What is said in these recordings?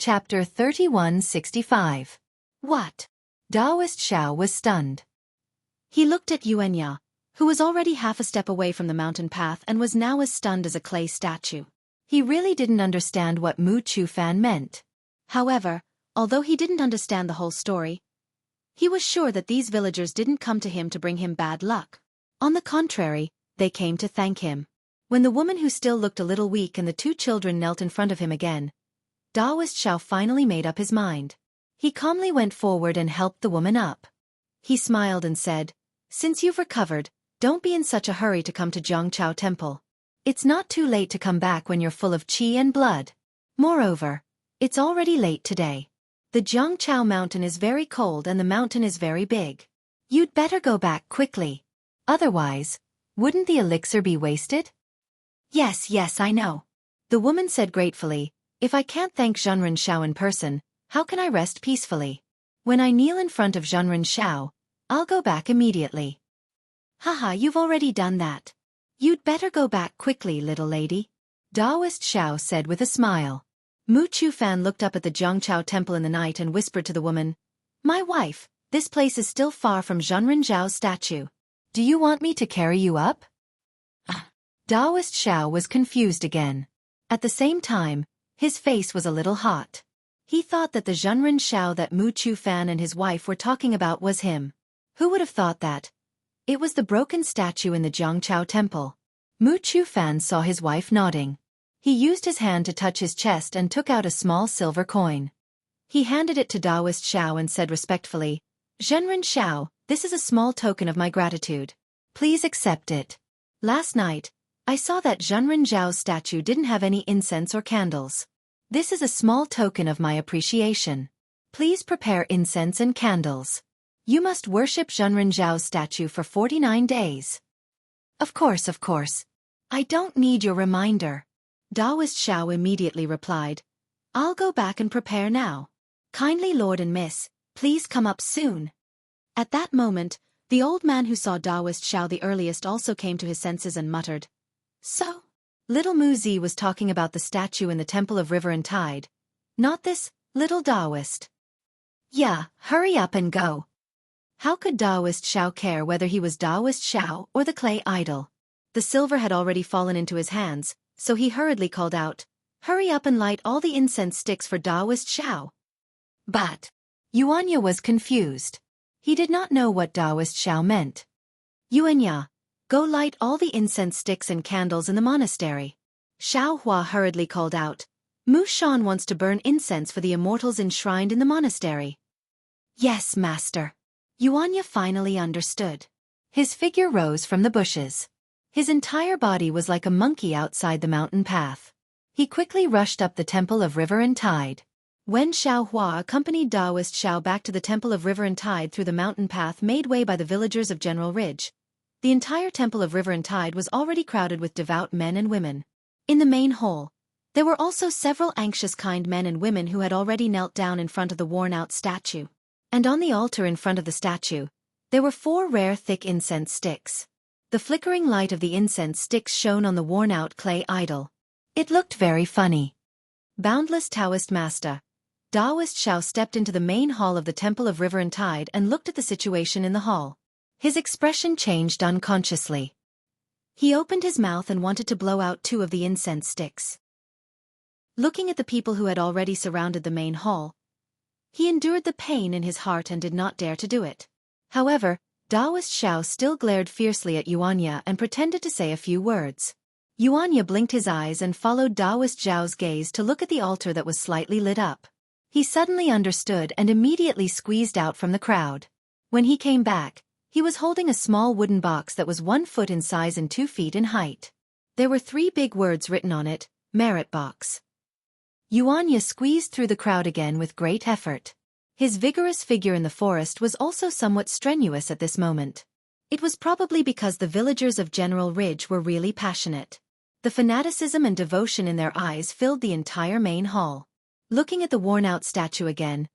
Chapter 3165. What? Daoist Xiao was stunned. He looked at Xianxia, who was already half a step away from the mountain path and was now as stunned as a clay statue. He really didn't understand what Mu Chufan meant. However, although he didn't understand the whole story, he was sure that these villagers didn't come to him to bring him bad luck. On the contrary, they came to thank him. When the woman who still looked a little weak and the two children knelt in front of him again, Daoist Xiao finally made up his mind. He calmly went forward and helped the woman up. He smiled and said, "Since you've recovered, don't be in such a hurry to come to Jianghu Temple. It's not too late to come back when you're full of qi and blood. Moreover, it's already late today. The Jianghu mountain is very cold and the mountain is very big. You'd better go back quickly. Otherwise, wouldn't the elixir be wasted?" Yes, I know," the woman said gratefully. "If I can't thank Zhenren Xiao in person, how can I rest peacefully? When I kneel in front of Zhenren Xiao, I'll go back immediately." "Haha, you've already done that. You'd better go back quickly, little lady," Daoist Xiao said with a smile. Mu Chufan looked up at the Jianghu temple in the night and whispered to the woman, "My wife, this place is still far from Zhenren Xiao's statue. Do you want me to carry you up?" Daoist Xiao was confused again. At the same time, his face was a little hot. He thought that the Zhenren Xiao that Mu Chufan and his wife were talking about was him. Who would have thought that? It was the broken statue in the Jianghu temple. Mu Chufan saw his wife nodding. He used his hand to touch his chest and took out a small silver coin. He handed it to Daoist Xiao and said respectfully, "Zhenren Xiao, this is a small token of my gratitude. Please accept it. Last night, I saw that Zhenren Xiao's statue didn't have any incense or candles. This is a small token of my appreciation. Please prepare incense and candles. You must worship Zhenren Xiao's statue for 49 days. Of course. I don't need your reminder." Daoist Xiao immediately replied, "I'll go back and prepare now. Kindly Lord and Miss, please come up soon." At that moment, the old man who saw Daoist Xiao the earliest also came to his senses and muttered, "So, little Mu Zi was talking about the statue in the Temple of River and Tide. Not this, little Daoist." "Yeah, hurry up and go." How could Daoist Xiao care whether he was Daoist Xiao or the clay idol? The silver had already fallen into his hands, so he hurriedly called out, "Hurry up and light all the incense sticks for Daoist Xiao." But Xianxia was confused. He did not know what Daoist Xiao meant. "Xianxia, go light all the incense sticks and candles in the monastery." Xiao Hua hurriedly called out, "Mu Shan wants to burn incense for the immortals enshrined in the monastery." "Yes, master." Xianxia finally understood. His figure rose from the bushes. His entire body was like a monkey outside the mountain path. He quickly rushed up the Temple of River and Tide. When Xiao Hua accompanied Daoist Xiao back to the Temple of River and Tide through the mountain path made way by the villagers of General Ridge, the entire Temple of River and Tide was already crowded with devout men and women. In the main hall, there were also several anxious kind men and women who had already knelt down in front of the worn-out statue. And on the altar in front of the statue, there were 4 rare thick incense sticks. The flickering light of the incense sticks shone on the worn-out clay idol. It looked very funny. Boundless Taoist Master, Daoist Xiao stepped into the main hall of the Temple of River and Tide and looked at the situation in the hall. His expression changed unconsciously. He opened his mouth and wanted to blow out 2 of the incense sticks. Looking at the people who had already surrounded the main hall, he endured the pain in his heart and did not dare to do it. However, Daoist Xiao still glared fiercely at Xianxia and pretended to say a few words. Xianxia blinked his eyes and followed Daoist Xiao's gaze to look at the altar that was slightly lit up. He suddenly understood and immediately squeezed out from the crowd. When he came back, he was holding a small wooden box that was 1 foot in size and 2 feet in height. There were 3 big words written on it, "Merit Box." Xianxia squeezed through the crowd again with great effort. His vigorous figure in the forest was also somewhat strenuous at this moment. It was probably because the villagers of General Ridge were really passionate. The fanaticism and devotion in their eyes filled the entire main hall. Looking at the worn-out statue again,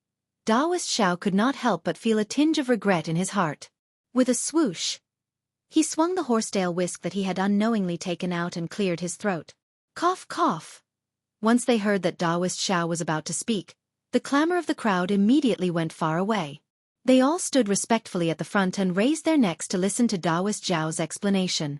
Daoist Xiao could not help but feel a tinge of regret in his heart. With a swoosh, he swung the horsetail whisk that he had unknowingly taken out and cleared his throat. Cough, cough. Once they heard that Taoist Xiao was about to speak, the clamor of the crowd immediately went far away. They all stood respectfully at the front and raised their necks to listen to Taoist Zhao's explanation.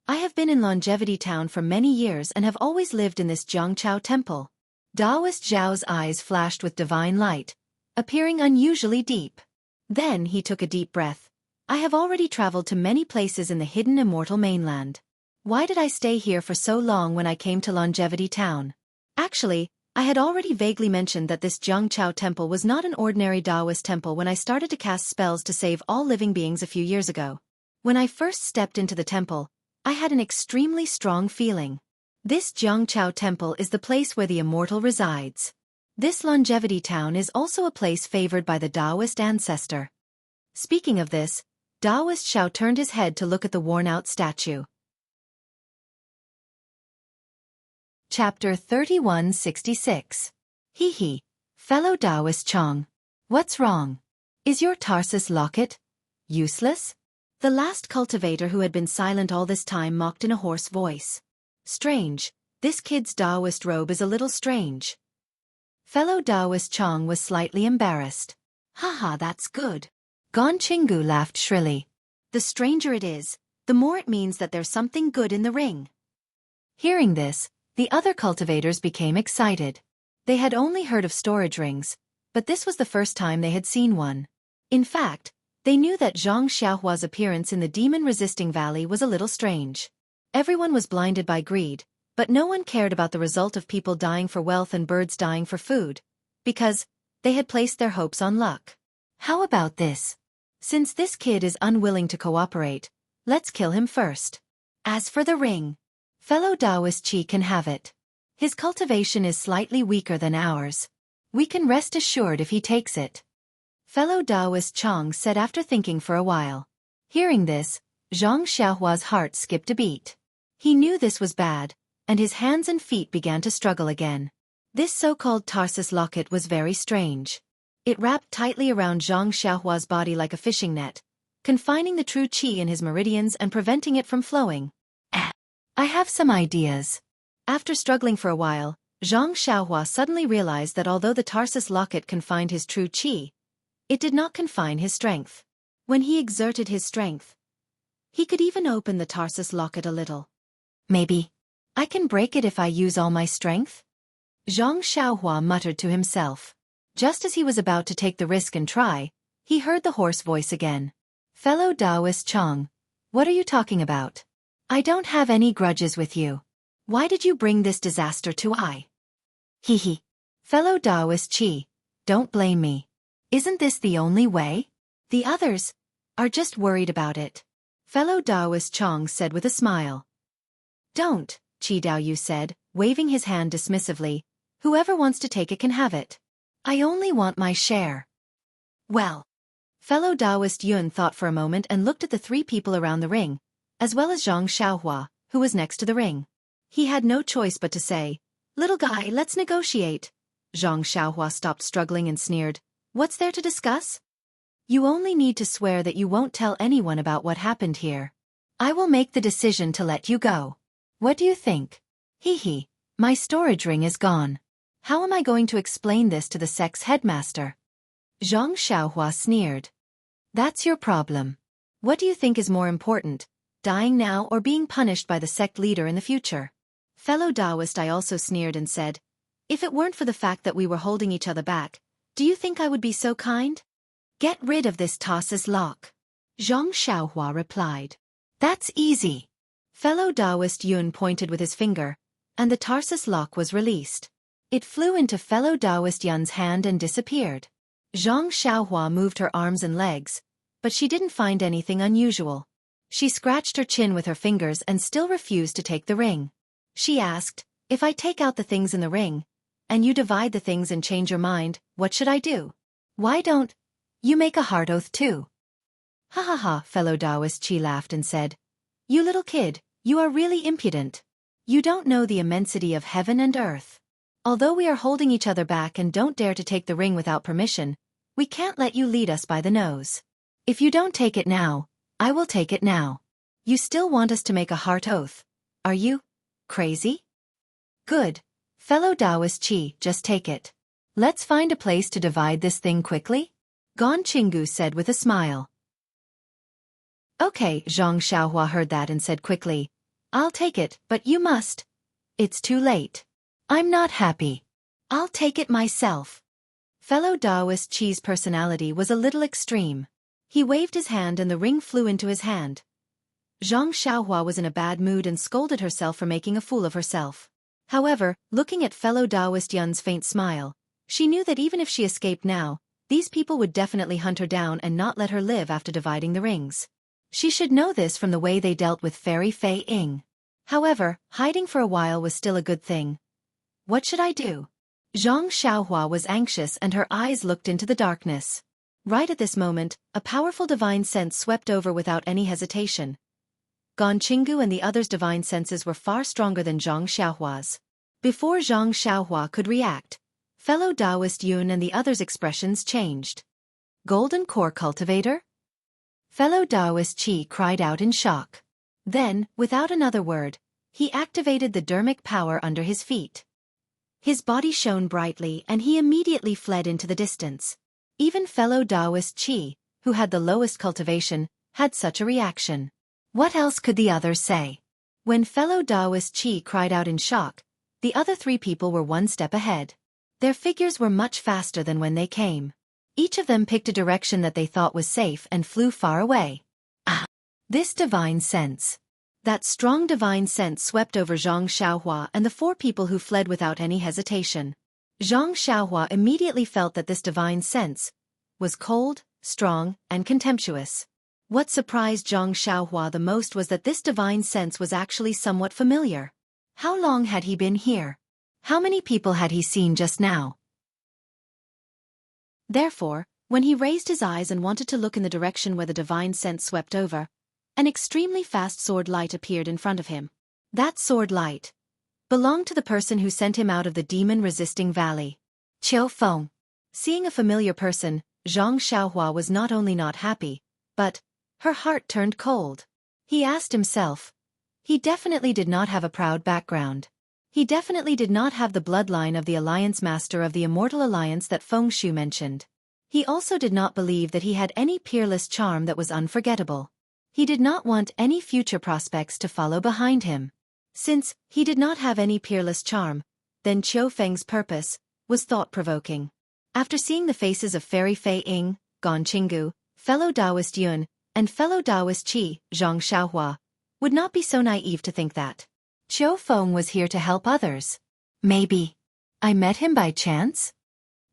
I have been in Longevity Town for many years and have always lived in this Jianghu temple. Taoist Zhao's eyes flashed with divine light, appearing unusually deep. Then he took a deep breath. I have already traveled to many places in the hidden Immortal mainland. Why did I stay here for so long when I came to Longevity Town? Actually, I had already vaguely mentioned that this Jianghu temple was not an ordinary Taoist temple when I started to cast spells to save all living beings a few years ago. When I first stepped into the temple, I had an extremely strong feeling. This Jianghu temple is the place where the Immortal resides. This Longevity Town is also a place favored by the Taoist ancestor. Speaking of this, Taoist Xiao turned his head to look at the worn-out statue. Chapter 3166. Hee, fellow Taoist Chong. What's wrong? Is your Tarsus locket useless? The last cultivator who had been silent all this time mocked in a hoarse voice. Strange, this kid's Taoist robe is a little strange. Fellow Taoist Chong was slightly embarrassed. Haha, that's good. Gon Chingu laughed shrilly. The stranger it is, the more it means that there's something good in the ring. Hearing this, the other cultivators became excited. They had only heard of storage rings, but this was the first time they had seen one. In fact, they knew that Zhang Xiaohua's appearance in the demon-resisting valley was a little strange. Everyone was blinded by greed, but no one cared about the result of people dying for wealth and birds dying for food, because they had placed their hopes on luck. How about this? Since this kid is unwilling to cooperate, let's kill him first. As for the ring, fellow Taoist Qi can have it. His cultivation is slightly weaker than ours. We can rest assured if he takes it. Fellow Taoist Chong said after thinking for a while. Hearing this, Zhang Xiaohua's heart skipped a beat. He knew this was bad, and his hands and feet began to struggle again. This so-called Tarsus locket was very strange. It wrapped tightly around Zhang Xiaohua's body like a fishing net, confining the true qi in his meridians and preventing it from flowing. I have some ideas. After struggling for a while, Zhang Xiaohua suddenly realized that although the Tarsus locket confined his true qi, it did not confine his strength. When he exerted his strength, he could even open the Tarsus locket a little. Maybe I can break it if I use all my strength? Zhang Xiaohua muttered to himself. Just as he was about to take the risk and try, he heard the hoarse voice again. Fellow Taoist Chong, what are you talking about? I don't have any grudges with you. Why did you bring this disaster to I? Hee. Fellow Taoist Qi, don't blame me. Isn't this the only way? The others are just worried about it. Fellow Taoist Chong said with a smile. Don't, Qi Daoyu said, waving his hand dismissively. Whoever wants to take it can have it. I only want my share. Well. Fellow Taoist Yun thought for a moment and looked at the three people around the ring, as well as Zhang Xiaohua, who was next to the ring. He had no choice but to say, "Little guy, let's negotiate." Zhang Xiaohua stopped struggling and sneered, "What's there to discuss? You only need to swear that you won't tell anyone about what happened here. I will make the decision to let you go. What do you think? Hee, my storage ring is gone. How am I going to explain this to the sect's headmaster?" Zhang Xiaohua sneered. That's your problem. What do you think is more important, dying now or being punished by the sect leader in the future? Fellow Taoist I also sneered and said, if it weren't for the fact that we were holding each other back, do you think I would be so kind? Get rid of this Tarsus lock. Zhang Xiaohua replied. That's easy. Fellow Taoist Yun pointed with his finger, and the Tarsus lock was released. It flew into fellow Taoist Yun's hand and disappeared. Zhang Xiaohua moved her arms and legs, but she didn't find anything unusual. She scratched her chin with her fingers and still refused to take the ring. She asked, if I take out the things in the ring, and you divide the things and change your mind, what should I do? Why don't you make a heart oath too? Ha ha ha, fellow Taoist Qi laughed and said, you little kid, you are really impudent. You don't know the immensity of heaven and earth. Although we are holding each other back and don't dare to take the ring without permission, we can't let you lead us by the nose. If you don't take it now, I will take it now. You still want us to make a heart oath, are you crazy? Good. Fellow Taoist Qi, just take it. Let's find a place to divide this thing quickly? Jianghu said with a smile. Okay, Zhang Xiaohua heard that and said quickly, I'll take it, but you must. It's too late. I'm not happy. I'll take it myself. Fellow Taoist Qi's personality was a little extreme. He waved his hand and the ring flew into his hand. Zhang Xiaohua was in a bad mood and scolded herself for making a fool of herself. However, looking at fellow Taoist Yun's faint smile, she knew that even if she escaped now, these people would definitely hunt her down and not let her live after dividing the rings. She should know this from the way they dealt with Fairy Fei Ying. However, hiding for a while was still a good thing. What should I do? Zhang Xiaohua was anxious and her eyes looked into the darkness. Right at this moment, a powerful divine sense swept over without any hesitation. Jianghu and the others' divine senses were far stronger than Zhang Xiaohua's. Before Zhang Xiaohua could react, fellow Taoist Yun and the others' expressions changed. Golden Core Cultivator? Fellow Taoist Qi cried out in shock. Then, without another word, he activated the dermic power under his feet. His body shone brightly and he immediately fled into the distance. Even fellow Taoist Qi, who had the lowest cultivation, had such a reaction. What else could the others say? When fellow Taoist Qi cried out in shock, the other three people were one step ahead. Their figures were much faster than when they came. Each of them picked a direction that they thought was safe and flew far away. Ah! This divine sense. That strong divine sense swept over Zhang Xiaohua and the four people who fled without any hesitation. Zhang Xiaohua immediately felt that this divine sense was cold, strong, and contemptuous. What surprised Zhang Xiaohua the most was that this divine sense was actually somewhat familiar. How long had he been here? How many people had he seen just now? Therefore, when he raised his eyes and wanted to look in the direction where the divine sense swept over, an extremely fast sword light appeared in front of him. That sword light belonged to the person who sent him out of the demon-resisting valley. Qiu Feng. Seeing a familiar person, Zhang Xiaohua was not only not happy, but her heart turned cold. He asked himself. He definitely did not have a proud background. He definitely did not have the bloodline of the Alliance Master of the Immortal Alliance that Feng Shu mentioned. He also did not believe that he had any peerless charm that was unforgettable. He did not want any future prospects to follow behind him. Since he did not have any peerless charm, then Qiu Feng's purpose was thought-provoking. After seeing the faces of Fairy Fei Ying, Jianghu, fellow Taoist Yun, and fellow Taoist Qi, Zhang Xiaohua, would not be so naive to think that Qiu Feng was here to help others. Maybe I met him by chance?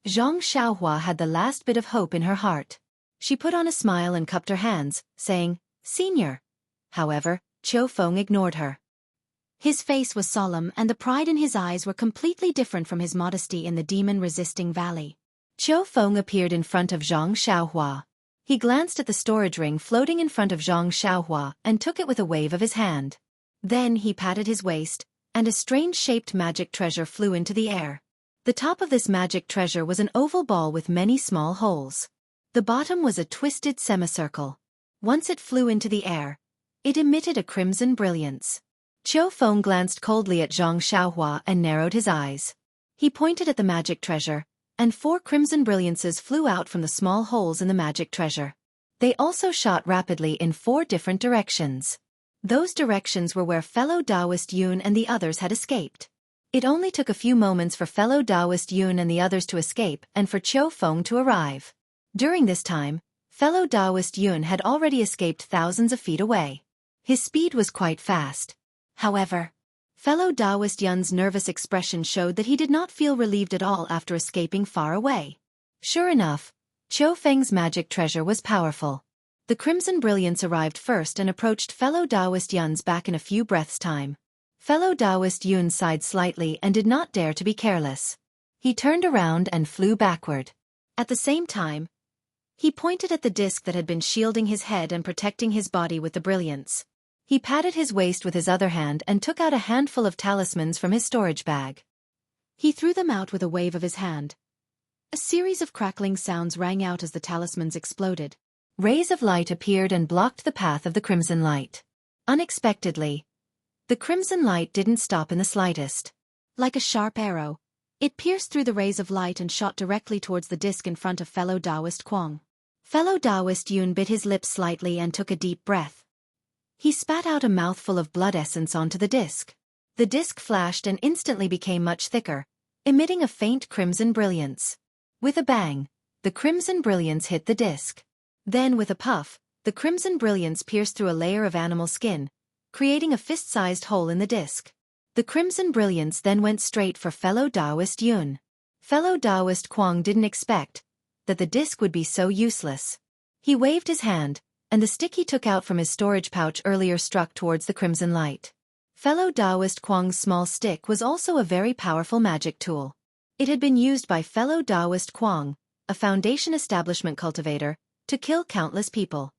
Zhang Xiaohua had the last bit of hope in her heart. She put on a smile and cupped her hands, saying, Senior. However, Qiu Feng ignored her. His face was solemn and the pride in his eyes were completely different from his modesty in the demon-resisting valley. Qiu Feng appeared in front of Zhang Xiaohua. He glanced at the storage ring floating in front of Zhang Xiaohua and took it with a wave of his hand. Then he patted his waist, and a strange-shaped magic treasure flew into the air. The top of this magic treasure was an oval ball with many small holes. The bottom was a twisted semicircle. Once it flew into the air, it emitted a crimson brilliance. Qiu Feng glanced coldly at Zhang Xiaohua and narrowed his eyes. He pointed at the magic treasure, and 4 crimson brilliances flew out from the small holes in the magic treasure. They also shot rapidly in 4 different directions. Those directions were where fellow Taoist Yun and the others had escaped. It only took a few moments for fellow Taoist Yun and the others to escape and for Qiu Feng to arrive. During this time, fellow Taoist Yun had already escaped thousands of feet away. His speed was quite fast. However, fellow Taoist Yun's nervous expression showed that he did not feel relieved at all after escaping far away. Sure enough, Qiu Feng's magic treasure was powerful. The crimson brilliance arrived first and approached fellow Taoist Yun's back in a few breaths' time. Fellow Taoist Yun sighed slightly and did not dare to be careless. He turned around and flew backward. At the same time, he pointed at the disc that had been shielding his head and protecting his body with the brilliance. He patted his waist with his other hand and took out a handful of talismans from his storage bag. He threw them out with a wave of his hand. A series of crackling sounds rang out as the talismans exploded. Rays of light appeared and blocked the path of the crimson light. Unexpectedly, the crimson light didn't stop in the slightest. Like a sharp arrow, it pierced through the rays of light and shot directly towards the disc in front of fellow Taoist Kwang. Fellow Taoist Yun bit his lips slightly and took a deep breath. He spat out a mouthful of blood essence onto the disc. The disc flashed and instantly became much thicker, emitting a faint crimson brilliance. With a bang, the crimson brilliance hit the disc. Then with a puff, the crimson brilliance pierced through a layer of animal skin, creating a fist-sized hole in the disc. The crimson brilliance then went straight for fellow Taoist Yun. Fellow Taoist Kwang didn't expect that the disc would be so useless. He waved his hand, and the stick he took out from his storage pouch earlier struck towards the crimson light. Fellow Taoist Kwang's small stick was also a very powerful magic tool. It had been used by fellow Taoist Kwang, a Foundation establishment cultivator, to kill countless people.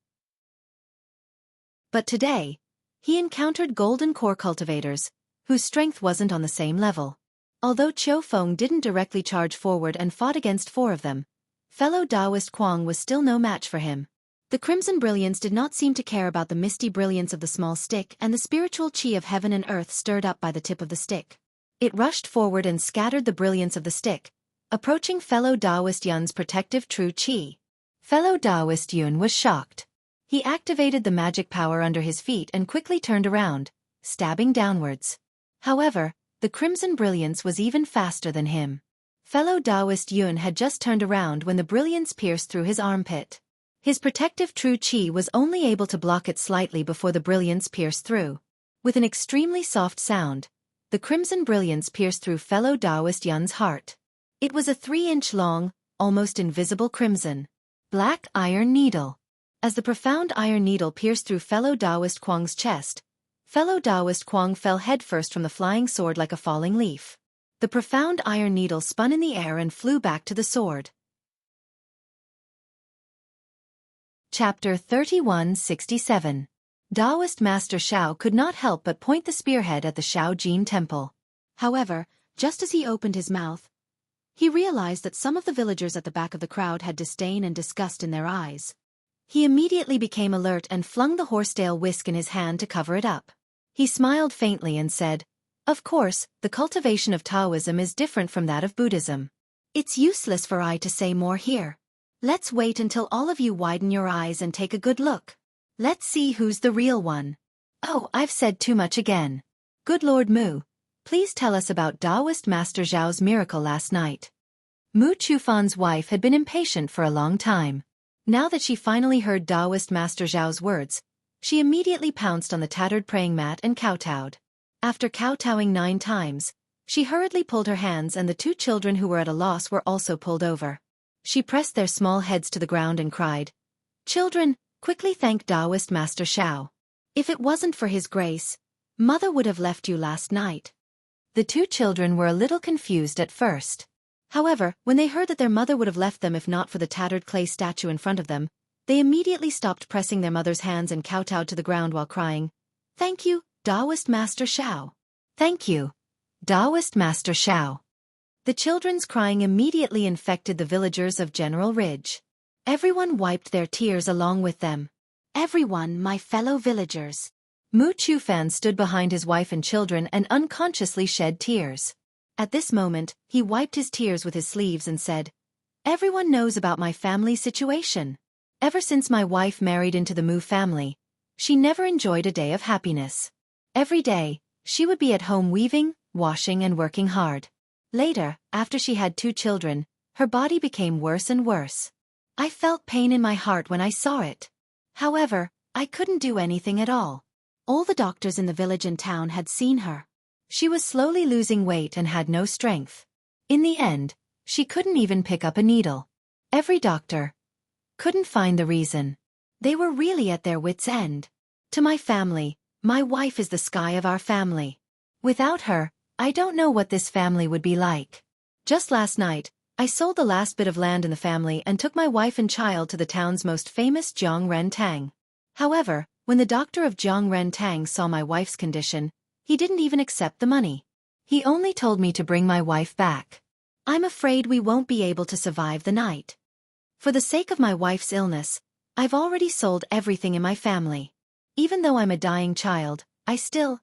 But today, he encountered golden core cultivators, whose strength wasn't on the same level. Although Qiu Feng didn't directly charge forward and fought against 4 of them, fellow Taoist Kwang was still no match for him. The crimson brilliance did not seem to care about the misty brilliance of the small stick, and the spiritual qi of heaven and earth stirred up by the tip of the stick. It rushed forward and scattered the brilliance of the stick, approaching fellow Taoist Yun's protective true qi. Fellow Taoist Yun was shocked. He activated the magic power under his feet and quickly turned around, stabbing downwards. However, the crimson brilliance was even faster than him. Fellow Taoist Yun had just turned around when the brilliance pierced through his armpit. His protective true qi was only able to block it slightly before the brilliance pierced through. With an extremely soft sound, the crimson brilliance pierced through fellow Taoist Yun's heart. It was a 3-inch long, almost invisible crimson, black iron needle. As the profound iron needle pierced through fellow Taoist Kwang's chest, fellow Taoist Kwang fell headfirst from the flying sword like a falling leaf. The profound iron needle spun in the air and flew back to the sword. Chapter 3167. Taoist Master Xiao could not help but point the spearhead at the Shaojin temple. However, just as he opened his mouth, he realized that some of the villagers at the back of the crowd had disdain and disgust in their eyes. He immediately became alert and flung the horsetail whisk in his hand to cover it up. He smiled faintly and said, "Of course, the cultivation of Taoism is different from that of Buddhism. It's useless for I to say more here. Let's wait until all of you widen your eyes and take a good look. Let's see who's the real one." "Oh, I've said too much again. Good Lord Mu, please tell us about Taoist Master Zhao's miracle last night." Mu Chufan's wife had been impatient for a long time. Now that she finally heard Taoist Master Zhao's words, she immediately pounced on the tattered praying mat and kowtowed. After kowtowing 9 times, she hurriedly pulled her hands, and the 2 children who were at a loss were also pulled over. She pressed their small heads to the ground and cried, "Children, quickly thank Taoist Master Xiao. If it wasn't for his grace, Mother would have left you last night." The 2 children were a little confused at first. However, when they heard that their mother would have left them if not for the tattered clay statue in front of them, they immediately stopped pressing their mother's hands and kowtowed to the ground while crying, "Thank you, Taoist Master Xiao. Thank you, Taoist Master Xiao." The children's crying immediately infected the villagers of General Ridge. Everyone wiped their tears along with them. "Everyone, my fellow villagers." Mu Chufan stood behind his wife and children and unconsciously shed tears. At this moment, he wiped his tears with his sleeves and said, "Everyone knows about my family's situation. Ever since my wife married into the Mu family, she never enjoyed a day of happiness. Every day, she would be at home weaving, washing and working hard. Later, after she had 2 children, her body became worse and worse. I felt pain in my heart when I saw it. However, I couldn't do anything at all. All the doctors in the village and town had seen her. She was slowly losing weight and had no strength. In the end, she couldn't even pick up a needle. Every doctor couldn't find the reason. They were really at their wits' end. To my family, my wife is the sky of our family. Without her, I don't know what this family would be like. Just last night, I sold the last bit of land in the family and took my wife and child to the town's most famous Jiangren Tang. However, when the doctor of Jiangren Tang saw my wife's condition, he didn't even accept the money. He only told me to bring my wife back. I'm afraid we won't be able to survive the night. For the sake of my wife's illness, I've already sold everything in my family. Even though I'm a dying child, I still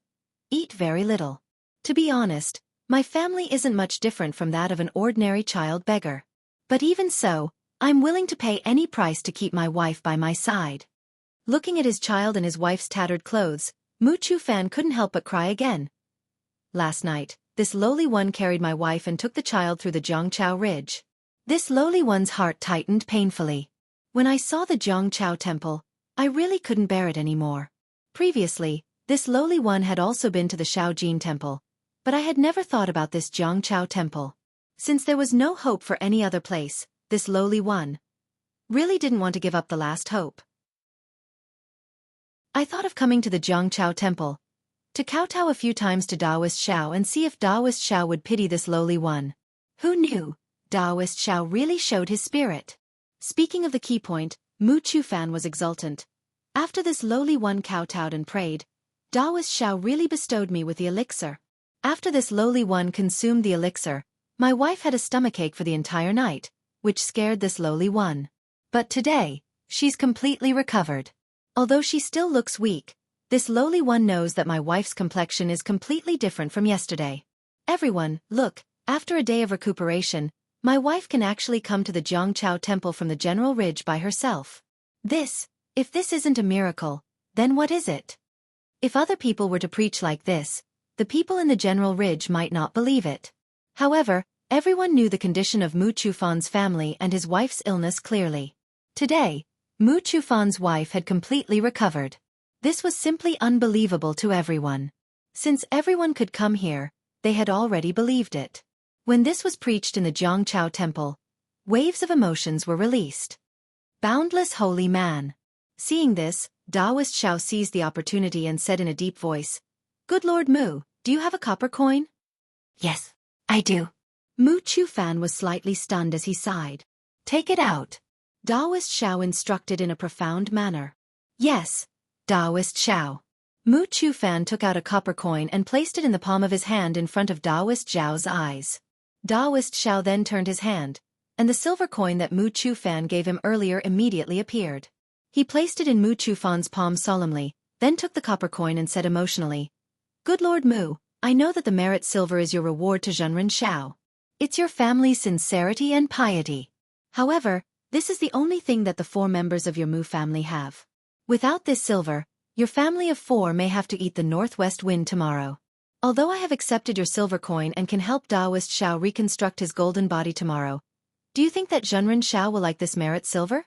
eat very little. To be honest, My family isn't much different from that of an ordinary child beggar. But even so, I'm willing to pay any price to keep my wife by my side. Looking at his child and his wife's tattered clothes, Mu Fan couldn't help but cry again. Last night, this lowly one carried my wife and took the child through the Jianghu ridge. This lowly one's heart tightened painfully. When I saw the Jianghu temple, I really couldn't bear it anymore. Previously, this lowly one had also been to the Shaojin temple, but I had never thought about this Jianghu temple. Since there was no hope for any other place, this lowly one really didn't want to give up the last hope. I thought of coming to the Jianghu temple, to kowtow a few times to Daoist Xiao and see if Daoist Xiao would pity this lowly one. Who knew? Daoist Xiao really showed his spirit. Speaking of the key point, Mu Fan was exultant. After this lowly one kowtowed and prayed, Daoist Xiao really bestowed me with the elixir. After this lowly one consumed the elixir, my wife had a stomachache for the entire night, which scared this lowly one. But today, she's completely recovered. Although she still looks weak, this lowly one knows that my wife's complexion is completely different from yesterday. Everyone, look, after a day of recuperation, my wife can actually come to the Jianghu temple from the General Ridge by herself. If this isn't a miracle, then what is it? If other people were to preach like this, the people in the General Ridge might not believe it. However, everyone knew the condition of Mu Fan's family and his wife's illness clearly. Today, Mu Fan's wife had completely recovered. This was simply unbelievable to everyone. Since everyone could come here, they had already believed it. When this was preached in the Jianghu temple, waves of emotions were released. Boundless holy man. Seeing this, Daoist Xiao seized the opportunity and said in a deep voice, "Good Lord Mu, do you have a copper coin?" Yes, I do. Mu Fan was slightly stunned as he sighed. "Take it out." Daoist Xiao instructed in a profound manner. "Yes, Daoist Xiao." Mu Fan took out a copper coin and placed it in the palm of his hand in front of Daoist Xiao's eyes. Daoist Xiao then turned his hand, and the silver coin that Mu Fan gave him earlier immediately appeared. He placed it in Mu Fan's palm solemnly, then took the copper coin and said emotionally, "Good Lord Mu, I know that the merit silver is your reward to Zhenren Xiao. It's your family's sincerity and piety. However, this is the only thing that the 4 members of your Mu family have. Without this silver, your family of 4 may have to eat the northwest wind tomorrow. Although I have accepted your silver coin and can help Daoist Xiao reconstruct his golden body tomorrow, do you think that Zhenren Xiao will like this merit silver?"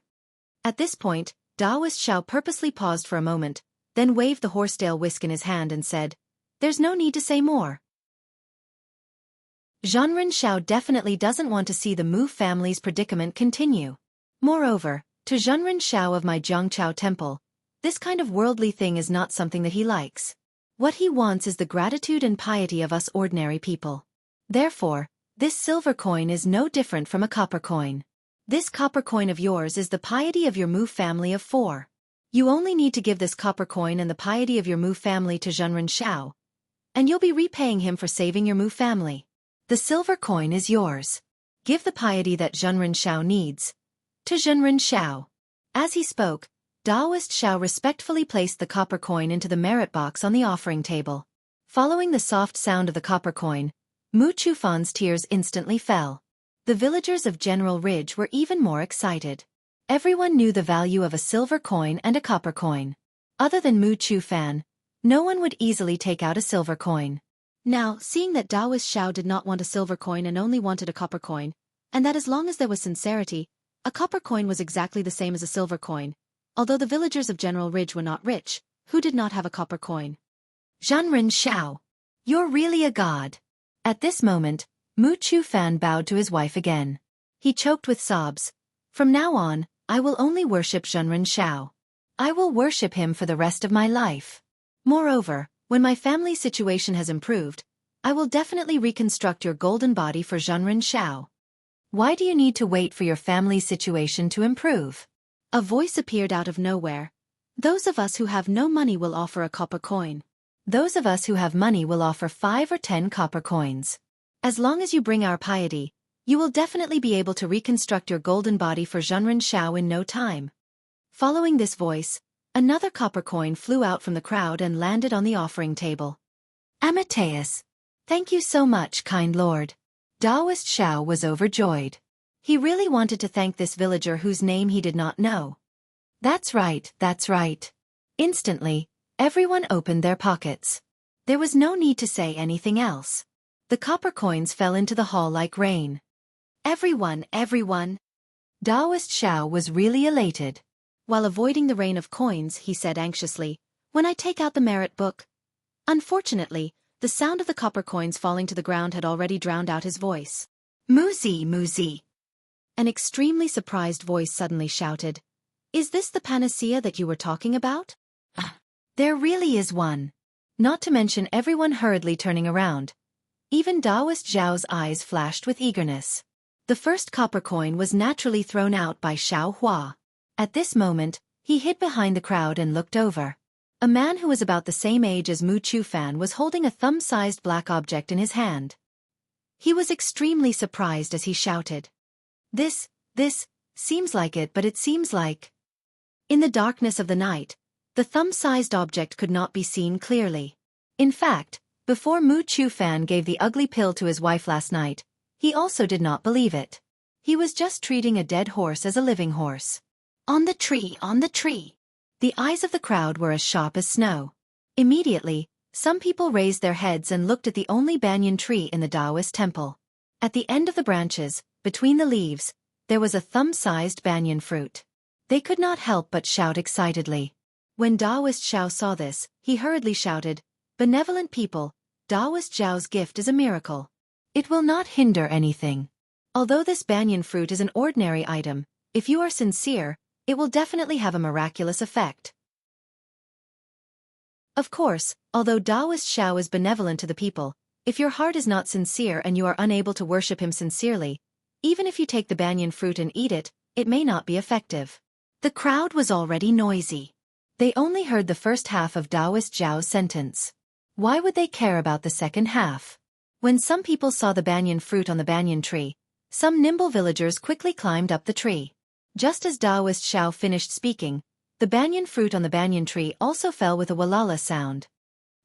At this point, Daoist Xiao purposely paused for a moment, then waved the horsetail whisk in his hand and said, "There's no need to say more." Zhenren Xiao definitely doesn't want to see the Mu family's predicament continue. Moreover, to Zhenren Xiao of my Jianghu temple, this kind of worldly thing is not something that he likes. What he wants is the gratitude and piety of us ordinary people. Therefore, this silver coin is no different from a copper coin. This copper coin of yours is the piety of your Mu family of 4. You only need to give this copper coin and the piety of your Mu family to Zhenren Xiao, and you'll be repaying him for saving your Mu family. The silver coin is yours. Give the piety that Zhenren Xiao needs to Zhenren Xiao." As he spoke, Daoist Xiao respectfully placed the copper coin into the merit box on the offering table. Following the soft sound of the copper coin, Mu Fan's tears instantly fell. The villagers of General Ridge were even more excited. Everyone knew the value of a silver coin and a copper coin. Other than Mu Fan, no one would easily take out a silver coin. Now, seeing that Daoist Xiao did not want a silver coin and only wanted a copper coin, and that as long as there was sincerity, a copper coin was exactly the same as a silver coin, although the villagers of General Ridge were not rich, who did not have a copper coin. "Zhenren Xiao, you're really a god." At this moment, Mu Fan bowed to his wife again. He choked with sobs. "From now on, I will only worship Zhenren Xiao. I will worship him for the rest of my life. Moreover, when my family situation has improved, I will definitely reconstruct your golden body for Zhenren Xiao." "Why do you need to wait for your family's situation to improve?" A voice appeared out of nowhere. "Those of us who have no money will offer a copper coin. Those of us who have money will offer 5 or 10 copper coins. As long as you bring our piety, you will definitely be able to reconstruct your golden body for Zhenren Xiao in no time." Following this voice, another copper coin flew out from the crowd and landed on the offering table. "Amateus, Thank you so much, kind lord. Taoist Xiao was overjoyed. He really wanted to thank this villager whose name he did not know. That's right, that's right. Instantly, everyone opened their pockets. There was no need to say anything else. The copper coins fell into the hall like rain. Everyone. Taoist Xiao was really elated. While avoiding the rain of coins, he said anxiously, "When I take out the merit book." Unfortunately, the sound of the copper coins falling to the ground had already drowned out his voice. Muzi. An extremely surprised voice suddenly shouted, "Is this the panacea that you were talking about?" There really is one. Not to mention everyone hurriedly turning around. Even Taoist Zhao's eyes flashed with eagerness. The first copper coin was naturally thrown out by Xiao Hua. At this moment, he hid behind the crowd and looked over. A man who was about the same age as Mu Chufan was holding a thumb-sized black object in his hand. He was extremely surprised as he shouted, This seems like it, but it seems like..." In the darkness of the night, the thumb-sized object could not be seen clearly. In fact, before Mu Chufan gave the ugly pill to his wife last night, he also did not believe it. He was just treating a dead horse as a living horse. On the tree. The eyes of the crowd were as sharp as snow. Immediately, some people raised their heads and looked at the only banyan tree in the Taoist temple. At the end of the branches, between the leaves, there was a thumb-sized banyan fruit. They could not help but shout excitedly. When Taoist Xiao saw this, he hurriedly shouted, "Benevolent people, Taoist Zhao's gift is a miracle. It will not hinder anything. Although this banyan fruit is an ordinary item, if you are sincere, it will definitely have a miraculous effect." Of course, although Taoist Xiao is benevolent to the people, if your heart is not sincere and you are unable to worship him sincerely, even if you take the banyan fruit and eat it, it may not be effective. The crowd was already noisy. They only heard the first half of Taoist Zhao's sentence. Why would they care about the second half? When some people saw the banyan fruit on the banyan tree, some nimble villagers quickly climbed up the tree. Just as Taoist Xiao finished speaking, the banyan fruit on the banyan tree also fell with a walala sound.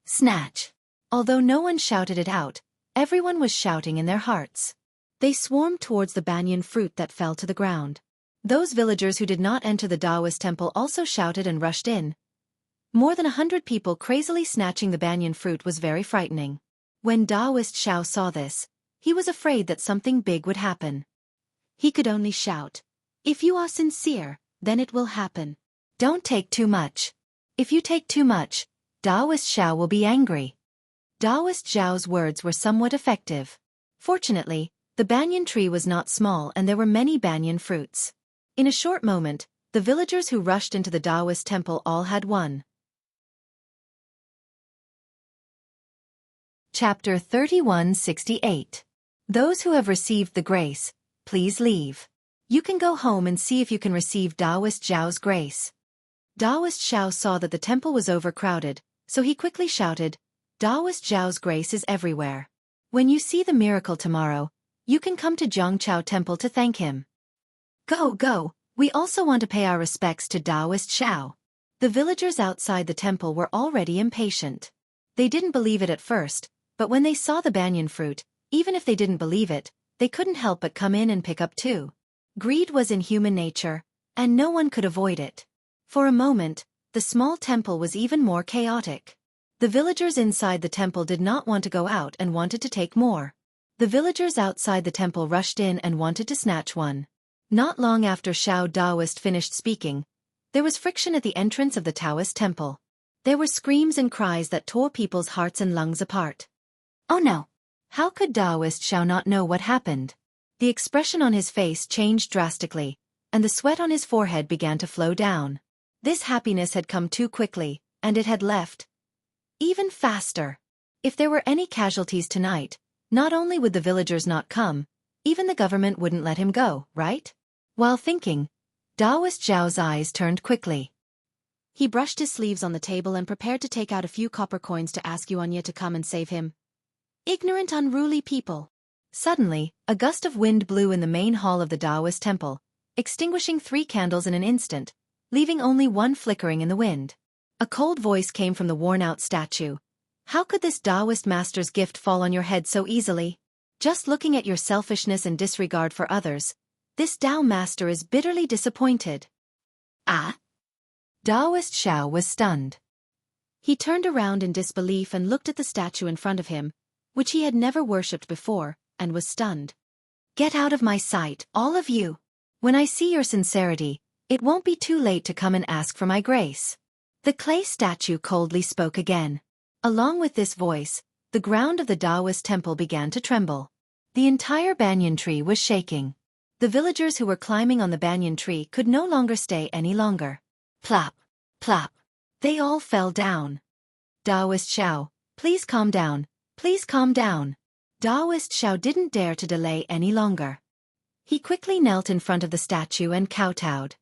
Snatch! Although no one shouted it out, everyone was shouting in their hearts. They swarmed towards the banyan fruit that fell to the ground. Those villagers who did not enter the Taoist temple also shouted and rushed in. More than 100 people crazily snatching the banyan fruit was very frightening. When Taoist Xiao saw this, he was afraid that something big would happen. He could only shout, "If you are sincere, then it will happen. Don't take too much. If you take too much, Taoist Xiao will be angry." Taoist Zhao's words were somewhat effective. Fortunately, the banyan tree was not small and there were many banyan fruits. In a short moment, the villagers who rushed into the Taoist temple all had one. Chapter 3168. Those who have received the grace, please leave. You can go home and see if you can receive Taoist Zhao's grace. Taoist Xiao saw that the temple was overcrowded, so he quickly shouted, "Taoist Zhao's grace is everywhere. When you see the miracle tomorrow, you can come to Jianghu temple to thank him. Go, we also want to pay our respects to Taoist Xiao." The villagers outside the temple were already impatient. They didn't believe it at first, but when they saw the banyan fruit, even if they didn't believe it, they couldn't help but come in and pick up too. Greed was in human nature, and no one could avoid it. For a moment, the small temple was even more chaotic. The villagers inside the temple did not want to go out and wanted to take more. The villagers outside the temple rushed in and wanted to snatch one. Not long after Xiao Daoist finished speaking, there was friction at the entrance of the Taoist temple. There were screams and cries that tore people's hearts and lungs apart. Oh no! How could Taoist Xiao not know what happened? The expression on his face changed drastically, and the sweat on his forehead began to flow down. This happiness had come too quickly, and it had left even faster. If there were any casualties tonight, not only would the villagers not come, even the government wouldn't let him go, right? While thinking, Taoist Zhao's eyes turned quickly. He brushed his sleeves on the table and prepared to take out a few copper coins to ask Xianxia to come and save him. Ignorant, unruly people. Suddenly, a gust of wind blew in the main hall of the Taoist temple, extinguishing 3 candles in an instant, leaving only one flickering in the wind. A cold voice came from the worn-out statue. How could this Taoist master's gift fall on your head so easily? Just looking at your selfishness and disregard for others, this Tao master is bitterly disappointed. Ah! Taoist Xiao was stunned. He turned around in disbelief and looked at the statue in front of him, which he had never worshipped before, and was stunned. Get out of my sight, all of you. When I see your sincerity, it won't be too late to come and ask for my grace. The clay statue coldly spoke again. Along with this voice, the ground of the Taoist temple began to tremble. The entire banyan tree was shaking. The villagers who were climbing on the banyan tree could no longer stay any longer. Plop, plop. They all fell down. Taoist Xiao, please calm down, please calm down. Taoist Xiao didn't dare to delay any longer. He quickly knelt in front of the statue and kowtowed.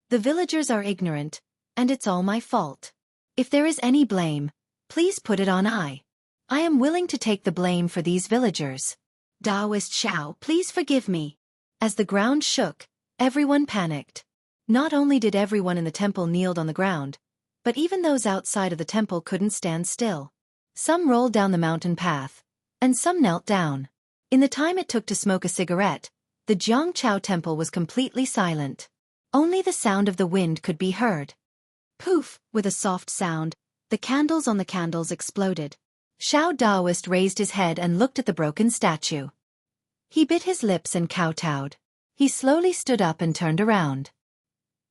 The villagers are ignorant, and it's all my fault. If there is any blame, please put it on I. I am willing to take the blame for these villagers. Taoist Xiao, please forgive me. As the ground shook, everyone panicked. Not only did everyone in the temple kneel on the ground, but even those outside of the temple couldn't stand still. Some rolled down the mountain path, and some knelt down. In the time it took to smoke a cigarette, the Jianghu temple was completely silent. Only the sound of the wind could be heard. Poof! With a soft sound, the candles on the candles exploded. Xiao Daoist raised his head and looked at the broken statue. He bit his lips and kowtowed. He slowly stood up and turned around.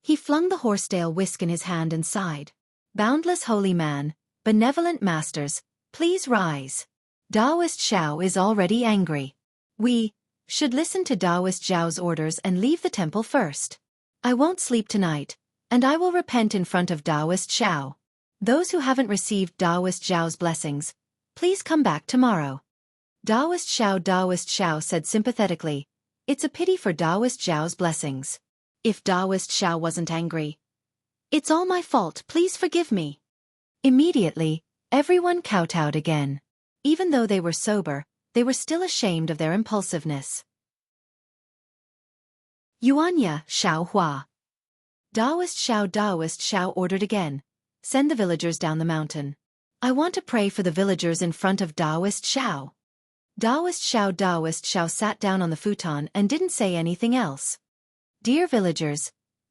He flung the horsetail whisk in his hand and sighed. Boundless holy man, benevolent masters, please rise. Taoist Xiao is already angry. We should listen to Taoist Zhao's orders and leave the temple first. I won't sleep tonight, and I will repent in front of Taoist Xiao. Those who haven't received Taoist Zhao's blessings, please come back tomorrow. Taoist Xiao said sympathetically, it's a pity for Taoist Zhao's blessings. If Taoist Xiao wasn't angry. It's all my fault, please forgive me. Immediately, everyone kowtowed again. Even though they were sober, they were still ashamed of their impulsiveness. Yuanya, Xiao Hua. Taoist Xiao ordered again. Send the villagers down the mountain. I want to pray for the villagers in front of Taoist Xiao. Taoist Xiao sat down on the futon and didn't say anything else. Dear villagers,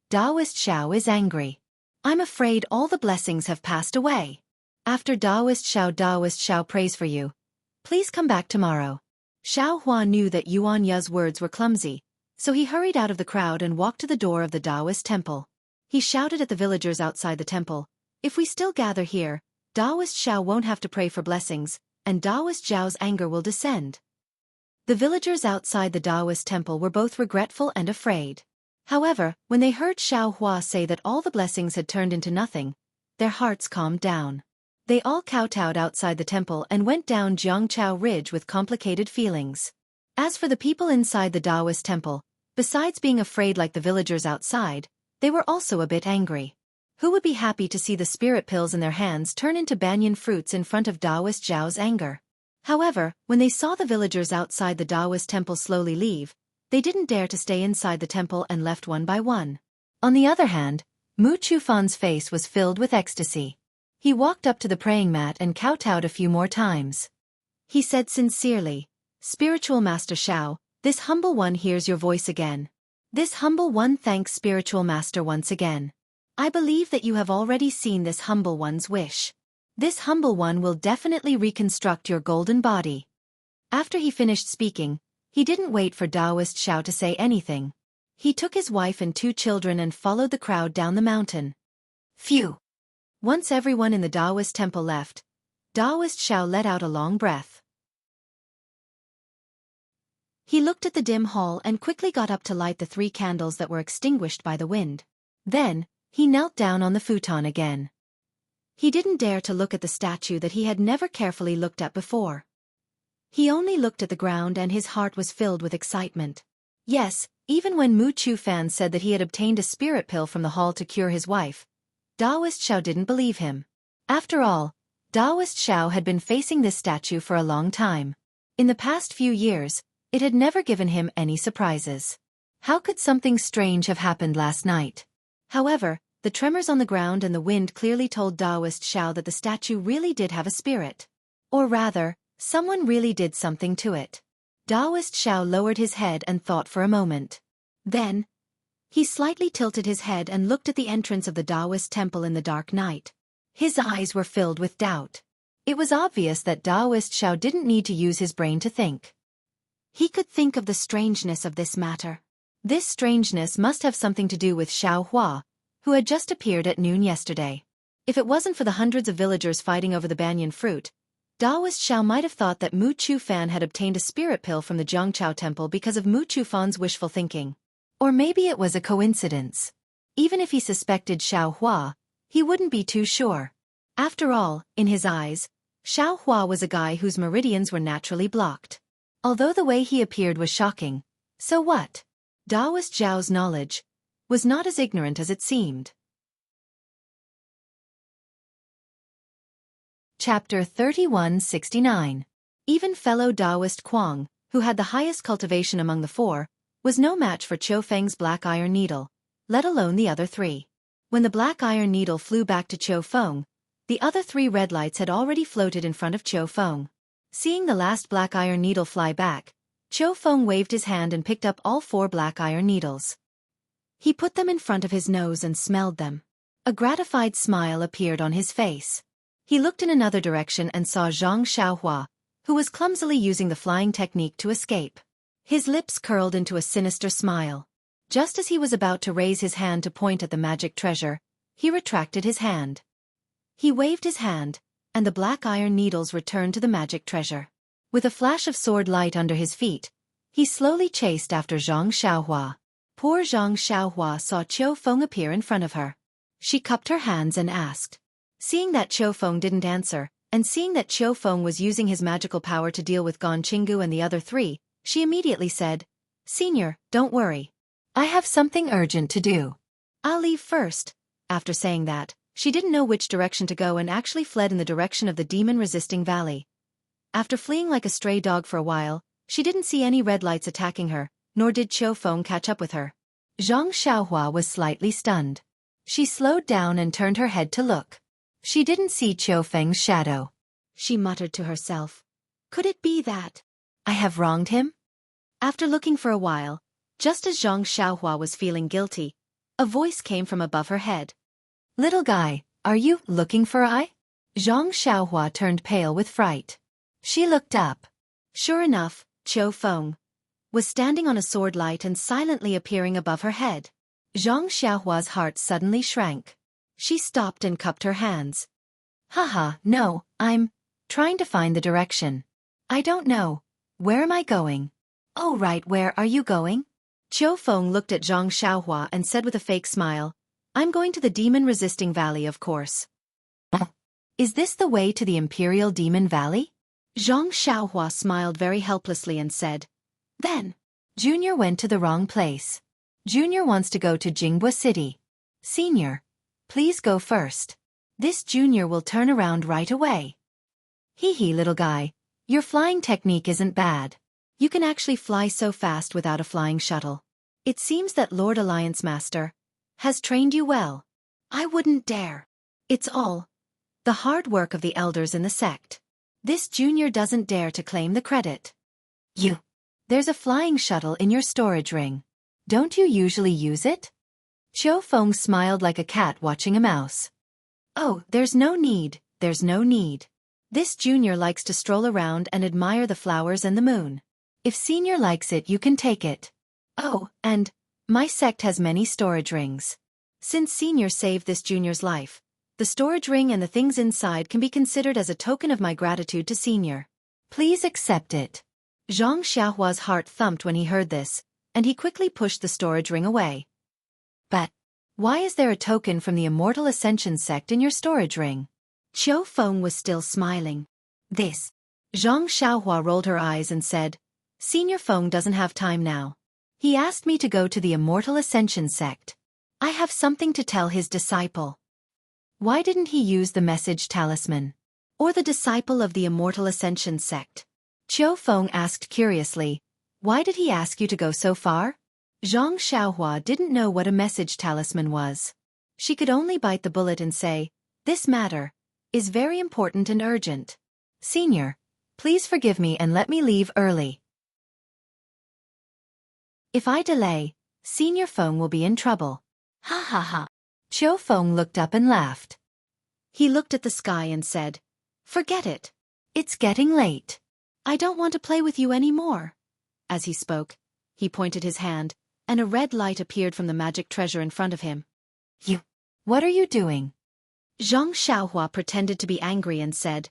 Taoist Xiao is angry. I'm afraid all the blessings have passed away. After Taoist Xiao prays for you. Please come back tomorrow. Xiao Hua knew that Yuan Ya's words were clumsy, so he hurried out of the crowd and walked to the door of the Taoist temple. He shouted at the villagers outside the temple, if we still gather here, Taoist Xiao won't have to pray for blessings, and Taoist Zhao's anger will descend. The villagers outside the Taoist temple were both regretful and afraid. However, when they heard Xiao Hua say that all the blessings had turned into nothing, their hearts calmed down. They all kowtowed outside the temple and went down Jianghu Ridge with complicated feelings. As for the people inside the Taoist temple, besides being afraid like the villagers outside, they were also a bit angry. Who would be happy to see the spirit pills in their hands turn into banyan fruits in front of Taoist Zhao's anger? However, when they saw the villagers outside the Taoist temple slowly leave, they didn't dare to stay inside the temple and left one by one. On the other hand, Mu Chufan's face was filled with ecstasy. He walked up to the praying mat and kowtowed a few more times. He said sincerely, Spiritual Master Xiao, this humble one hears your voice again. This humble one thanks Spiritual Master once again. I believe that you have already seen this humble one's wish. This humble one will definitely reconstruct your golden body. After he finished speaking, he didn't wait for Taoist Xiao to say anything. He took his wife and 2 children and followed the crowd down the mountain. Phew! Once everyone in the Taoist temple left, Taoist Xiao let out a long breath. He looked at the dim hall and quickly got up to light the 3 candles that were extinguished by the wind. Then, he knelt down on the futon again. He didn't dare to look at the statue that he had never carefully looked at before. He only looked at the ground and his heart was filled with excitement. Yes, even when Mu Chufan said that he had obtained a spirit pill from the hall to cure his wife, Taoist Xiao didn't believe him. After all, Taoist Xiao had been facing this statue for a long time. In the past few years, it had never given him any surprises. How could something strange have happened last night? However, the tremors on the ground and the wind clearly told Taoist Xiao that the statue really did have a spirit. Or rather, someone really did something to it. Taoist Xiao lowered his head and thought for a moment. Then, he slightly tilted his head and looked at the entrance of the Taoist temple in the dark night. His eyes were filled with doubt. It was obvious that Taoist Xiao didn't need to use his brain to think. He could think of the strangeness of this matter. This strangeness must have something to do with Xiao Hua, who had just appeared at noon yesterday. If it wasn't for the hundreds of villagers fighting over the banyan fruit, Taoist Xiao might have thought that Mu Chufan had obtained a spirit pill from the Jianghu temple because of Mu Chufan's wishful thinking. Or maybe it was a coincidence. Even if he suspected Xiao Hua, he wouldn't be too sure. After all, in his eyes, Xiao Hua was a guy whose meridians were naturally blocked. Although the way he appeared was shocking, so what? Taoist Zhao's knowledge was not as ignorant as it seemed. Chapter 3169. Even fellow Taoist Kuang, who had the highest cultivation among the four, was no match for Qiu Feng's black iron needle, let alone the other three. When the black iron needle flew back to Qiu Feng, the other three red lights had already floated in front of Qiu Feng. Seeing the last black iron needle fly back, Qiu Feng waved his hand and picked up all four black iron needles. He put them in front of his nose and smelled them. A gratified smile appeared on his face. He looked in another direction and saw Zhang Xiaohua, who was clumsily using the flying technique to escape. His lips curled into a sinister smile. Just as he was about to raise his hand to point at the magic treasure, he retracted his hand. He waved his hand, and the black iron needles returned to the magic treasure. With a flash of sword light under his feet, he slowly chased after Zhang Xiaohua. Poor Zhang Xiaohua saw Qiu Feng appear in front of her. She cupped her hands and asked. Seeing that Qiu Feng didn't answer, and seeing that Qiu Feng was using his magical power to deal with Gan Qinggu and the other three, she immediately said, "Senior, don't worry. I have something urgent to do. I'll leave first." After saying that, she didn't know which direction to go and actually fled in the direction of the demon-resisting valley. After fleeing like a stray dog for a while, she didn't see any red lights attacking her, nor did Qiu Feng catch up with her. Zhang Xiaohua was slightly stunned. She slowed down and turned her head to look. She didn't see Qiu Feng's shadow. She muttered to herself. Could it be that I have wronged him? After looking for a while, just as Zhang Xiaohua was feeling guilty, a voice came from above her head. "Little guy, are you looking for I?" Zhang Xiaohua turned pale with fright. She looked up. Sure enough, Qiu Feng was standing on a sword light and silently appearing above her head. Zhang Xiaohua's heart suddenly shrank. She stopped and cupped her hands. Haha, no, I'm trying to find the direction. I don't know. Where am I going? Oh right, where are you going? Qiu Feng looked at Zhang Xiaohua and said with a fake smile, I'm going to the demon-resisting valley, of course. Is this the way to the Imperial Demon Valley? Zhang Xiaohua smiled very helplessly and said, Then, Junior went to the wrong place. Junior wants to go to Jinghu City. Senior, please go first. This Junior will turn around right away. Hee little guy, your flying technique isn't bad. You can actually fly so fast without a flying shuttle. It seems that Lord Alliance Master has trained you well. I wouldn't dare. It's all the hard work of the elders in the sect. This Junior doesn't dare to claim the credit. There's a flying shuttle in your storage ring. Don't you usually use it? Qiu Feng smiled like a cat watching a mouse. Oh, there's no need. This Junior likes to stroll around and admire the flowers and the moon. If Senior likes it, you can take it. Oh, and my sect has many storage rings. Since Senior saved this Junior's life, the storage ring and the things inside can be considered as a token of my gratitude to Senior. Please accept it. Zhang Xiaohua's heart thumped when he heard this, and he quickly pushed the storage ring away. But why is there a token from the Immortal Ascension sect in your storage ring? Qiu Feng was still smiling. This. Zhang Xiaohua rolled her eyes and said, Senior Feng doesn't have time now. He asked me to go to the Immortal Ascension sect. I have something to tell his disciple. Why didn't he use the message talisman? Or the disciple of the Immortal Ascension sect? Qiu Feng asked curiously, why did he ask you to go so far? Zhang Xiaohua didn't know what a message talisman was. She could only bite the bullet and say, this matter is very important and urgent. Senior, please forgive me and let me leave early. If I delay, Senior Feng will be in trouble. Ha ha ha. Qiu Feng looked up and laughed. He looked at the sky and said, "Forget it. It's getting late. I don't want to play with you anymore." As he spoke, he pointed his hand, and a red light appeared from the magic treasure in front of him. What are you doing? Zhang Xiaohua pretended to be angry and said,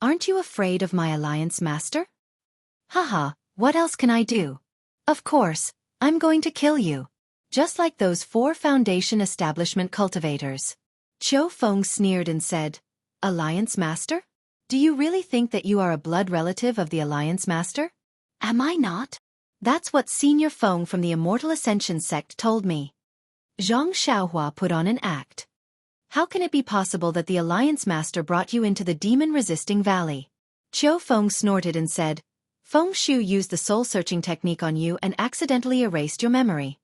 Aren't you afraid of my alliance master?" Haha, what else can I do? Of course, I'm going to kill you. Just like those 4 Foundation establishment cultivators. Qiu Feng sneered and said, "Alliance master? Do you really think that you are a blood relative of the alliance master?" "Am I not?" "That's what Senior Feng from the Immortal Ascension sect told me." Zhang Xiaohua put on an act. "How can it be possible that the alliance master brought you into the demon-resisting valley?" Qiu Feng snorted and said, "Feng Shu used the soul-searching technique on you and accidentally erased your memory.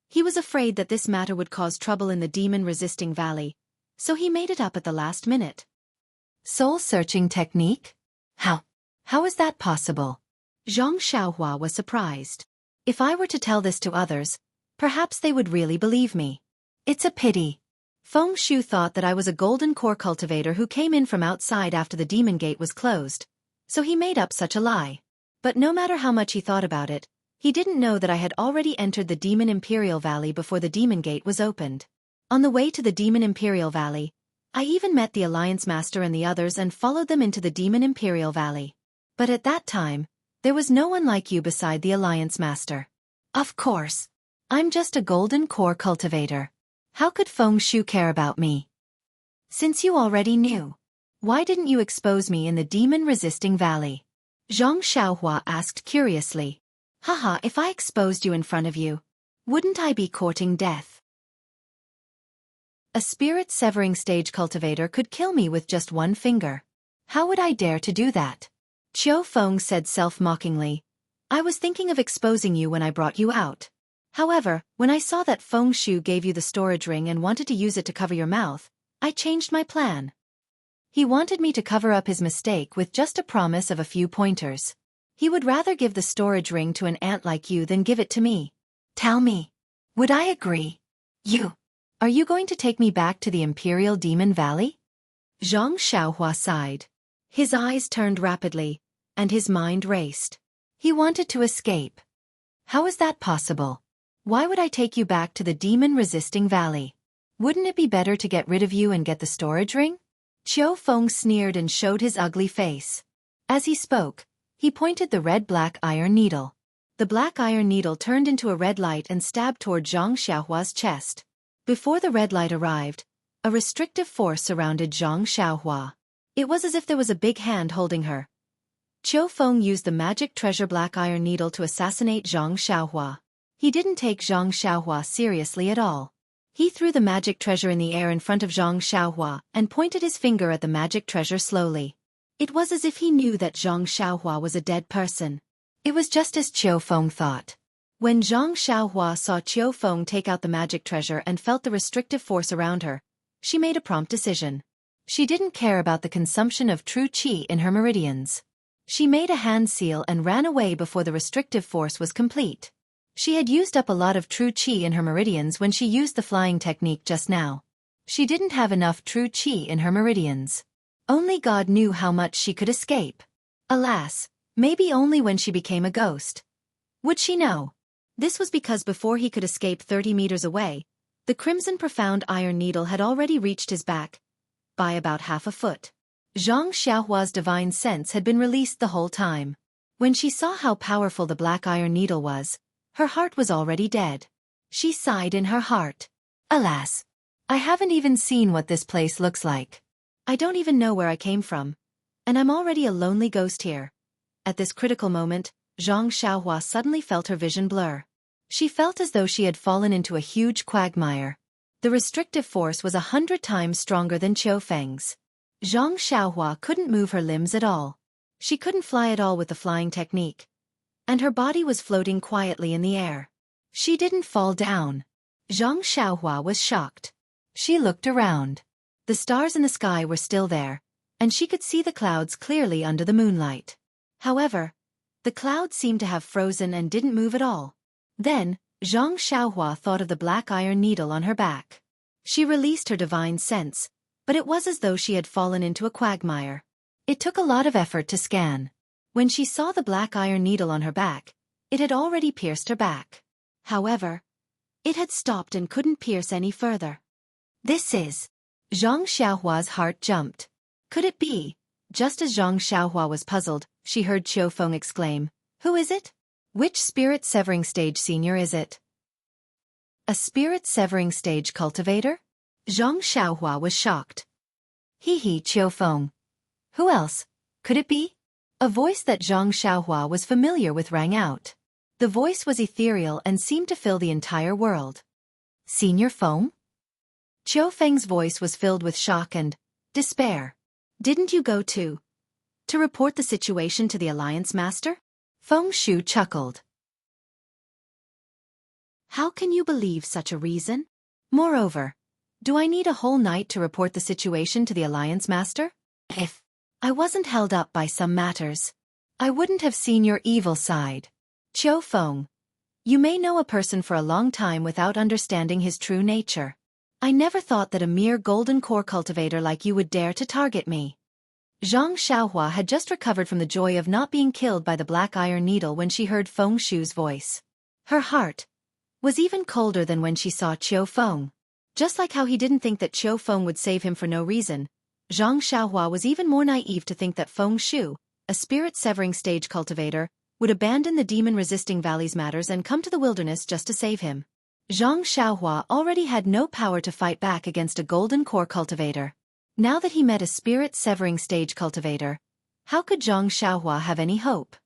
He was afraid that this matter would cause trouble in the demon-resisting valley, so he made it up at the last minute." Soul-searching technique? How is that possible? Zhang Xiaohua was surprised. If I were to tell this to others, perhaps they would really believe me. It's a pity. Feng Shu thought that I was a golden core cultivator who came in from outside after the demon gate was closed, so he made up such a lie. But no matter how much he thought about it, he didn't know that I had already entered the Demon Imperial Valley before the demon gate was opened. On the way to the Demon Imperial Valley, I even met the Alliance Master and the others and followed them into the Demon Imperial Valley. But at that time, there was no one like you beside the Alliance Master. Of course. I'm just a golden core cultivator. How could Feng Shu care about me? Since you already knew, why didn't you expose me in the demon-resisting valley? Zhang Xiaohua asked curiously. Haha, if I exposed you in front of you, wouldn't I be courting death? A spirit-severing stage cultivator could kill me with just one finger. How would I dare to do that? Qiu Feng said self-mockingly. I was thinking of exposing you when I brought you out. However, when I saw that Feng Shu gave you the storage ring and wanted to use it to cover your mouth, I changed my plan. He wanted me to cover up his mistake with just a promise of a few pointers. He would rather give the storage ring to an ant like you than give it to me. Tell me, would I agree? Are you going to take me back to the Imperial Demon Valley? Zhang Xiaohua sighed. His eyes turned rapidly, and his mind raced. He wanted to escape. How is that possible? Why would I take you back to the demon-resisting valley? Wouldn't it be better to get rid of you and get the storage ring? Qiu Feng sneered and showed his ugly face. As he spoke, he pointed the red-black iron needle. The black iron needle turned into a red light and stabbed toward Zhang Xiaohua's chest. Before the red light arrived, a restrictive force surrounded Zhang Xiaohua. It was as if there was a big hand holding her. Qiu Feng used the magic treasure black iron needle to assassinate Zhang Xiaohua. He didn't take Zhang Xiaohua seriously at all. He threw the magic treasure in the air in front of Zhang Xiaohua and pointed his finger at the magic treasure slowly. It was as if he knew that Zhang Xiaohua was a dead person. It was just as Qiu Feng thought. When Zhang Xiaohua saw Qiu Feng take out the magic treasure and felt the restrictive force around her, she made a prompt decision. She didn't care about the consumption of true qi in her meridians. She made a hand seal and ran away before the restrictive force was complete. She had used up a lot of true qi in her meridians when she used the flying technique just now. She didn't have enough true qi in her meridians. Only God knew how much she could escape. Alas, maybe only when she became a ghost. Would she know? This was because before he could escape 30 meters away, the crimson profound iron needle had already reached his back, by about half a foot. Zhang Xiaohua's divine sense had been released the whole time. When she saw how powerful the black iron needle was, her heart was already dead. She sighed in her heart. Alas, I haven't even seen what this place looks like. I don't even know where I came from, and I'm already a lonely ghost here. At this critical moment, Zhang Xiaohua suddenly felt her vision blur. She felt as though she had fallen into a huge quagmire. The restrictive force was 100 times stronger than Qiu Feng's. Zhang Xiaohua couldn't move her limbs at all. She couldn't fly at all with the flying technique. And her body was floating quietly in the air. She didn't fall down. Zhang Xiaohua was shocked. She looked around. The stars in the sky were still there, and she could see the clouds clearly under the moonlight. However, the clouds seemed to have frozen and didn't move at all. Then, Zhang Xiaohua thought of the black iron needle on her back. She released her divine sense, but it was as though she had fallen into a quagmire. It took a lot of effort to scan. When she saw the black iron needle on her back, it had already pierced her back. However, it had stopped and couldn't pierce any further. This is... Zhang Xiaohua's heart jumped. Could it be? Just as Zhang Xiaohua was puzzled, she heard Qiu Feng exclaim, "Who is it? Which spirit-severing stage senior is it?" A spirit-severing stage cultivator? Zhang Xiaohua was shocked. He, Qiu Feng. Who else could it be? A voice that Zhang Xiaohua was familiar with rang out. The voice was ethereal and seemed to fill the entire world. Senior Feng? Qiu Feng's voice was filled with shock and despair. Didn't you go to report the situation to the Alliance Master? Feng Shu chuckled. How can you believe such a reason? Moreover, do I need a whole night to report the situation to the Alliance Master? If I wasn't held up by some matters, I wouldn't have seen your evil side. Qiu Feng, you may know a person for a long time without understanding his true nature. I never thought that a mere golden core cultivator like you would dare to target me. Zhang Xiaohua had just recovered from the joy of not being killed by the black iron needle when she heard Feng Shu's voice. Her heart was even colder than when she saw Qiu Feng. Just like how he didn't think that Qiu Feng would save him for no reason, Zhang Xiaohua was even more naive to think that Feng Shu, a spirit-severing stage cultivator, would abandon the demon-resisting valleys matters and come to the wilderness just to save him. Zhang Xiaohua already had no power to fight back against a golden core cultivator. Now that he met a spirit-severing stage cultivator, how could Zhang Xiaohua have any hope?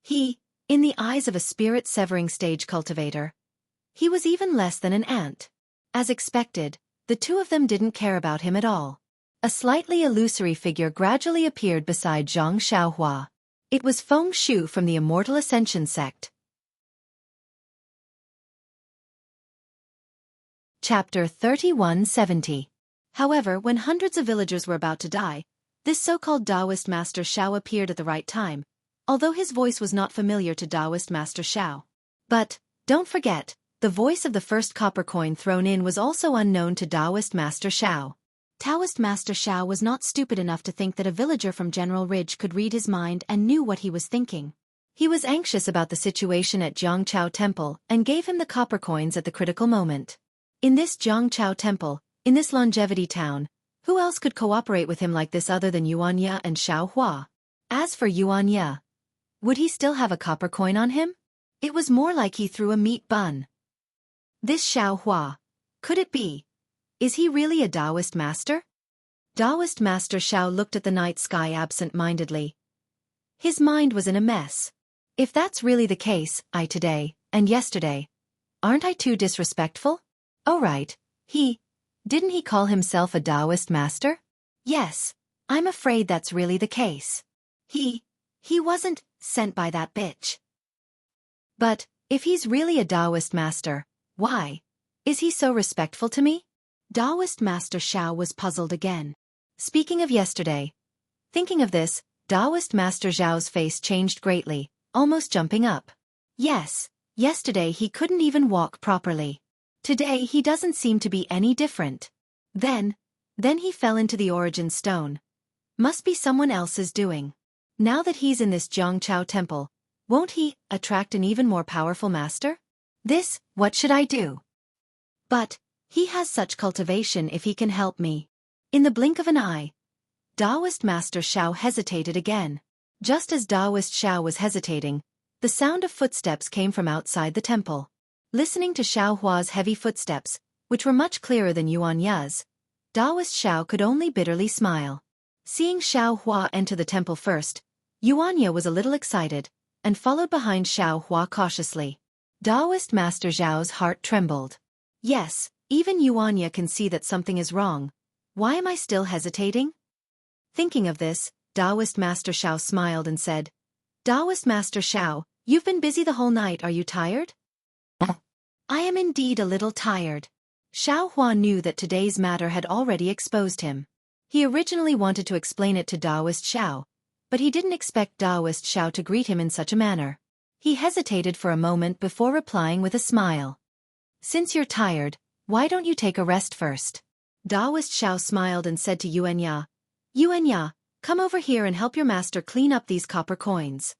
In the eyes of a spirit-severing stage cultivator, he was even less than an ant. As expected, the two of them didn't care about him at all. A slightly illusory figure gradually appeared beside Zhang Xiaohua. It was Feng Shu from the Immortal Ascension sect. Chapter 3170. However, when hundreds of villagers were about to die, this so-called Taoist Master Xiao appeared at the right time, although his voice was not familiar to Taoist Master Xiao. But, don't forget, the voice of the first copper coin thrown in was also unknown to Taoist Master Xiao. Taoist Master Xiao was not stupid enough to think that a villager from General Ridge could read his mind and knew what he was thinking. He was anxious about the situation at Jianghu Temple and gave him the copper coins at the critical moment. In this Jianghu Temple, in this longevity town, who else could cooperate with him like this other than Yuanya and Xiao Hua? As for Yuanya, would he still have a copper coin on him? It was more like he threw a meat bun. This Xiao Hua, could it be? Is he really a Taoist master? Taoist Master Xiao looked at the night sky absent-mindedly. His mind was in a mess. If that's really the case, today, and yesterday, aren't I too disrespectful? Oh right, didn't he call himself a Taoist master? Yes, I'm afraid that's really the case. He wasn't sent by that bitch. But, if he's really a Taoist master, why is he so respectful to me? Taoist Master Xiao was puzzled again. Speaking of yesterday, thinking of this, Taoist Master Zhao's face changed greatly, almost jumping up. Yes, yesterday he couldn't even walk properly. Today he doesn't seem to be any different. Then he fell into the origin stone. Must be someone else's doing. Now that he's in this Jianghu temple, won't he attract an even more powerful master? What should I do? But, he has such cultivation if he can help me. In the blink of an eye, Taoist Master Xiao hesitated again. Just as Taoist Xiao was hesitating, the sound of footsteps came from outside the temple. Listening to Xiao Hua's heavy footsteps, which were much clearer than Yuanya's, Taoist Xiao could only bitterly smile. Seeing Xiao Hua enter the temple first, Yuanya was a little excited, and followed behind Xiao Hua cautiously. Taoist Master Zhao's heart trembled. Yes, even Yuanya can see that something is wrong. Why am I still hesitating? Thinking of this, Taoist Master Xiao smiled and said, Taoist Master Xiao, you've been busy the whole night, are you tired? I am indeed a little tired. Xiao Hua knew that today's matter had already exposed him. He originally wanted to explain it to Taoist Xiao, but he didn't expect Taoist Xiao to greet him in such a manner. He hesitated for a moment before replying with a smile. Since you're tired, why don't you take a rest first? Taoist Xiao smiled and said to Xianxia, Xianxia, come over here and help your master clean up these copper coins.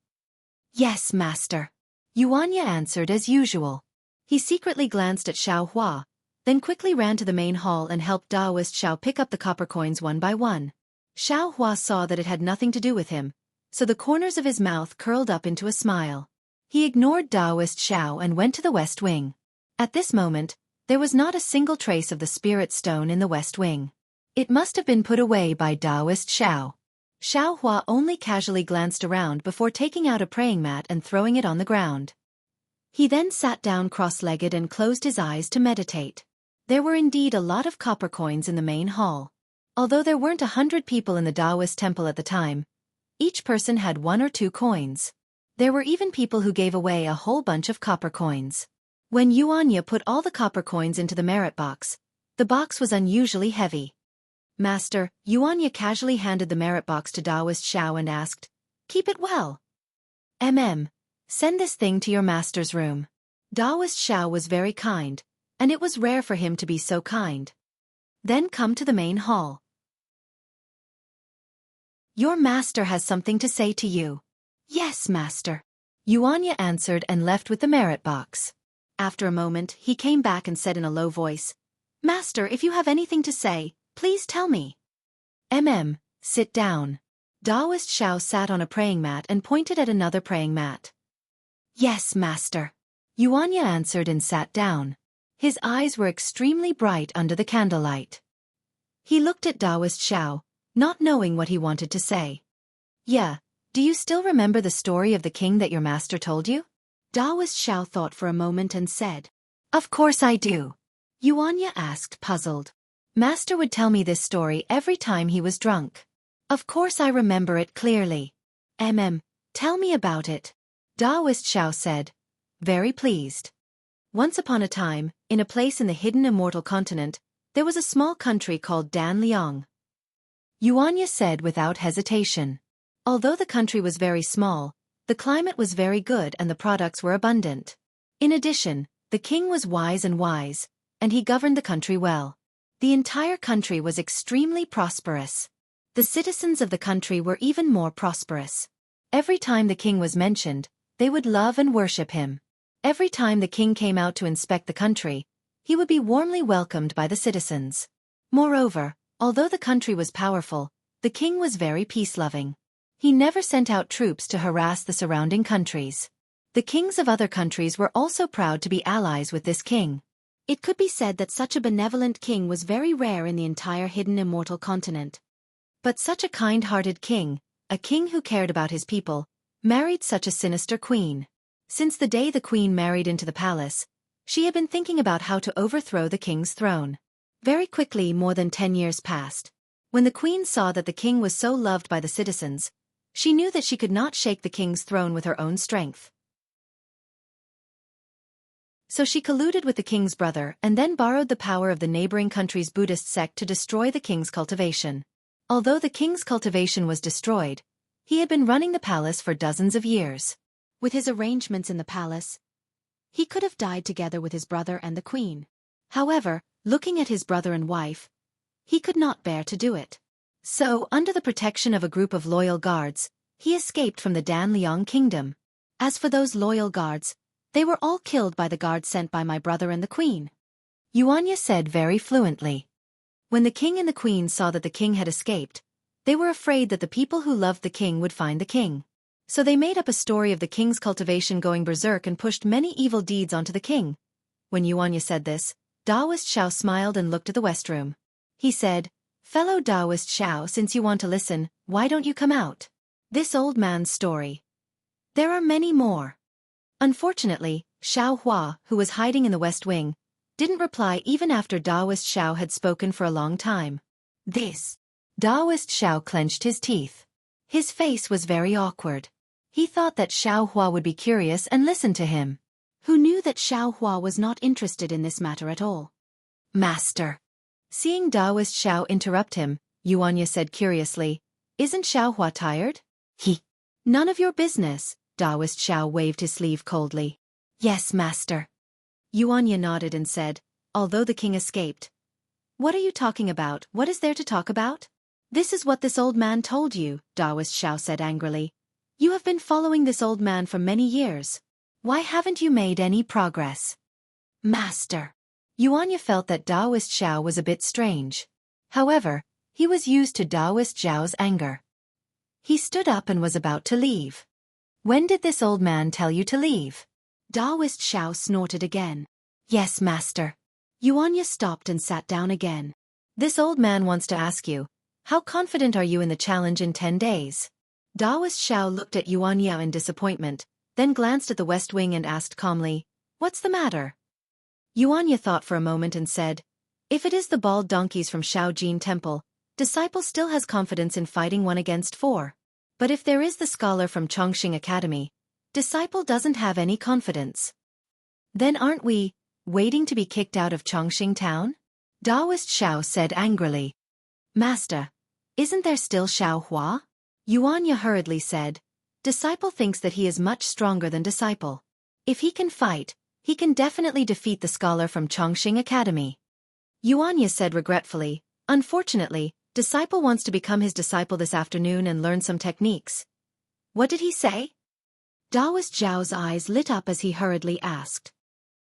Yes, master. Xianxia answered as usual. He secretly glanced at Xiao Hua, then quickly ran to the main hall and helped Taoist Xiao pick up the copper coins one by one. Xiao Hua saw that it had nothing to do with him, so the corners of his mouth curled up into a smile. He ignored Taoist Xiao and went to the west wing. At this moment, there was not a single trace of the spirit stone in the west wing. It must have been put away by Taoist Xiao. Xiao Hua only casually glanced around before taking out a praying mat and throwing it on the ground. He then sat down cross-legged and closed his eyes to meditate. There were indeed a lot of copper coins in the main hall. Although there weren't 100 people in the Taoist temple at the time, each person had 1 or 2 coins. There were even people who gave away a whole bunch of copper coins. When Xianxia put all the copper coins into the merit box, the box was unusually heavy. Master, Xianxia casually handed the merit box to Taoist Xiao and asked, Keep it well. Send this thing to your master's room. Taoist Xiao was very kind, and it was rare for him to be so kind. Then come to the main hall. Your master has something to say to you. Yes, master. Xianxia answered and left with the merit box. After a moment, he came back and said in a low voice, Master, if you have anything to say, please tell me. Sit down. Taoist Xiao sat on a praying mat and pointed at another praying mat. Yes, master. Xianxia answered and sat down. His eyes were extremely bright under the candlelight. He looked at Taoist Xiao, not knowing what he wanted to say. Yeah, do you still remember the story of the king that your master told you? Taoist Xiao thought for a moment and said, Of course I do. Xianxia asked, puzzled. Master would tell me this story every time he was drunk. Of course I remember it clearly. Tell me about it. Taoist Xiao said, very pleased. Once upon a time, in a place in the hidden Immortal continent, there was a small country called Dan Liang. Xianxia said without hesitation. Although the country was very small, the climate was very good and the products were abundant. In addition, the king was wise, and he governed the country well. The entire country was extremely prosperous. The citizens of the country were even more prosperous. Every time the king was mentioned, they would love and worship him. Every time the king came out to inspect the country, he would be warmly welcomed by the citizens. Moreover, although the country was powerful, the king was very peace-loving. He never sent out troops to harass the surrounding countries. The kings of other countries were also proud to be allies with this king. It could be said that such a benevolent king was very rare in the entire hidden Immortal continent. But such a kind-hearted king, a king who cared about his people, married such a sinister queen. Since the day the queen married into the palace, she had been thinking about how to overthrow the king's throne. Very quickly, more than 10 years passed. When the queen saw that the king was so loved by the citizens, she knew that she could not shake the king's throne with her own strength. So she colluded with the king's brother and then borrowed the power of the neighboring country's Buddhist sect to destroy the king's cultivation. Although the king's cultivation was destroyed, he had been running the palace for dozens of years. With his arrangements in the palace, he could have died together with his brother and the queen. However, looking at his brother and wife, he could not bear to do it. So, under the protection of a group of loyal guards, he escaped from the Dan Liang kingdom. As for those loyal guards, they were all killed by the guards sent by my brother and the queen. Xianxia said very fluently. When the king and the queen saw that the king had escaped, they were afraid that the people who loved the king would find the king. So they made up a story of the king's cultivation going berserk and pushed many evil deeds onto the king. When Xianxia said this, Taoist Xiao smiled and looked at the west room. He said, Fellow Taoist Xiao, since you want to listen, why don't you come out? This old man's story. There are many more. Unfortunately, Xiao Hua, who was hiding in the west wing, didn't reply even after Taoist Xiao had spoken for a long time. Taoist Xiao clenched his teeth. His face was very awkward. He thought that Xiao Hua would be curious and listen to him. Who knew that Xiao Hua was not interested in this matter at all? Master. Seeing Taoist Xiao interrupt him, Yuanya said curiously. Isn't Xiaohua tired? He. None of your business, Taoist Xiao waved his sleeve coldly. Yes, master. Yuanya nodded and said, although the king escaped. What are you talking about? What is there to talk about? This is what this old man told you, Taoist Xiao said angrily. You have been following this old man for many years. Why haven't you made any progress? Master. Yuanya felt that Taoist Xiao was a bit strange. However, he was used to Taoist Xiao's anger. He stood up and was about to leave. When did this old man tell you to leave? Taoist Xiao snorted again. Yes, master. Yuanya stopped and sat down again. This old man wants to ask you, how confident are you in the challenge in 10 days? Taoist Xiao looked at Yuanya in disappointment, then glanced at the west wing and asked calmly, what's the matter? Yuanya thought for a moment and said, if it is the bald donkeys from Shaojin Temple, disciple still has confidence in fighting 1 against 4. But if there is the scholar from Chongqing Academy, disciple doesn't have any confidence. Then aren't we waiting to be kicked out of Chongqing town? Taoist Xiao said angrily. Master, isn't there still Xiaohua? Yuanya hurriedly said, disciple thinks that he is much stronger than disciple. If he can fight, he can definitely defeat the scholar from Chongqing Academy. Yuanya said regretfully, unfortunately, disciple wants to become his disciple this afternoon and learn some techniques. What did he say? Taoist Zhao's eyes lit up as he hurriedly asked.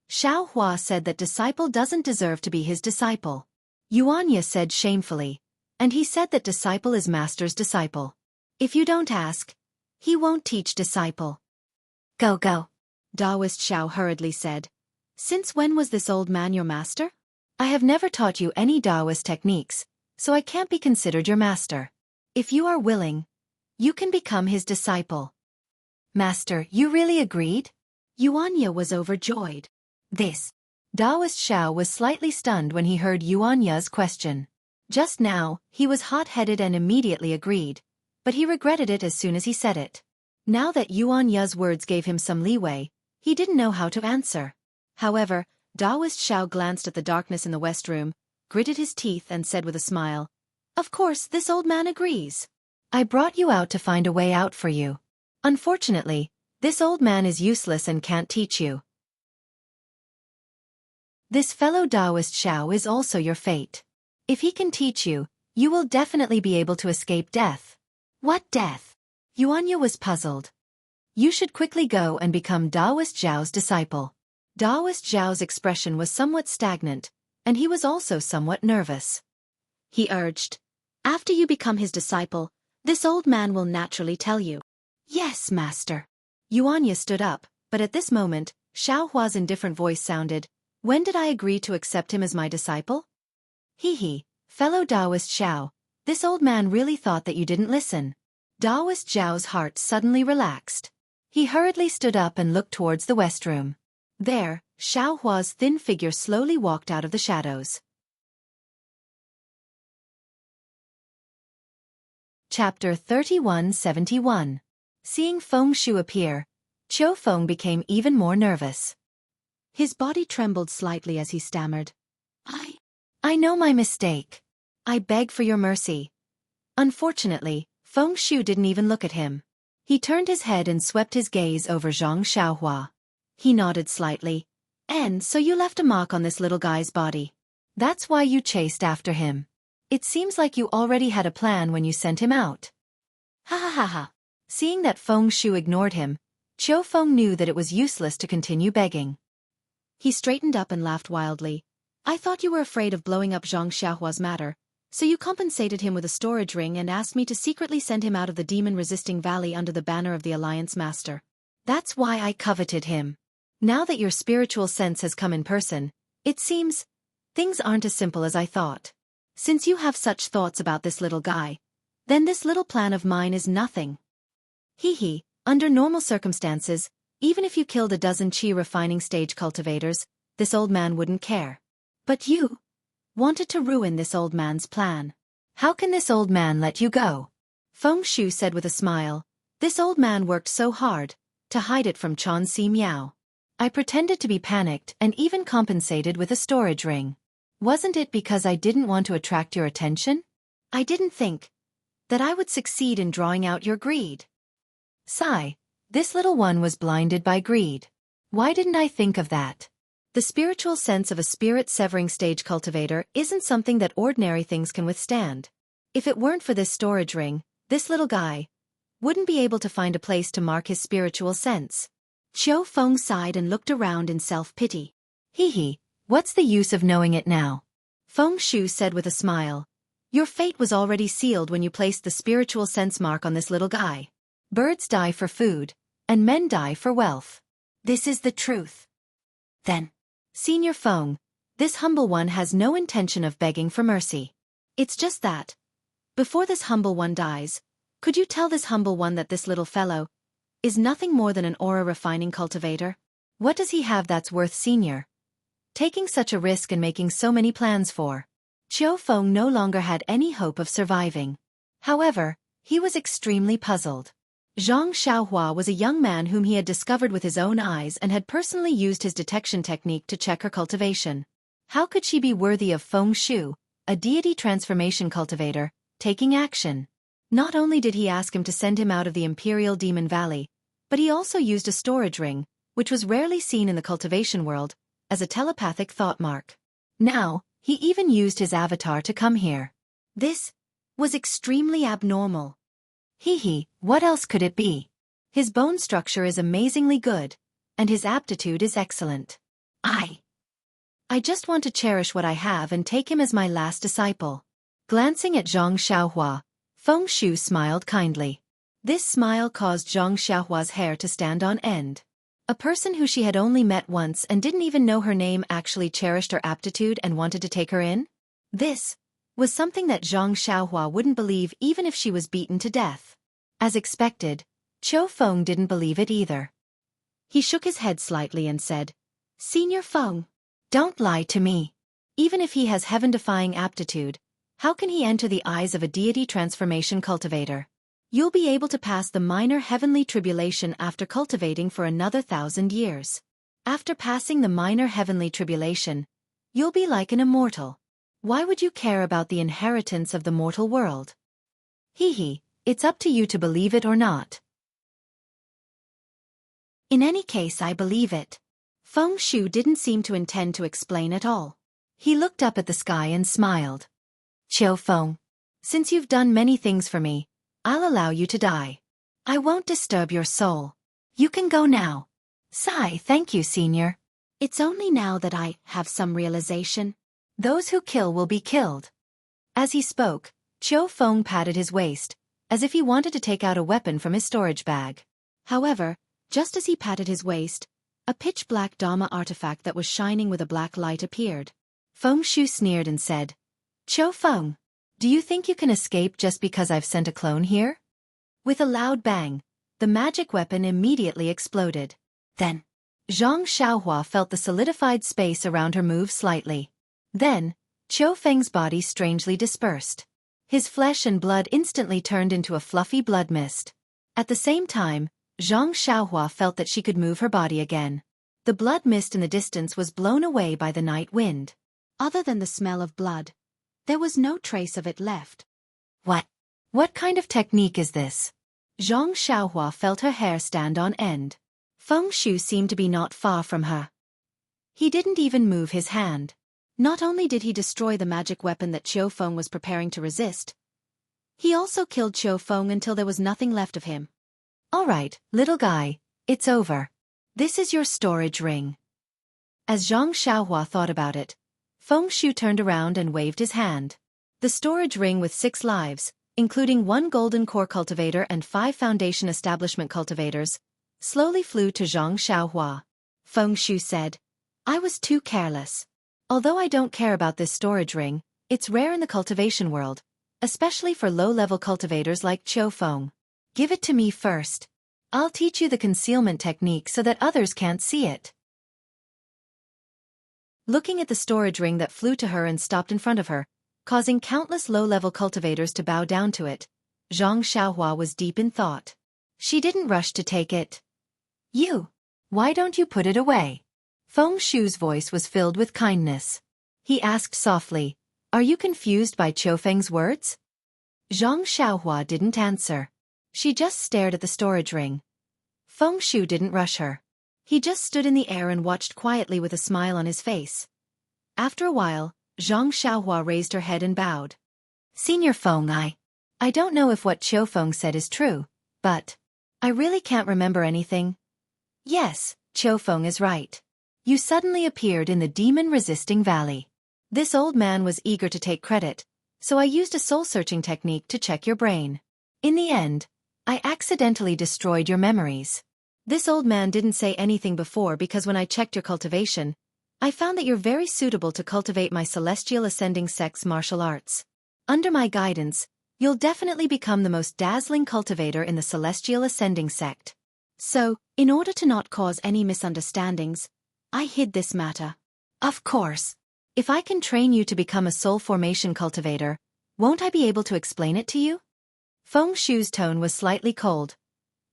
Xiaohua said that disciple doesn't deserve to be his disciple. Yuanya said shamefully, and he said that disciple is master's disciple. If you don't ask, he won't teach disciple. Go go. Taoist Xiao hurriedly said. Since when was this old man your master? I have never taught you any Taoist techniques, so I can't be considered your master. If you are willing, you can become his disciple. Master, you really agreed? Yuanya was overjoyed. This. Taoist Xiao was slightly stunned when he heard Yuanya's question. Just now, he was hot-headed and immediately agreed, but he regretted it as soon as he said it. Now that Yuanya's words gave him some leeway, he didn't know how to answer. However, Taoist Xiao glanced at the darkness in the west room, gritted his teeth and said with a smile, of course, this old man agrees. I brought you out to find a way out for you. Unfortunately, this old man is useless and can't teach you. This fellow Taoist Xiao is also your fate. If he can teach you, you will definitely be able to escape death. What death? Yuanya was puzzled. You should quickly go and become Taoist Zhao's disciple. Taoist Zhao's expression was somewhat stagnant, and he was also somewhat nervous. He urged, after you become his disciple, this old man will naturally tell you. Yes, master. Yuanya stood up, but at this moment, Xiaohua's indifferent voice sounded, when did I agree to accept him as my disciple? He, fellow Taoist Xiao, this old man really thought that you didn't listen. Taoist Zhao's heart suddenly relaxed. He hurriedly stood up and looked towards the west room. There, Xiaohua's thin figure slowly walked out of the shadows. Chapter 3171. Seeing Feng Shu appear, Qiu Feng became even more nervous. His body trembled slightly as he stammered. I know my mistake. I beg for your mercy. Unfortunately, Feng Shu didn't even look at him. He turned his head and swept his gaze over Zhang Xiaohua. He nodded slightly. And so you left a mark on this little guy's body. That's why you chased after him. It seems like you already had a plan when you sent him out. Ha ha ha ha. Seeing that Feng Shu ignored him, Qiu Feng knew that it was useless to continue begging. He straightened up and laughed wildly. I thought you were afraid of blowing up Zhang Xiaohua's matter, so you compensated him with a storage ring and asked me to secretly send him out of the demon-resisting valley under the banner of the Alliance Master. That's why I coveted him. Now that your spiritual sense has come in person, it seems things aren't as simple as I thought. Since you have such thoughts about this little guy, then this little plan of mine is nothing. Under normal circumstances, even if you killed a dozen qi refining stage cultivators, this old man wouldn't care. But you wanted to ruin this old man's plan. How can this old man let you go? Feng Shu said with a smile. This old man worked so hard to hide it from Chan Si Miao. I pretended to be panicked and even compensated with a storage ring. Wasn't it because I didn't want to attract your attention? I didn't think that I would succeed in drawing out your greed. Sigh. This little one was blinded by greed. Why didn't I think of that? The spiritual sense of a spirit-severing stage cultivator isn't something that ordinary things can withstand. If it weren't for this storage ring, this little guy wouldn't be able to find a place to mark his spiritual sense. Qiu Feng sighed and looked around in self-pity. Hee, what's the use of knowing it now? Feng Shu said with a smile. Your fate was already sealed when you placed the spiritual sense mark on this little guy. Birds die for food, and men die for wealth. This is the truth. Then, Senior Feng, this humble one has no intention of begging for mercy. It's just that, before this humble one dies, could you tell this humble one that this little fellow is nothing more than an aura-refining cultivator? What does he have that's worth Senior taking such a risk and making so many plans for? Qiu Feng no longer had any hope of surviving. However, he was extremely puzzled. Xianxia was a young man whom he had discovered with his own eyes and had personally used his detection technique to check her cultivation. How could she be worthy of Feng Shu, a deity transformation cultivator, taking action? Not only did he ask him to send him out of the Imperial Demon Valley, but he also used a storage ring, which was rarely seen in the cultivation world, as a telepathic thought mark. Now, he even used his avatar to come here. This was extremely abnormal. What else could it be? His bone structure is amazingly good, and his aptitude is excellent. I just want to cherish what I have and take him as my last disciple. Glancing at Zhang Xiaohua, Feng Shu smiled kindly. This smile caused Zhang Xiaohua's hair to stand on end. A person who she had only met once and didn't even know her name actually cherished her aptitude and wanted to take her in? This was something that Zhang Xiaohua wouldn't believe even if she was beaten to death. As expected, Qiu Feng didn't believe it either. He shook his head slightly and said, Senior Feng, don't lie to me. Even if he has heaven-defying aptitude, how can he enter the eyes of a deity transformation cultivator? You'll be able to pass the minor heavenly tribulation after cultivating for another 1,000 years. After passing the minor heavenly tribulation, you'll be like an immortal. Why would you care about the inheritance of the mortal world? It's up to you to believe it or not. In any case, I believe it. Feng Shu didn't seem to intend to explain at all. He looked up at the sky and smiled. Qiu Feng, since you've done many things for me, I'll allow you to die. I won't disturb your soul. You can go now. Sigh, thank you, Senior. It's only now that I have some realization. Those who kill will be killed. As he spoke, Qiu Feng patted his waist, as if he wanted to take out a weapon from his storage bag. However, just as he patted his waist, a pitch-black Dharma artifact that was shining with a black light appeared. Feng Shu sneered and said, Qiu Feng, do you think you can escape just because I've sent a clone here? With a loud bang, the magic weapon immediately exploded. Then, Zhang Xiaohua felt the solidified space around her move slightly. Then, Qiu Feng's body strangely dispersed. His flesh and blood instantly turned into a fluffy blood mist. At the same time, Zhang Xiaohua felt that she could move her body again. The blood mist in the distance was blown away by the night wind. Other than the smell of blood, there was no trace of it left. What kind of technique is this? Zhang Xiaohua felt her hair stand on end. Feng Shu seemed to be not far from her. He didn't even move his hand. Not only did he destroy the magic weapon that Qiu Feng was preparing to resist, he also killed Qiu Feng until there was nothing left of him. All right, little guy, it's over. This is your storage ring. As Zhang Xiaohua thought about it, Feng Shu turned around and waved his hand. The storage ring with 6 lives, including 1 golden core cultivator and 5 foundation establishment cultivators, slowly flew to Zhang Xiaohua. Feng Shu said, I was too careless. Although I don't care about this storage ring, it's rare in the cultivation world, especially for low-level cultivators like Qiu Feng. Give it to me first. I'll teach you the concealment technique so that others can't see it. Looking at the storage ring that flew to her and stopped in front of her, causing countless low-level cultivators to bow down to it, Zhang Xiaohua was deep in thought. She didn't rush to take it. Why don't you put it away? Feng Shu's voice was filled with kindness. He asked softly, Are you confused by Qiu Feng's words? Zhang Xiaohua didn't answer. She just stared at the storage ring. Feng Shu didn't rush her. He just stood in the air and watched quietly with a smile on his face. After a while, Zhang Xiaohua raised her head and bowed. Senior Feng, I don't know if what Qiu Feng said is true, but I really can't remember anything. Yes, Qiu Feng is right. You suddenly appeared in the demon-resisting valley. This old man was eager to take credit, so I used a soul-searching technique to check your brain. In the end, I accidentally destroyed your memories. This old man didn't say anything before because when I checked your cultivation, I found that you're very suitable to cultivate my celestial ascending sect's martial arts. Under my guidance, you'll definitely become the most dazzling cultivator in the celestial ascending sect. So, in order to not cause any misunderstandings, I hid this matter. Of course. If I can train you to become a soul formation cultivator, won't I be able to explain it to you? Feng Shu's tone was slightly cold.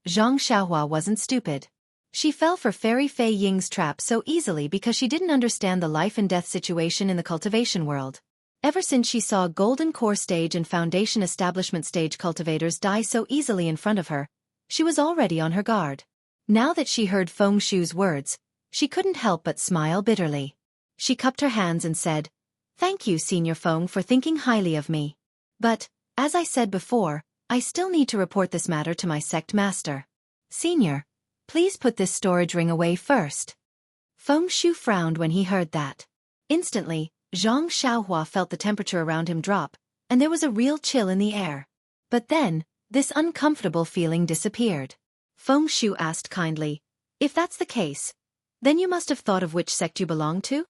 Zhang Xiaohua wasn't stupid. She fell for Fairy Fei Ying's trap so easily because she didn't understand the life and death situation in the cultivation world. Ever since she saw Golden Core Stage and Foundation Establishment Stage cultivators die so easily in front of her, she was already on her guard. Now that she heard Feng Shu's words, she couldn't help but smile bitterly. She cupped her hands and said, "Thank you, Senior Feng, for thinking highly of me. But, as I said before, I still need to report this matter to my sect master. Senior, please put this storage ring away first." Feng Shu frowned when he heard that. Instantly, Zhang Xiaohua felt the temperature around him drop, and there was a real chill in the air. But then, this uncomfortable feeling disappeared. Feng Shu asked kindly, "If that's the case, then you must have thought of which sect you belong to?"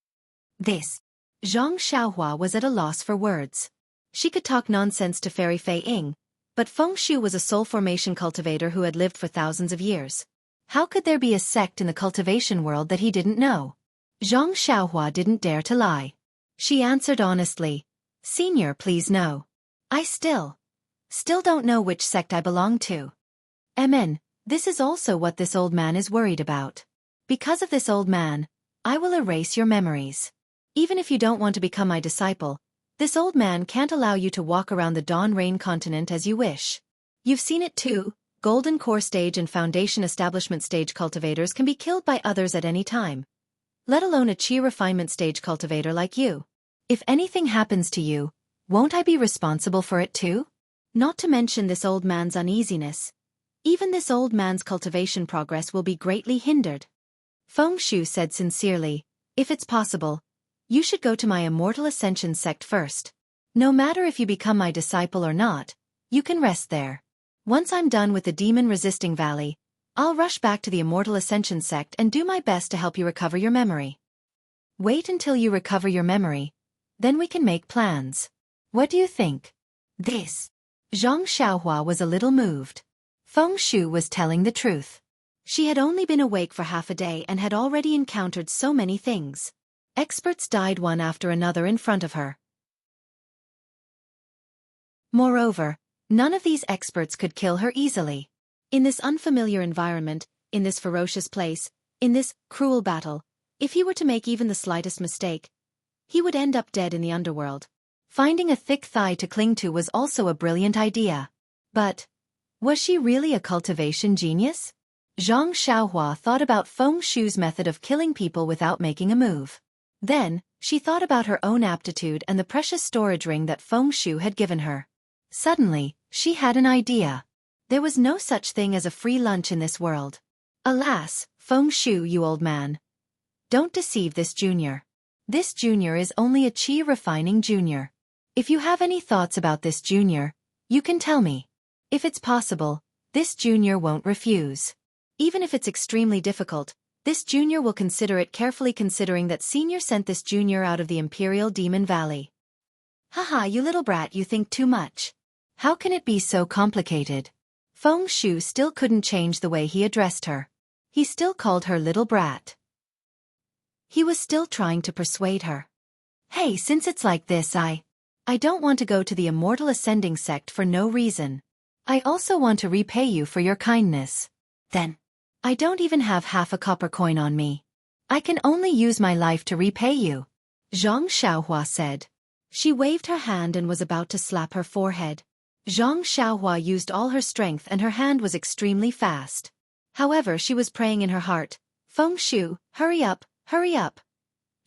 This. Zhang Xiaohua was at a loss for words. She could talk nonsense to Fairy Fei Ying, but Feng Shu was a soul formation cultivator who had lived for thousands of years. How could there be a sect in the cultivation world that he didn't know? Zhang Xiaohua didn't dare to lie. She answered honestly, "Senior, please no. I still don't know which sect I belong to." This is also what this old man is worried about. Because of this old man, I will erase your memories. Even if you don't want to become my disciple, this old man can't allow you to walk around the Dawn Rain continent as you wish. You've seen it too, Golden Core Stage and Foundation Establishment Stage cultivators can be killed by others at any time. Let alone a Qi Refinement Stage cultivator like you. If anything happens to you, won't I be responsible for it too? Not to mention this old man's uneasiness. Even this old man's cultivation progress will be greatly hindered. Feng Shu said sincerely, "If it's possible, you should go to my Immortal Ascension sect first. No matter if you become my disciple or not, you can rest there. Once I'm done with the demon-resisting valley, I'll rush back to the Immortal Ascension sect and do my best to help you recover your memory. Wait until you recover your memory, then we can make plans. What do you think?" This. Zhang Xiaohua was a little moved. Feng Shu was telling the truth. She had only been awake for half a day and had already encountered so many things. Experts died one after another in front of her. Moreover, none of these experts could kill her easily. In this unfamiliar environment, in this ferocious place, in this cruel battle, if he were to make even the slightest mistake, he would end up dead in the underworld. Finding a thick thigh to cling to was also a brilliant idea. But, was she really a cultivation genius? Zhang Xiaohua thought about Feng Shu's method of killing people without making a move. Then, she thought about her own aptitude and the precious storage ring that Feng Shu had given her. Suddenly, she had an idea. There was no such thing as a free lunch in this world. Alas, Feng Shu, you old man. Don't deceive this junior. This junior is only a Qi refining junior. If you have any thoughts about this junior, you can tell me. If it's possible, this junior won't refuse. Even if it's extremely difficult, this junior will consider it carefully, considering that senior sent this junior out of the Imperial Demon Valley. Haha, you little brat, you think too much. How can it be so complicated? Feng Shu still couldn't change the way he addressed her. He still called her little brat. He was still trying to persuade her. Hey, since it's like this, I don't want to go to the Immortal Ascending sect for no reason. I also want to repay you for your kindness. Then, I don't even have half a copper coin on me. I can only use my life to repay you. Zhang Xiaohua said. She waved her hand and was about to slap her forehead. Xianxia used all her strength and her hand was extremely fast. However, she was praying in her heart, "Feng Shu, hurry up, hurry up."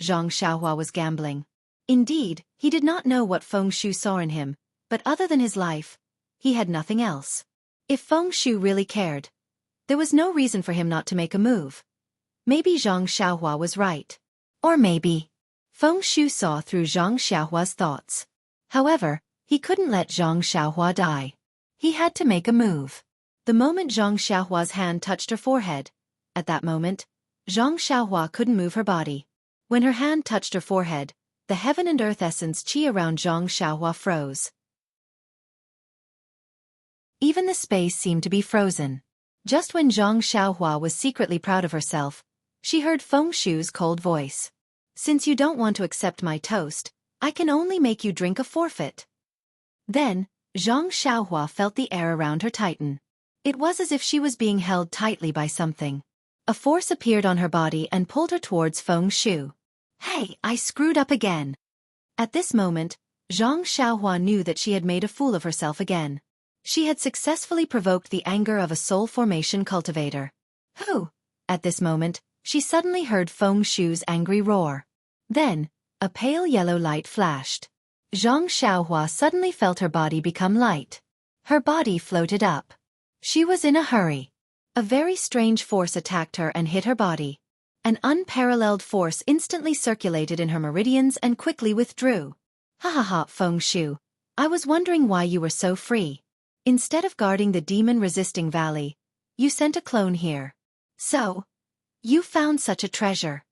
Xianxia was gambling. Indeed, he did not know what Feng Shu saw in him, but other than his life, he had nothing else. If Feng Shu really cared, there was no reason for him not to make a move. Maybe Xianxia was right. Or maybe Feng Shu saw through Xianxia's thoughts. However, he couldn't let Xianxia die. He had to make a move. The moment Xianxia's hand touched her forehead, at that moment, Xianxia couldn't move her body. When her hand touched her forehead, the heaven and earth essence qi around Xianxia froze. Even the space seemed to be frozen. Just when Xianxia was secretly proud of herself, she heard Feng Shu's cold voice. "Since you don't want to accept my toast, I can only make you drink a forfeit." Then, Xianxia felt the air around her tighten. It was as if she was being held tightly by something. A force appeared on her body and pulled her towards Feng Shu. "Hey, I screwed up again." At this moment, Xianxia knew that she had made a fool of herself again. She had successfully provoked the anger of a soul formation cultivator. Who? At this moment, she suddenly heard Feng Shu's angry roar. Then, a pale yellow light flashed. Xianxia suddenly felt her body become light. Her body floated up. She was in a hurry. A very strange force attacked her and hit her body. An unparalleled force instantly circulated in her meridians and quickly withdrew. "Ha ha ha, Feng Shu. I was wondering why you were so free. Instead of guarding the demon-resisting valley, you sent a clone here. So, you found such a treasure."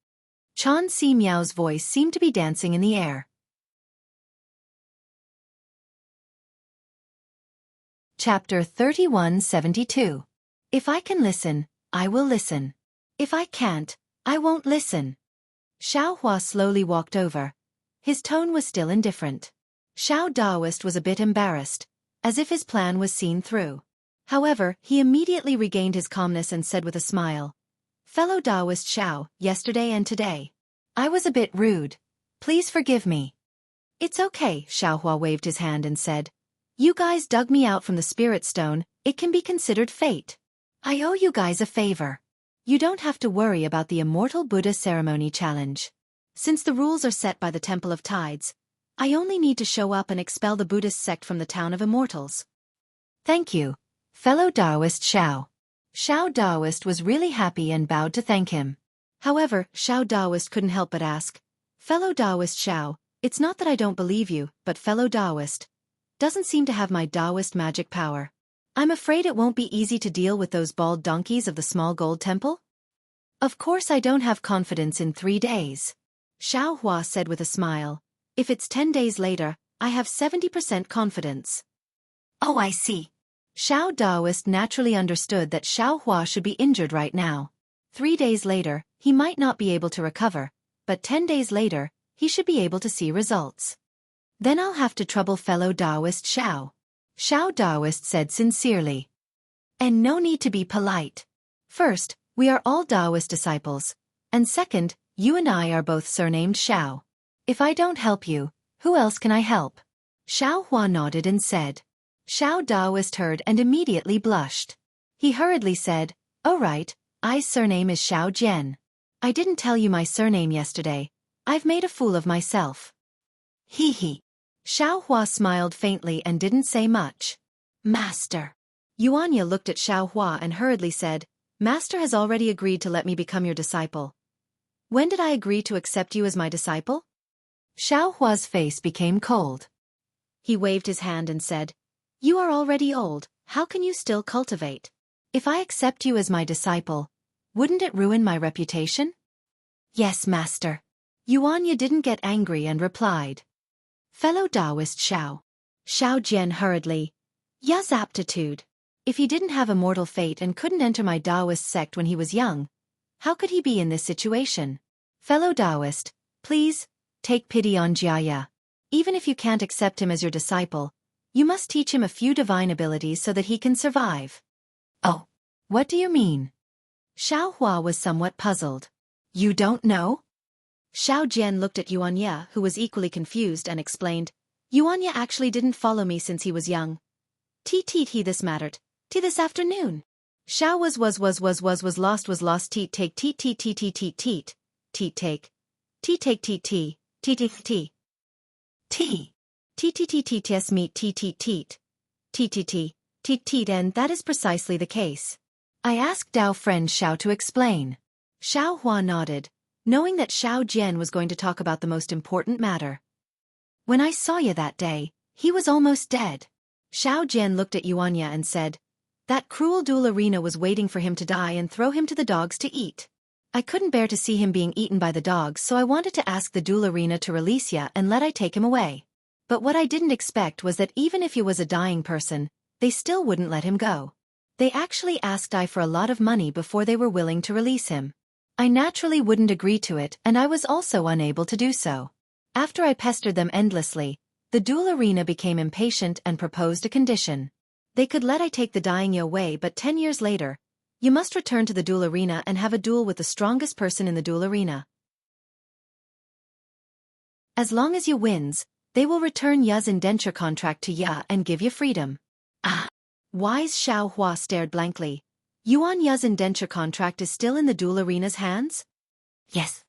Chan Si Miao's voice seemed to be dancing in the air. Chapter 3172. If I can listen, I will listen. If I can't, I won't listen. Xiao slowly walked over. His tone was still indifferent. Xiao Daoist was a bit embarrassed, as if his plan was seen through. However, he immediately regained his calmness and said with a smile, "Fellow Daoist Xiao, yesterday and today, I was a bit rude. Please forgive me." "It's okay," Xiao waved his hand and said, "You guys dug me out from the spirit stone, it can be considered fate. I owe you guys a favor. You don't have to worry about the Immortal Buddha Ceremony Challenge. Since the rules are set by the Temple of Tides, I only need to show up and expel the Buddhist sect from the town of Immortals." "Thank you, fellow Daoist Xiao." Xiao Daoist was really happy and bowed to thank him. However, Xiao Daoist couldn't help but ask, "Fellow Daoist Xiao, it's not that I don't believe you, but fellow Daoist doesn't seem to have my Daoist magic power. I'm afraid it won't be easy to deal with those bald donkeys of the small gold temple?" "Of course I don't have confidence in 3 days." Xiao said with a smile. "If it's 10 days later, I have 70% confidence." "Oh, I see." Xiao Daoist naturally understood that Xiao should be injured right now. 3 days later, he might not be able to recover, but 10 days later, he should be able to see results. "Then I'll have to trouble fellow Daoist Xiao." Xiao Daoist said sincerely. "And no need to be polite. First, we are all Daoist disciples, and second, you and I are both surnamed Xiao. If I don't help you, who else can I help?" Xiao nodded and said. Xiao Daoist heard and immediately blushed. He hurriedly said, "Oh right, I's surname is Xiao Jian. I didn't tell you my surname yesterday. I've made a fool of myself." "Hee hee." Xiao smiled faintly and didn't say much. "Master." Yuanya looked at Xiao and hurriedly said, "Master has already agreed to let me become your disciple." "When did I agree to accept you as my disciple?" Xiao's face became cold. He waved his hand and said, "You are already old, how can you still cultivate? If I accept you as my disciple, wouldn't it ruin my reputation?" "Yes, master." Yuanya didn't get angry and replied. "Fellow Daoist Xiao." Xiao Jian hurriedly. "Ya's aptitude. If he didn't have immortal fate and couldn't enter my Daoist sect when he was young, how could he be in this situation? Fellow Daoist, please, take pity on Jiaya. Even if you can't accept him as your disciple, you must teach him a few divine abilities so that he can survive." "Oh, what do you mean?" Xiao was somewhat puzzled. "You don't know?" Xiao Jian looked at Yuanya, who was equally confused, and explained, "Yuanya actually didn't follow me since he was young. He this mattered. This afternoon. Xiao was lost take take tts meet and that is precisely the case. I asked Dao friend Xiao to explain. Xiao Hua nodded, knowing that Xiao Jian was going to talk about the most important matter. When I saw you that day, he was almost dead. Xiao Jian looked at Xianxia and said, that cruel duel arena was waiting for him to die and throw him to the dogs to eat. I couldn't bear to see him being eaten by the dogs, so I wanted to ask the duel arena to release ya and let I take him away. But what I didn't expect was that even if he was a dying person, they still wouldn't let him go. They actually asked I for a lot of money before they were willing to release him. I naturally wouldn't agree to it, and I was also unable to do so. After I pestered them endlessly, the duel arena became impatient and proposed a condition. They could let I take the dying you away, but 10 years later, you must return to the duel arena and have a duel with the strongest person in the duel arena. As long as you wins, they will return Ya's indenture contract to Ya and give you freedom. Ah! Wise Xiao Hua stared blankly. Yuan Ya's indenture contract is still in the duel arena's hands? Yes.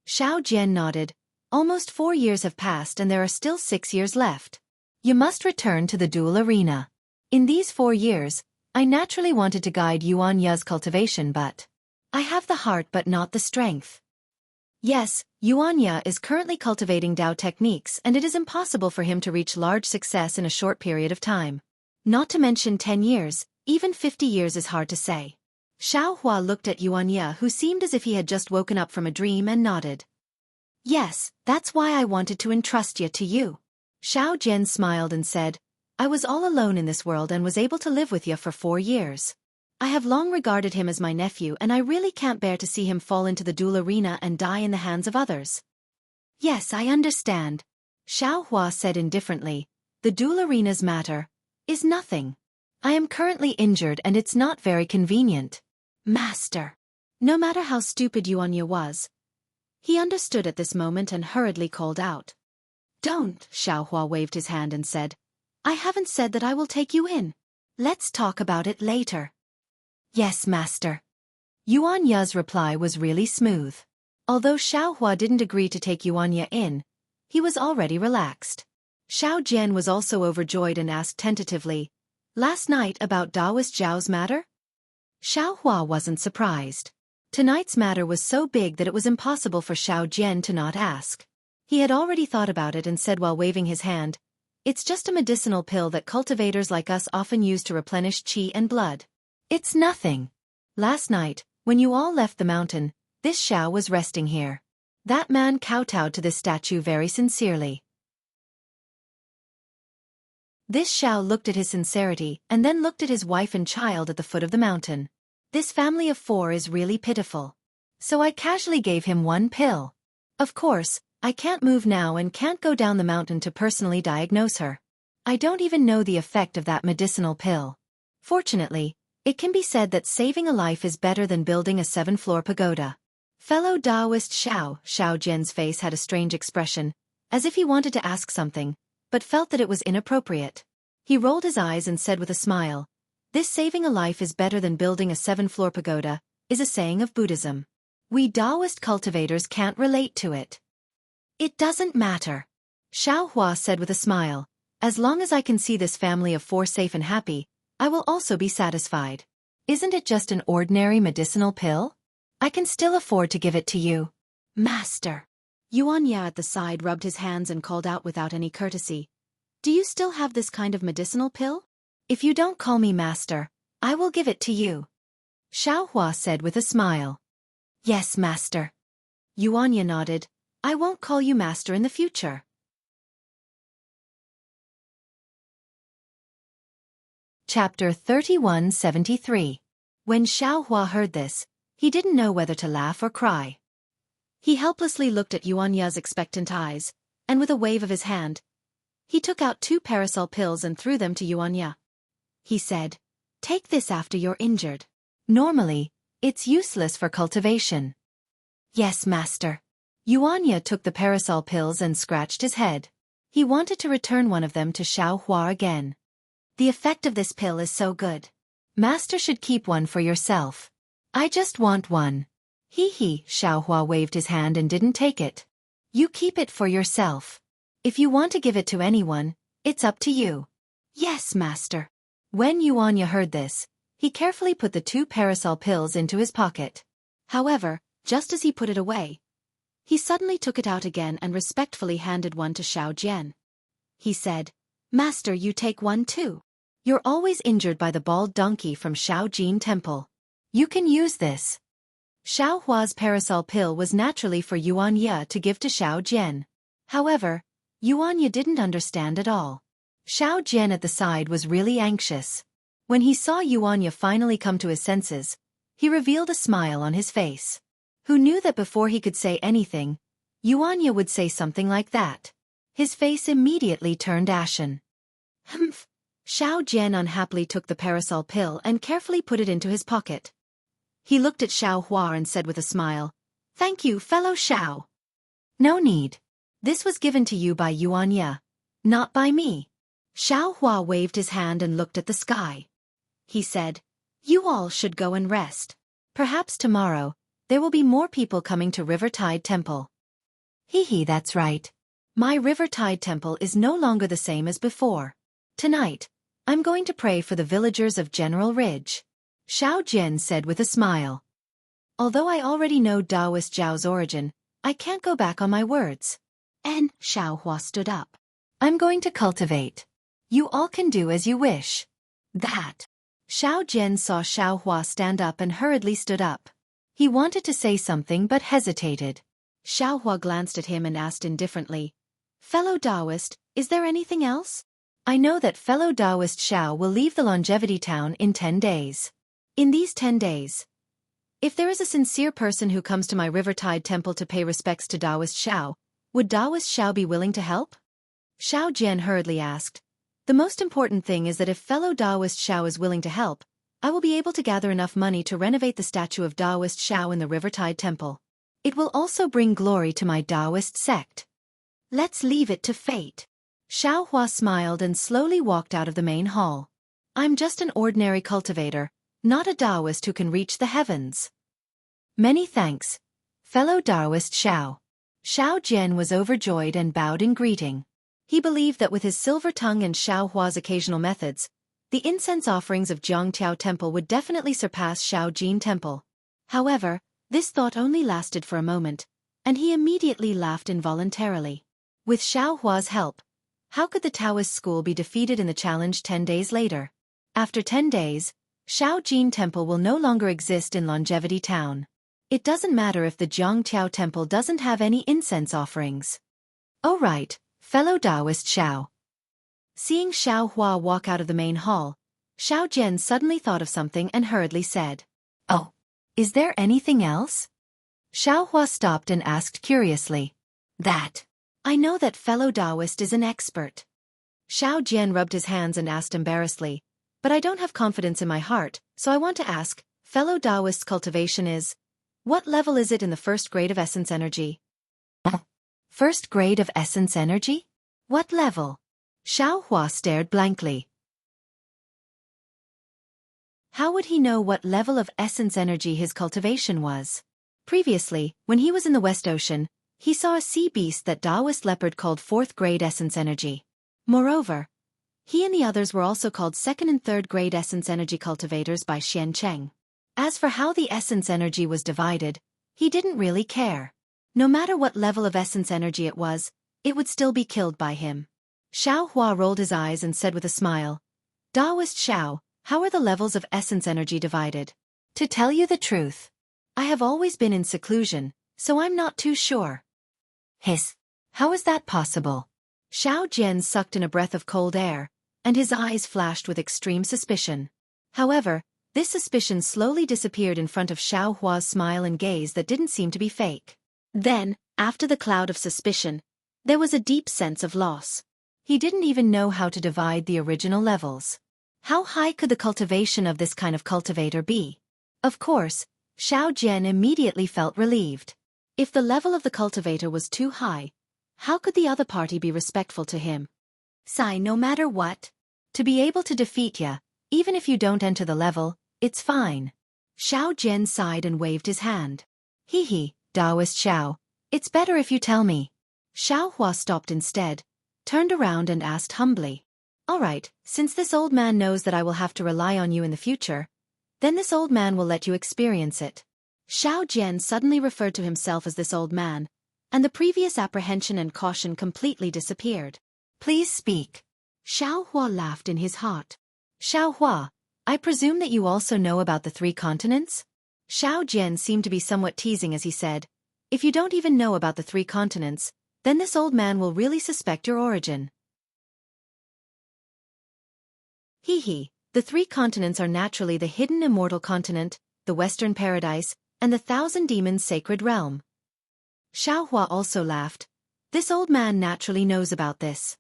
Xiao Jian nodded. Almost 4 years have passed and there are still 6 years left. You must return to the duel arena. In these 4 years, I naturally wanted to guide Yuan Ya's cultivation, but I have the heart but not the strength. Yes, Yuan Ya is currently cultivating Dao techniques and it is impossible for him to reach large success in a short period of time. Not to mention 10 years, even 50 years is hard to say. Xiao Hua looked at Yuan Ya, who seemed as if he had just woken up from a dream, and nodded. Yes, that's why I wanted to entrust you to you. Xiao Jian smiled and said, I was all alone in this world and was able to live with you for 4 years. I have long regarded him as my nephew and I really can't bear to see him fall into the duel arena and die in the hands of others. Yes, I understand. Xiao Hua said indifferently, the duel arena's matter is nothing. I am currently injured and it's not very convenient. Master. No matter how stupid Yuan Ya was, he understood at this moment and hurriedly called out. Don't. Xiao Hua waved his hand and said, I haven't said that I will take you in. Let's talk about it later. Yes, master. Yuan Ya's reply was really smooth. Although Xiao Hua didn't agree to take Yuan Ya in, he was already relaxed. Xiao Jian was also overjoyed and asked tentatively, last night about Daoist Zhao's matter? Xiao Hua wasn't surprised. Tonight's matter was so big that it was impossible for Xiao Jian to not ask. He had already thought about it and said while waving his hand, it's just a medicinal pill that cultivators like us often use to replenish qi and blood. It's nothing. Last night, when you all left the mountain, this Xiao was resting here. That man kowtowed to this statue very sincerely. This Xiao looked at his sincerity and then looked at his wife and child at the foot of the mountain. This family of 4 is really pitiful. So I casually gave him 1 pill. Of course, I can't move now and can't go down the mountain to personally diagnose her. I don't even know the effect of that medicinal pill. Fortunately, it can be said that saving a life is better than building a 7-floor pagoda. Fellow Taoist Xiao Jian's face had a strange expression, as if he wanted to ask something, but felt that it was inappropriate. He rolled his eyes and said with a smile, this saving a life is better than building a 7-floor pagoda, is a saying of Buddhism. We Taoist cultivators can't relate to it. It doesn't matter. Xiao Hua said with a smile, as long as I can see this family of 4 safe and happy, I will also be satisfied. Isn't it just an ordinary medicinal pill? I can still afford to give it to you. Master. Yuan Ya at the side rubbed his hands and called out without any courtesy. Do you still have this kind of medicinal pill? If you don't call me master, I will give it to you. Xiao Hua said with a smile. Yes, master. Yuan Ya nodded. I won't call you master in the future. Chapter 3173. When Xiao Hua heard this, he didn't know whether to laugh or cry. He helplessly looked at Yuan Ya's expectant eyes, and with a wave of his hand, he took out 2 parasol pills and threw them to Yuan Ya. He said, take this after you're injured. Normally, it's useless for cultivation. Yes, master. Yuan Ya took the parasol pills and scratched his head. He wanted to return one of them to Xiao Hua again. The effect of this pill is so good. Master should keep one for yourself. I just want one. Hee, Xiaohua waved his hand and didn't take it. You keep it for yourself. If you want to give it to anyone, it's up to you. Yes, master. When Yuanya heard this, he carefully put the 2 parasol pills into his pocket. However, just as he put it away, he suddenly took it out again and respectfully handed one to Xiao Jian. He said, Master, you take one too. You're always injured by the bald donkey from Shaojin Temple. You can use this. Xiao Hua's parasol pill was naturally for Yuanya to give to Xiao Jian. However, Yuanya didn't understand at all. Xiao Jian at the side was really anxious. When he saw Yuanya finally come to his senses, he revealed a smile on his face. Who knew that before he could say anything, Yuanya would say something like that? His face immediately turned ashen. Humph. Xiao Jian unhappily took the parasol pill and carefully put it into his pocket. He looked at Xiao Hua and said with a smile, Thank you, fellow Xiao. No need. This was given to you by Yuanya, not by me. Xiao Hua waved his hand and looked at the sky. He said, You all should go and rest. Perhaps tomorrow, there will be more people coming to Rivertide Temple. That's right. My Rivertide Temple is no longer the same as before. Tonight, I'm going to pray for the villagers of General Ridge. Xiao Jian said with a smile. Although I already know Taoist Zhao's origin, I can't go back on my words. And Xiao Hua stood up. I'm going to cultivate. You all can do as you wish. That. Xiao Jian saw Xiao Hua stand up and hurriedly stood up. He wanted to say something but hesitated. Xiao Hua glanced at him and asked indifferently, Fellow Taoist, is there anything else? I know that fellow Taoist Xiao will leave the Longevity Town in 10 days. In these 10 days, if there is a sincere person who comes to my Rivertide Temple to pay respects to Taoist Xiao, would Taoist Xiao be willing to help? Xiao Jian hurriedly asked. The most important thing is that if fellow Taoist Xiao is willing to help, I will be able to gather enough money to renovate the statue of Taoist Xiao in the Rivertide Temple. It will also bring glory to my Taoist sect. Let's leave it to fate. Xiao Hua smiled and slowly walked out of the main hall. I'm just an ordinary cultivator, not a Taoist who can reach the heavens. Many thanks, fellow Taoist Xiao. Xiao Jian was overjoyed and bowed in greeting. He believed that with his silver tongue and Xiao Hua's occasional methods, the incense offerings of Jianghu Temple would definitely surpass Shaojin Temple. However, this thought only lasted for a moment, and he immediately laughed involuntarily. With Xiao Hua's help, how could the Taoist school be defeated in the challenge 10 days later? After 10 days, Shaojin Temple will no longer exist in Longevity Town. It doesn't matter if the Jianghu Temple doesn't have any incense offerings. Oh right, fellow Taoist Xiao. Seeing Xiao Hua walk out of the main hall, Xiao Jian suddenly thought of something and hurriedly said, Oh, is there anything else? Xiao Hua stopped and asked curiously. That. I know that fellow Taoist is an expert. Xiao Jian rubbed his hands and asked embarrassedly, But I don't have confidence in my heart, so I want to ask, fellow Taoist's cultivation is... What level is it in the first grade of essence energy? First grade of essence energy? What level? Xiao Hua stared blankly. How would he know what level of essence energy his cultivation was? Previously, when he was in the West Ocean, he saw a sea beast that Taoist leopard called 4th grade essence energy. Moreover, he and the others were also called 2nd and 3rd grade essence energy cultivators by Xianxia. As for how the essence energy was divided, he didn't really care. No matter what level of essence energy it was, it would still be killed by him. Xiao Hua rolled his eyes and said with a smile, Taoist Xiao, how are the levels of essence energy divided? To tell you the truth, I have always been in seclusion, so I'm not too sure. Hiss. How is that possible? Xiao Jian sucked in a breath of cold air, and his eyes flashed with extreme suspicion. However, this suspicion slowly disappeared in front of Xiao Hua's smile and gaze that didn't seem to be fake. Then, after the cloud of suspicion, there was a deep sense of loss. He didn't even know how to divide the original levels. How high could the cultivation of this kind of cultivator be? Of course, Xiao Jian immediately felt relieved. If the level of the cultivator was too high, how could the other party be respectful to him? Sigh, no matter what. To be able to defeat ya, even if you don't enter the level, it's fine. Xiao Jian sighed and waved his hand. Hee, Taoist Xiao. It's better if you tell me. Xiao Hua stopped instead, turned around and asked humbly. All right, since this old man knows that I will have to rely on you in the future, then this old man will let you experience it. Xiao Jian suddenly referred to himself as this old man, and the previous apprehension and caution completely disappeared. Please speak. Xiao Hua laughed in his heart. Xiao Hua, I presume that you also know about the 3 continents? Xiao Jian seemed to be somewhat teasing as he said, if you don't even know about the 3 continents, then this old man will really suspect your origin. Hee. The 3 continents are naturally the hidden immortal continent, the Western Paradise, and the 1,000 Demons Sacred Realm. Xiao Hua also laughed. This old man naturally knows about this.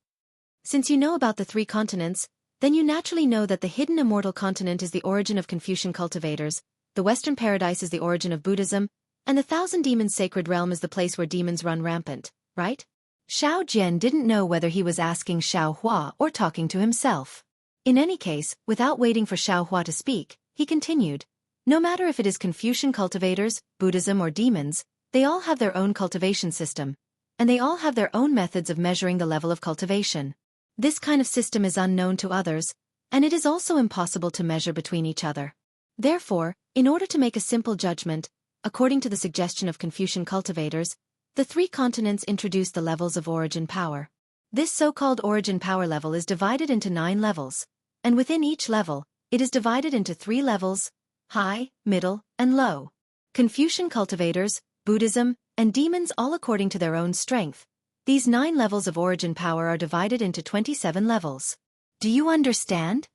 Since you know about the 3 continents, then you naturally know that the hidden immortal continent is the origin of Confucian cultivators, the Western Paradise is the origin of Buddhism, and the 1,000 Demons Sacred Realm is the place where demons run rampant, right? Xiao Jian didn't know whether he was asking Xiao Hua or talking to himself. In any case, without waiting for Xiao Hua to speak, he continued, no matter if it is Confucian cultivators, Buddhism or demons, they all have their own cultivation system, and they all have their own methods of measuring the level of cultivation. This kind of system is unknown to others, and it is also impossible to measure between each other. Therefore, in order to make a simple judgment, according to the suggestion of Confucian cultivators, the 3 continents introduce the levels of origin power. This so-called origin power level is divided into 9 levels, and within each level, it is divided into 3 levels, high, middle, and low. Confucian cultivators, Buddhism, and demons all according to their own strength. These 9 levels of origin power are divided into 27 levels. Do you understand?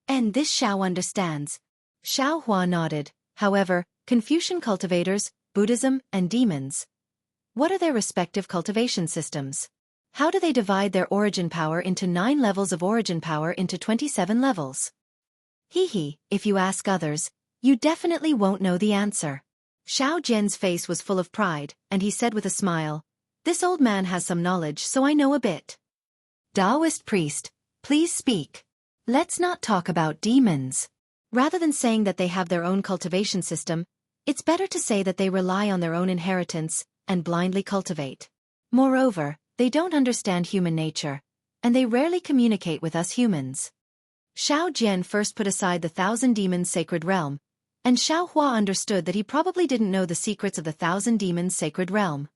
And this Xiao understands. Xiao Hua nodded. However, Confucian cultivators, Buddhism, and demons. What are their respective cultivation systems? How do they divide their origin power into 9 levels of origin power into 27 levels? If you ask others, you definitely won't know the answer. Xiao Jian's face was full of pride, and he said with a smile, this old man has some knowledge, so I know a bit. Taoist priest, please speak. Let's not talk about demons. Rather than saying that they have their own cultivation system, it's better to say that they rely on their own inheritance and blindly cultivate. Moreover, they don't understand human nature, and they rarely communicate with us humans. Xiao Jian first put aside the 1,000 Demons Sacred Realm, and Xiao Hua understood that he probably didn't know the secrets of the 1,000 Demons Sacred Realm.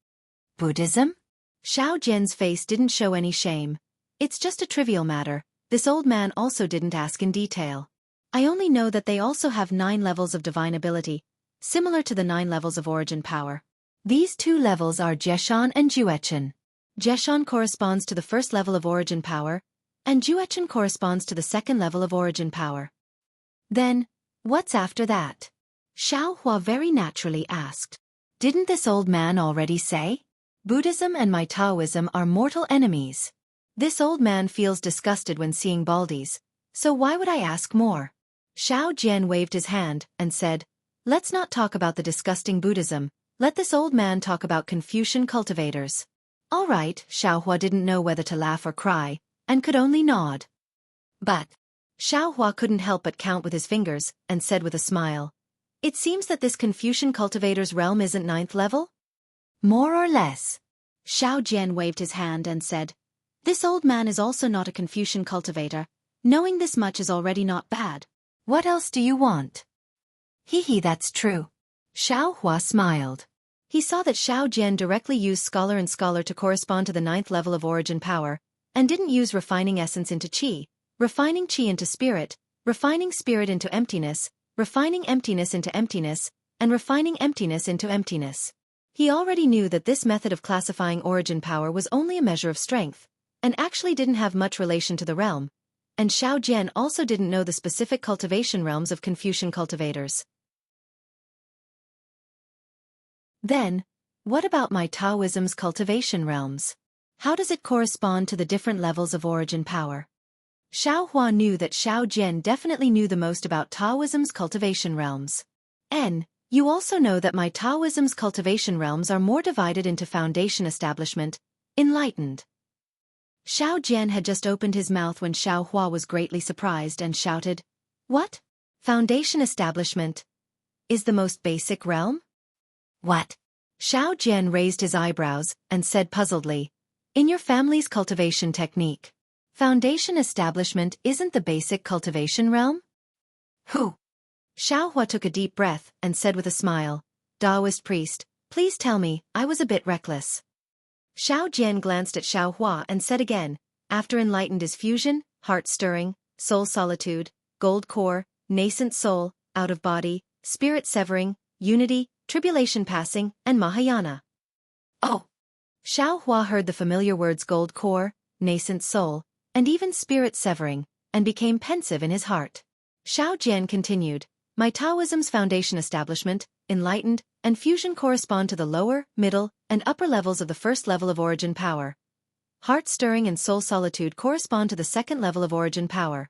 Buddhism? Xiao Jian's face didn't show any shame. It's just a trivial matter. This old man also didn't ask in detail. I only know that they also have 9 levels of divine ability, similar to the 9 levels of origin power. These 2 levels are Jieshan and Juechen. Jieshan corresponds to the first level of origin power, and Juechen corresponds to the second level of origin power. Then, what's after that? Xiao Hua very naturally asked. Didn't this old man already say? Buddhism and my Taoism are mortal enemies. This old man feels disgusted when seeing Baldies, so why would I ask more? Xiao Jian waved his hand and said, let's not talk about the disgusting Buddhism, let this old man talk about Confucian cultivators. All right, Xiao Hua didn't know whether to laugh or cry, and could only nod. But Xiao Hua couldn't help but count with his fingers, and said with a smile, it seems that this Confucian cultivator's realm isn't 9th level? More or less. Xiao Jian waved his hand and said, this old man is also not a Confucian cultivator. Knowing this much is already not bad. What else do you want? That's true. Xiao Hua smiled. He saw that Xiao Jian directly used scholar and scholar to correspond to the 9th level of origin power, and didn't use refining essence into qi, refining qi into spirit, refining spirit into emptiness, refining emptiness into emptiness, and refining emptiness into emptiness. He already knew that this method of classifying origin power was only a measure of strength, and actually didn't have much relation to the realm, and Xiao Jian also didn't know the specific cultivation realms of Confucian cultivators. Then, what about my Taoism's cultivation realms? How does it correspond to the different levels of origin power? Xiao Hua knew that Xiao Jian definitely knew the most about Taoism's cultivation realms. You also know that my Taoism's cultivation realms are more divided into foundation establishment, enlightened. Xiao Jian had just opened his mouth when Xiao Hua was greatly surprised and shouted, "What? Foundation establishment is the most basic realm?" What? Xiao Jian raised his eyebrows and said puzzledly, "In your family's cultivation technique, foundation establishment isn't the basic cultivation realm?" Who? Xiao Hua took a deep breath and said with a smile, "Taoist priest, please tell me, I was a bit reckless." Xiao Jian glanced at Xiao Hua and said again, "After enlightened is fusion, heart-stirring, soul solitude, gold core, nascent soul, out-of-body, spirit-severing, unity, tribulation passing, and Mahayana." Oh. Xiao Hua heard the familiar words gold core, nascent soul, and even spirit-severing, and became pensive in his heart. Xiao Jian continued, "My Taoism's foundation establishment, enlightened, and fusion correspond to the lower, middle, and upper levels of the first level of origin power. Heart-stirring and soul solitude correspond to the second level of origin power.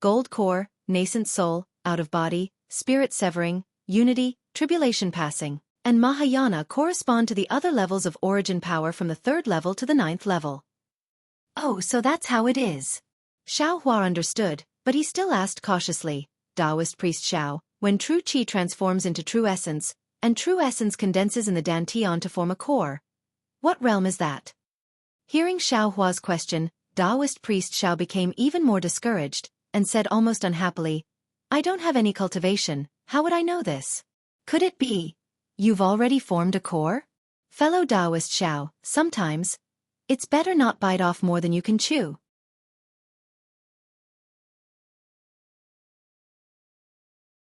Gold core, nascent soul, out-of-body, spirit-severing, unity, tribulation passing, and Mahayana correspond to the other levels of origin power from the third level to the ninth level." Oh, so that's how it is. Xiao Hua understood, but he still asked cautiously, "Taoist priest Xiao, when true qi transforms into true essence, and true essence condenses in the dantian to form a core, what realm is that?" Hearing Xiao Hua's question, Taoist priest Xiao became even more discouraged, and said almost unhappily, "I don't have any cultivation, how would I know this?" Could it be you've already formed a core? Fellow Taoist Xiao, sometimes it's better not bite off more than you can chew.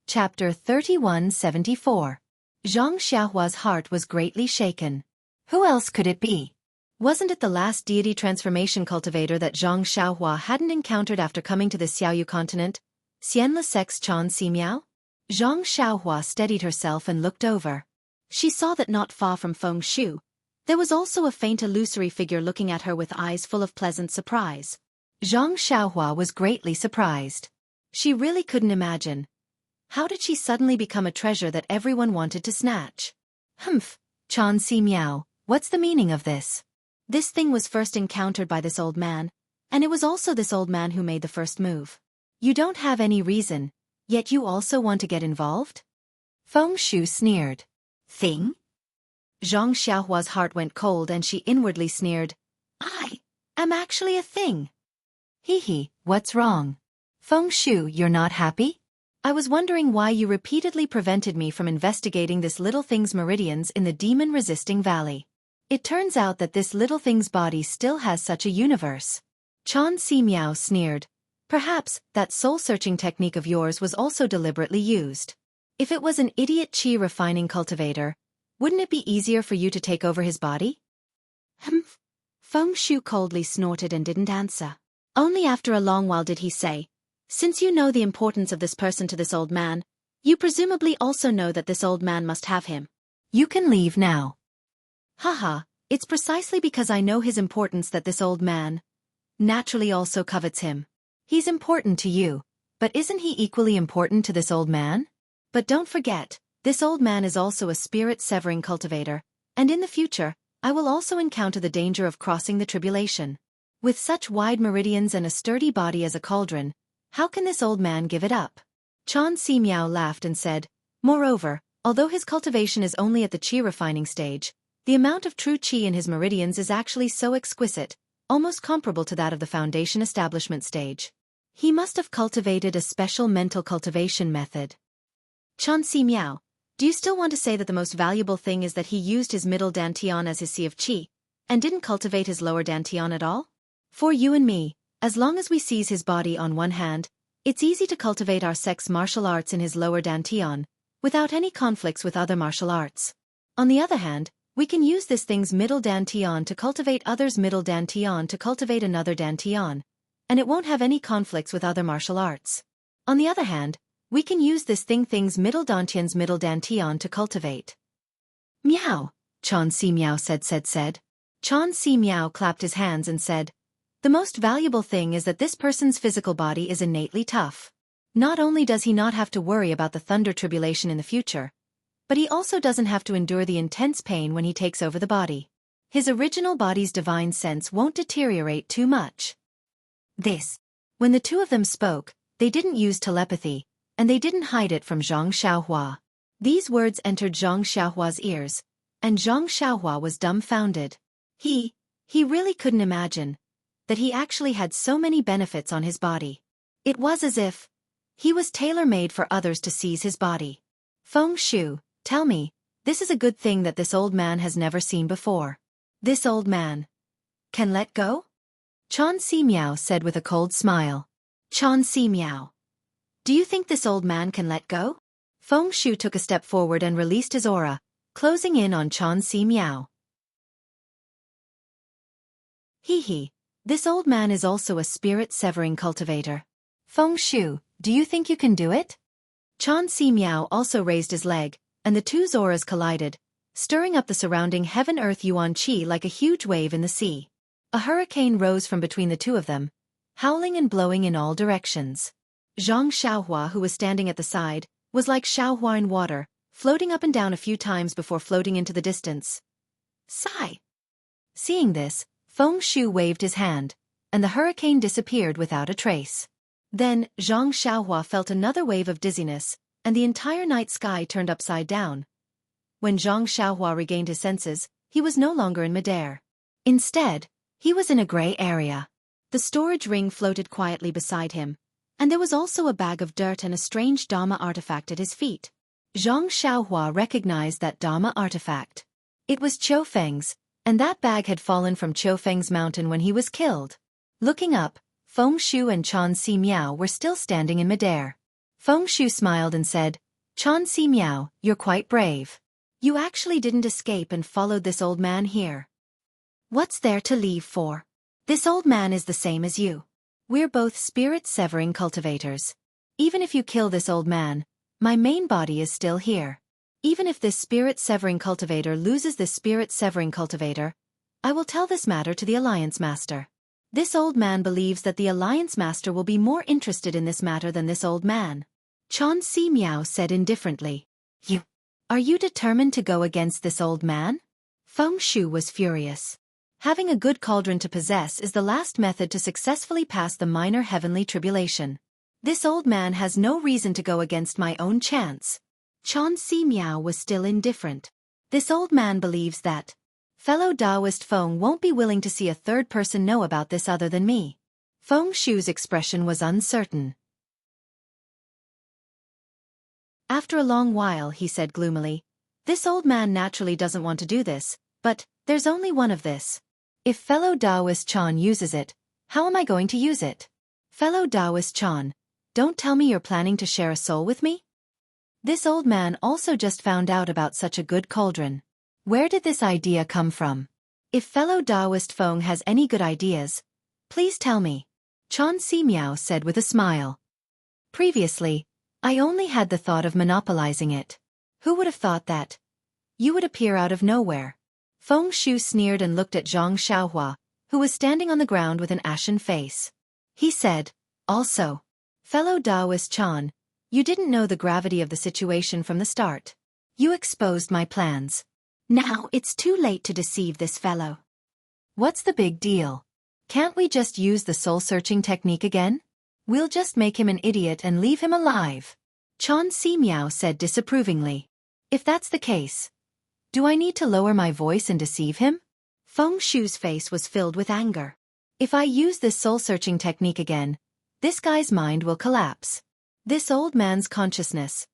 Chapter 3174. Zhang Xiaohua's heart was greatly shaken. Who else could it be? Wasn't it the last deity transformation cultivator that Zhang Xiaohua hadn't encountered after coming to the Xiaoyu continent? Xianxia Chan Ximiao? Zhang Xiaohua steadied herself and looked over. She saw that not far from Feng Shu, there was also a faint illusory figure looking at her with eyes full of pleasant surprise. Zhang Xiaohua was greatly surprised. She really couldn't imagine. How did she suddenly become a treasure that everyone wanted to snatch? Humph, Chan Ximiao, what's the meaning of this? This thing was first encountered by this old man, and it was also this old man who made the first move. You don't have any reason, yet you also want to get involved? Feng Shu sneered. Thing? Zhang Xiaohua's heart went cold and she inwardly sneered. I am actually a thing. Hee, what's wrong? Feng Shu, you're not happy? I was wondering why you repeatedly prevented me from investigating this little thing's meridians in the demon-resisting valley. It turns out that this little thing's body still has such a universe. Chan Ximiao sneered. Perhaps that soul-searching technique of yours was also deliberately used. If it was an idiot qi refining cultivator, wouldn't it be easier for you to take over his body? Humph. Feng Shu coldly snorted and didn't answer. Only after a long while did he say, "Since you know the importance of this person to this old man, you presumably also know that this old man must have him. You can leave now." Haha, it's precisely because I know his importance that this old man naturally also covets him. He's important to you, but isn't he equally important to this old man? But don't forget, this old man is also a spirit-severing cultivator, and in the future, I will also encounter the danger of crossing the tribulation. With such wide meridians and a sturdy body as a cauldron, how can this old man give it up? Chan Ximiao laughed and said, "Moreover, although his cultivation is only at the qi refining stage, the amount of true qi in his meridians is actually so exquisite, almost comparable to that of the foundation establishment stage. He must have cultivated a special mental cultivation method." Chan Ximiao, do you still want to say that the most valuable thing is that he used his middle dantian as his sea of qi, and didn't cultivate his lower dantian at all? For you and me, as long as we seize his body on one hand, it's easy to cultivate our sex martial arts in his lower dantian, without any conflicts with other martial arts. On the other hand, we can use this thing's middle dantian to cultivate others' middle dantian to cultivate another dantian, and it won't have any conflicts with other martial arts. On the other hand, we can use this thing's middle dantian's middle dantian to cultivate. Meow, Chan Ximiao said. Chan Ximiao clapped his hands and said, "The most valuable thing is that this person's physical body is innately tough. Not only does he not have to worry about the thunder tribulation in the future, but he also doesn't have to endure the intense pain when he takes over the body. His original body's divine sense won't deteriorate too much. When the two of them spoke, they didn't use telepathy, and they didn't hide it from Zhang Xiaohua. These words entered Zhang Xiaohua's ears, and Zhang Xiaohua was dumbfounded. He really couldn't imagine that he actually had so many benefits on his body. It was as if he was tailor-made for others to seize his body. Feng Shu, tell me, this is a good thing that this old man has never seen before. This old man can let go? Chan Si Miao said with a cold smile. Chan Si Miao, do you think this old man can let go? Feng Shu took a step forward and released his aura, closing in on Chan Si Miao. This old man is also a spirit-severing cultivator. Feng Shu, do you think you can do it? Chan Si Miao also raised his leg, and the two auras collided, stirring up the surrounding heaven-earth yuan qi like a huge wave in the sea. A hurricane rose from between the two of them, howling and blowing in all directions. Zhang Xiaohua, who was standing at the side, was like Xiaohua in water, floating up and down a few times before floating into the distance. Sigh. Seeing this, Feng Shu waved his hand, and the hurricane disappeared without a trace. Then, Zhang Xiaohua felt another wave of dizziness, and the entire night sky turned upside down. When Zhang Xiaohua regained his senses, he was no longer in midair. Instead, he was in a gray area. The storage ring floated quietly beside him, and there was also a bag of dirt and a strange Dharma artifact at his feet. Zhang Xiaohua recognized that Dharma artifact. It was Qiu Feng's, and that bag had fallen from Qiu Feng's mountain when he was killed. Looking up, Feng Shu and Chan Si Miao were still standing in midair. Feng Shu smiled and said, Chan Si Miao, you're quite brave. You actually didn't escape and followed this old man here. What's there to leave for? This old man is the same as you. We're both spirit-severing cultivators. Even if you kill this old man, my main body is still here. Even if this spirit-severing cultivator loses this spirit-severing cultivator, I will tell this matter to the Alliance Master. This old man believes that the Alliance Master will be more interested in this matter than this old man. Chan Si Miao said indifferently. Are you determined to go against this old man? Feng Shu was furious. Having a good cauldron to possess is the last method to successfully pass the minor heavenly tribulation. This old man has no reason to go against my own chance. Chan Si Miao was still indifferent. This old man believes that fellow Taoist Feng won't be willing to see a third person know about this other than me. Feng Shu's expression was uncertain. After a long while, he said gloomily, this old man naturally doesn't want to do this, but there's only one of this. If fellow Taoist Chan uses it, how am I going to use it? Fellow Taoist Chan, don't tell me you're planning to share a soul with me? This old man also just found out about such a good cauldron. Where did this idea come from? If fellow Taoist Feng has any good ideas, please tell me. Chan Si Miao said with a smile. Previously, I only had the thought of monopolizing it. Who would have thought that you would appear out of nowhere? Feng Shu sneered and looked at Zhang Xiaohua, who was standing on the ground with an ashen face. He said, also, fellow Taoist Chan, you didn't know the gravity of the situation from the start. You exposed my plans. Now it's too late to deceive this fellow. What's the big deal? Can't we just use the soul-searching technique again? We'll just make him an idiot and leave him alive. Chan Si Miao said disapprovingly. If that's the case, do I need to lower my voice and deceive him? Feng Shu's face was filled with anger. If I use this soul-searching technique again, this guy's mind will collapse. This old man's consciousness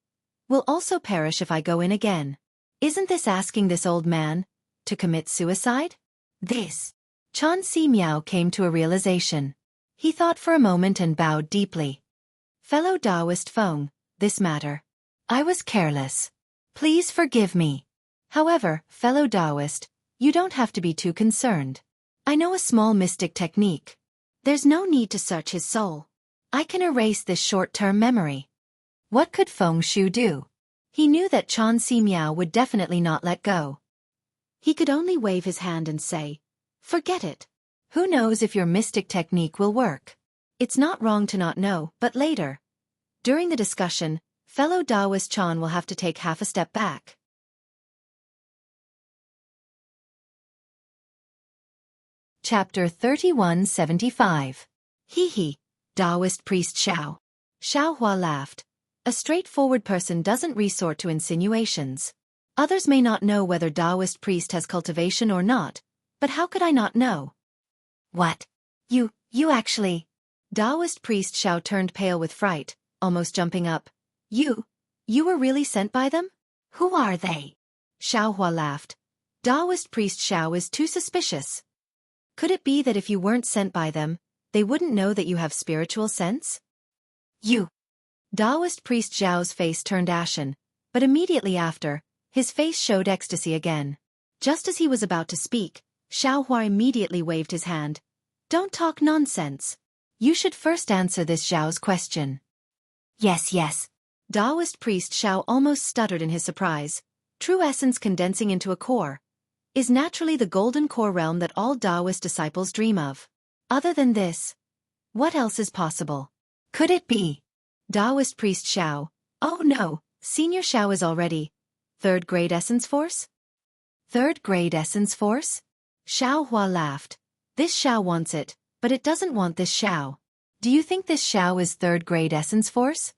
will also perish if I go in again. Isn't this asking this old man to commit suicide? Chan Si Miao came to a realization. He thought for a moment and bowed deeply. Fellow Taoist Feng, this matter. I was careless. Please forgive me. However, fellow Taoist, you don't have to be too concerned. I know a small mystic technique. There's no need to search his soul. I can erase this short-term memory. What could Feng Shu do? He knew that Chan Si Miao would definitely not let go. He could only wave his hand and say, forget it. Who knows if your mystic technique will work? It's not wrong to not know, but later, during the discussion, fellow Taoist Chan will have to take half a step back. Chapter 3175. Hee hee, Taoist priest Xiao. Xiao Hua laughed. A straightforward person doesn't resort to insinuations. Others may not know whether Taoist priest has cultivation or not, but how could I not know? What? You actually… Taoist priest Xiao turned pale with fright, almost jumping up. You were really sent by them? Who are they? Xiao Hua laughed. Taoist priest Xiao is too suspicious. Could it be that if you weren't sent by them, they wouldn't know that you have spiritual sense? You… Taoist priest Xiao's face turned ashen, but immediately after, his face showed ecstasy again. Just as he was about to speak, Xiao Hua immediately waved his hand. Don't talk nonsense. You should first answer this Xiao's question. Yes. Taoist priest Xiao almost stuttered in his surprise. True essence condensing into a core is naturally the golden core realm that all Taoist disciples dream of. Other than this, what else is possible? Could it be? Taoist priest Xiao. Oh no, senior Xiao is already. Third grade essence force? Third grade essence force? Xiao Hua laughed. This Xiao wants it, but it doesn't want this Xiao. Do you think this Xiao is third grade essence force?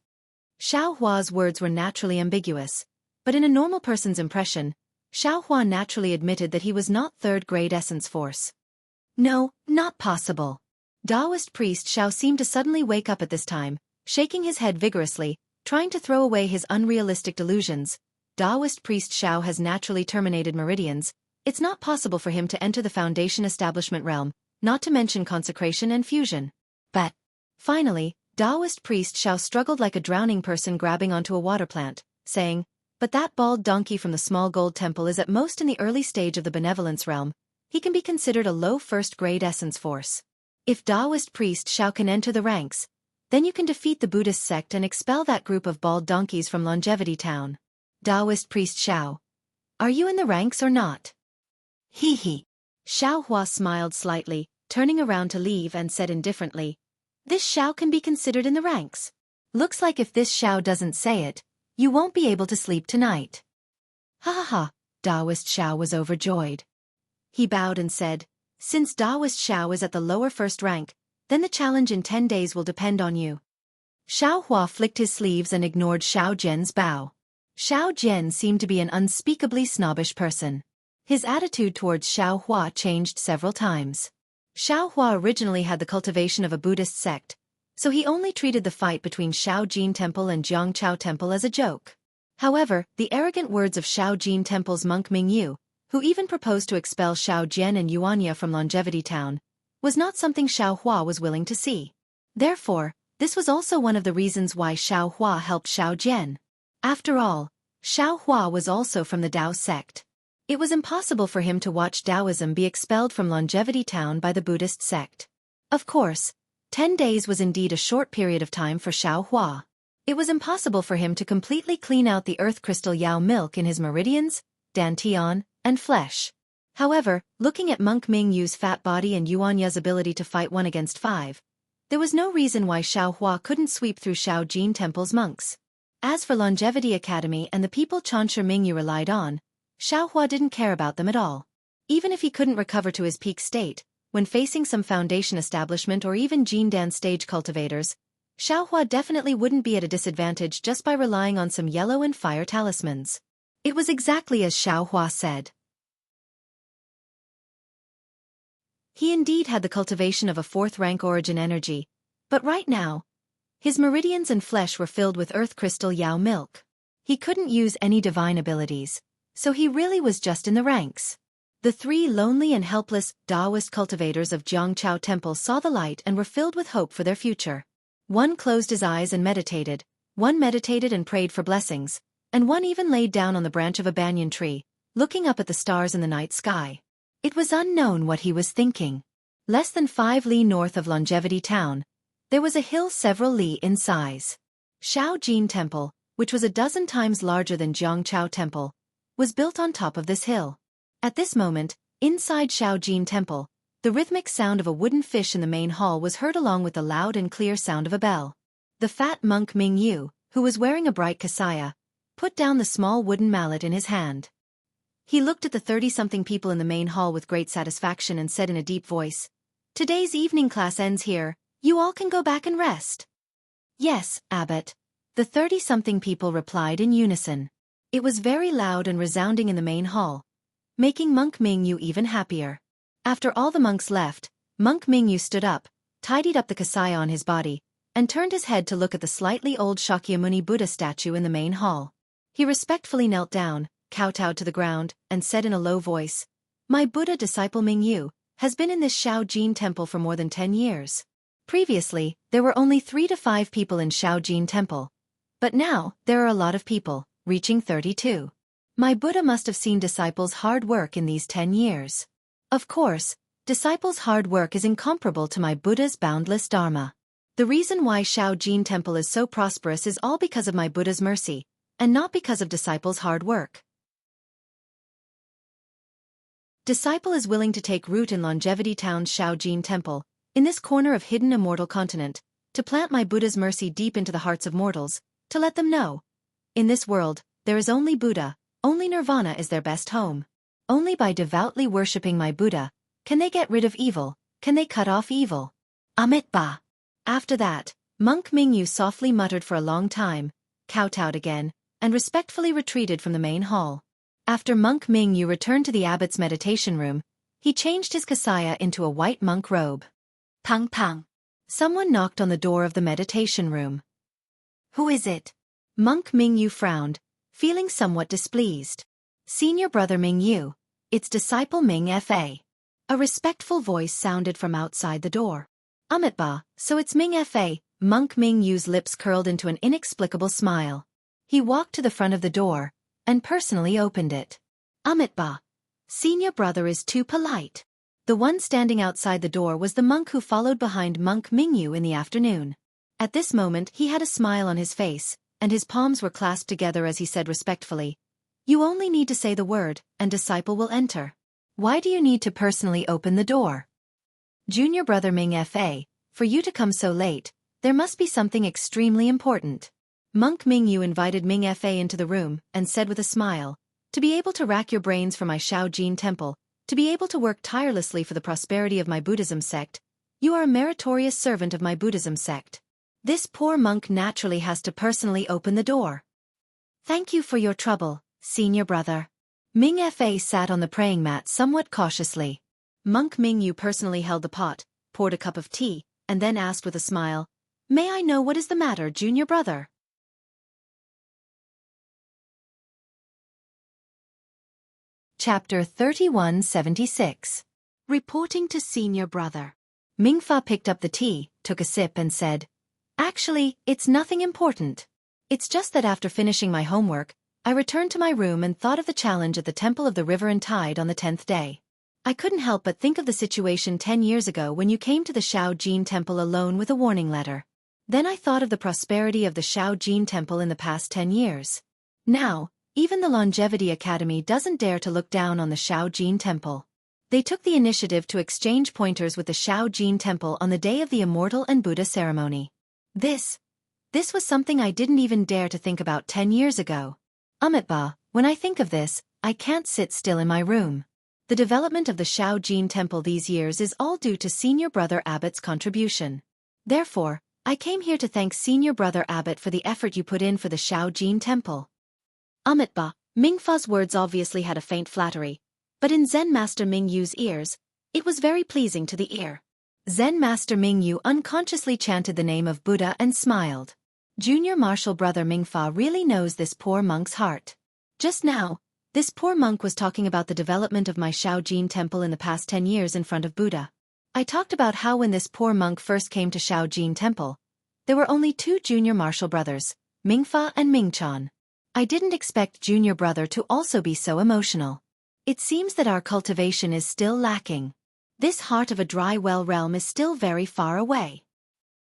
Xiao Hua's words were naturally ambiguous, but in a normal person's impression, Xiao Hua naturally admitted that he was not third grade essence force. No, not possible. Taoist priest Xiao seemed to suddenly wake up at this time, shaking his head vigorously, trying to throw away his unrealistic delusions. Taoist priest Xiao has naturally terminated meridians. It's not possible for him to enter the Foundation establishment realm, not to mention consecration and fusion. But… Finally, Taoist priest Xiao struggled like a drowning person grabbing onto a water plant, saying, but that bald donkey from the small gold temple is at most in the early stage of the benevolence realm. He can be considered a low first-grade essence force. If Taoist priest Xiao can enter the ranks, then you can defeat the Buddhist sect and expel that group of bald donkeys from Longevity Town. Taoist priest Xiao. Are you in the ranks or not? Hee hee. Xiao Hua smiled slightly, turning around to leave and said indifferently, this Xiao can be considered in the ranks. Looks like if this Xiao doesn't say it, you won't be able to sleep tonight. Ha ha ha, Taoist Xiao was overjoyed. He bowed and said, since Taoist Xiao is at the lower first rank, then the challenge in 10 days will depend on you. Xiao Hua flicked his sleeves and ignored Xiao Jian's bow. Xiao Jian seemed to be an unspeakably snobbish person. His attitude towards Xiao Hua changed several times. Xiao Hua originally had the cultivation of a Buddhist sect, so he only treated the fight between Xiao Jin Temple and Jianghu Temple as a joke. However, the arrogant words of Xiao Jin Temple's monk Mingyu, who even proposed to expel Xiao Jian and Xianxia from Longevity Town, was not something Xiao Hua was willing to see. Therefore, this was also one of the reasons why Xiao Hua helped Xiao Jian. After all, Xiao Hua was also from the Tao sect. It was impossible for him to watch Taoism be expelled from Longevity Town by the Buddhist sect. Of course, 10 days was indeed a short period of time for Xiao Hua. It was impossible for him to completely clean out the earth crystal Yao milk in his meridians, dantian, and flesh. However, looking at Monk Mingyu's fat body and Xianxia's ability to fight 1 against 5, there was no reason why Xiao Hua couldn't sweep through Xiao Jin Temple's monks. As for Longevity Academy and the people Chansher Mingyu relied on, Xiao Hua didn't care about them at all. Even if he couldn't recover to his peak state, when facing some foundation establishment or even Jindan stage cultivators, Xiao Hua definitely wouldn't be at a disadvantage just by relying on some yellow and fire talismans. It was exactly as Xiao Hua said. He indeed had the cultivation of a 4th-rank origin energy, but right now, his meridians and flesh were filled with earth crystal Yao milk. He couldn't use any divine abilities, so he really was just in the ranks. The 3 lonely and helpless Taoist cultivators of Jianghu Temple saw the light and were filled with hope for their future. One closed his eyes and meditated, one meditated and prayed for blessings, and one even laid down on the branch of a banyan tree, looking up at the stars in the night sky. It was unknown what he was thinking. Less than 5 li north of Longevity Town, there was a hill several li in size. Xiao Jin Temple, which was a dozen times larger than Jianghu Temple, was built on top of this hill. At this moment, inside Xiao Jin Temple, the rhythmic sound of a wooden fish in the main hall was heard along with the loud and clear sound of a bell. The fat monk Mingyu, who was wearing a bright kasaya, put down the small wooden mallet in his hand. He looked at the 30-something people in the main hall with great satisfaction and said in a deep voice, "Today's evening class ends here, you all can go back and rest." "Yes, Abbot," the 30-something people replied in unison. It was very loud and resounding in the main hall, making Monk Mingyu even happier. After all the monks left, Monk Mingyu stood up, tidied up the kasaya on his body, and turned his head to look at the slightly old Shakyamuni Buddha statue in the main hall. He respectfully knelt down, kowtowed to the ground, and said in a low voice, "My Buddha disciple Mingyu has been in this Shaojin temple for more than 10 years. Previously, there were only 3 to 5 people in Shaojin temple. But now, there are a lot of people, reaching 32. My Buddha must have seen disciples' hard work in these 10 years. Of course, disciples' hard work is incomparable to my Buddha's boundless Dharma. The reason why Shaojin temple is so prosperous is all because of my Buddha's mercy, and not because of disciples' hard work. Disciple is willing to take root in Longevity Town's Shaojin temple, in this corner of hidden immortal continent, to plant my Buddha's mercy deep into the hearts of mortals, to let them know. In this world, there is only Buddha, only Nirvana is their best home. Only by devoutly worshipping my Buddha, can they get rid of evil, can they cut off evil. Amitabha." After that, Monk Mingyu softly muttered for a long time, kowtowed again, and respectfully retreated from the main hall. After Monk Mingyu returned to the abbot's meditation room, he changed his kasaya into a white monk robe. Pang pang. Someone knocked on the door of the meditation room. "Who is it?" Monk Mingyu frowned, feeling somewhat displeased. "Senior brother Mingyu, it's disciple Ming Fa." A respectful voice sounded from outside the door. "Amitabha, so it's Ming Fa." Monk Mingyu's lips curled into an inexplicable smile. He walked to the front of the door, and personally opened it. "Amitabha, senior brother is too polite." The one standing outside the door was the monk who followed behind Monk Mingyu in the afternoon. At this moment he had a smile on his face, and his palms were clasped together as he said respectfully, "You only need to say the word, and disciple will enter. Why do you need to personally open the door?" "Junior brother Ming Fa, for you to come so late, there must be something extremely important." Monk Mingyu invited Ming Fa into the room, and said with a smile, "To be able to rack your brains for my Shaojin temple, to be able to work tirelessly for the prosperity of my Buddhism sect, you are a meritorious servant of my Buddhism sect. This poor monk naturally has to personally open the door." "Thank you for your trouble, senior brother." Ming Fa sat on the praying mat somewhat cautiously. Monk Mingyu personally held the pot, poured a cup of tea, and then asked with a smile, "May I know what is the matter, junior brother?" Chapter 3176. Reporting to Senior Brother. Mingfa picked up the tea, took a sip and said, "Actually, it's nothing important. It's just that after finishing my homework, I returned to my room and thought of the challenge at the Temple of the River and Tide on the 10th day. I couldn't help but think of the situation 10 years ago when you came to the Shaojin Temple alone with a warning letter. Then I thought of the prosperity of the Shaojin Temple in the past 10 years. Now, even the Longevity Academy doesn't dare to look down on the Shaojin Temple. They took the initiative to exchange pointers with the Shaojin Temple on the day of the Immortal and Buddha ceremony. This was something I didn't even dare to think about 10 years ago. Amitabha, when I think of this, I can't sit still in my room. The development of the Shaojin Temple these years is all due to Senior Brother Abbot's contribution. Therefore, I came here to thank Senior Brother Abbot for the effort you put in for the Shaojin Temple." Amitabha, Mingfa's words obviously had a faint flattery, but in Zen Master Mingyu's ears, it was very pleasing to the ear. Zen Master Mingyu unconsciously chanted the name of Buddha and smiled. Junior Martial Brother Mingfa really knows this poor monk's heart. Just now, this poor monk was talking about the development of my Shaojin Temple in the past 10 years in front of Buddha. I talked about how when this poor monk first came to Shaojin Temple, there were only 2 junior martial brothers, Mingfa and Mingchan. I didn't expect junior brother to also be so emotional. It seems that our cultivation is still lacking. This heart of a dry well realm is still very far away.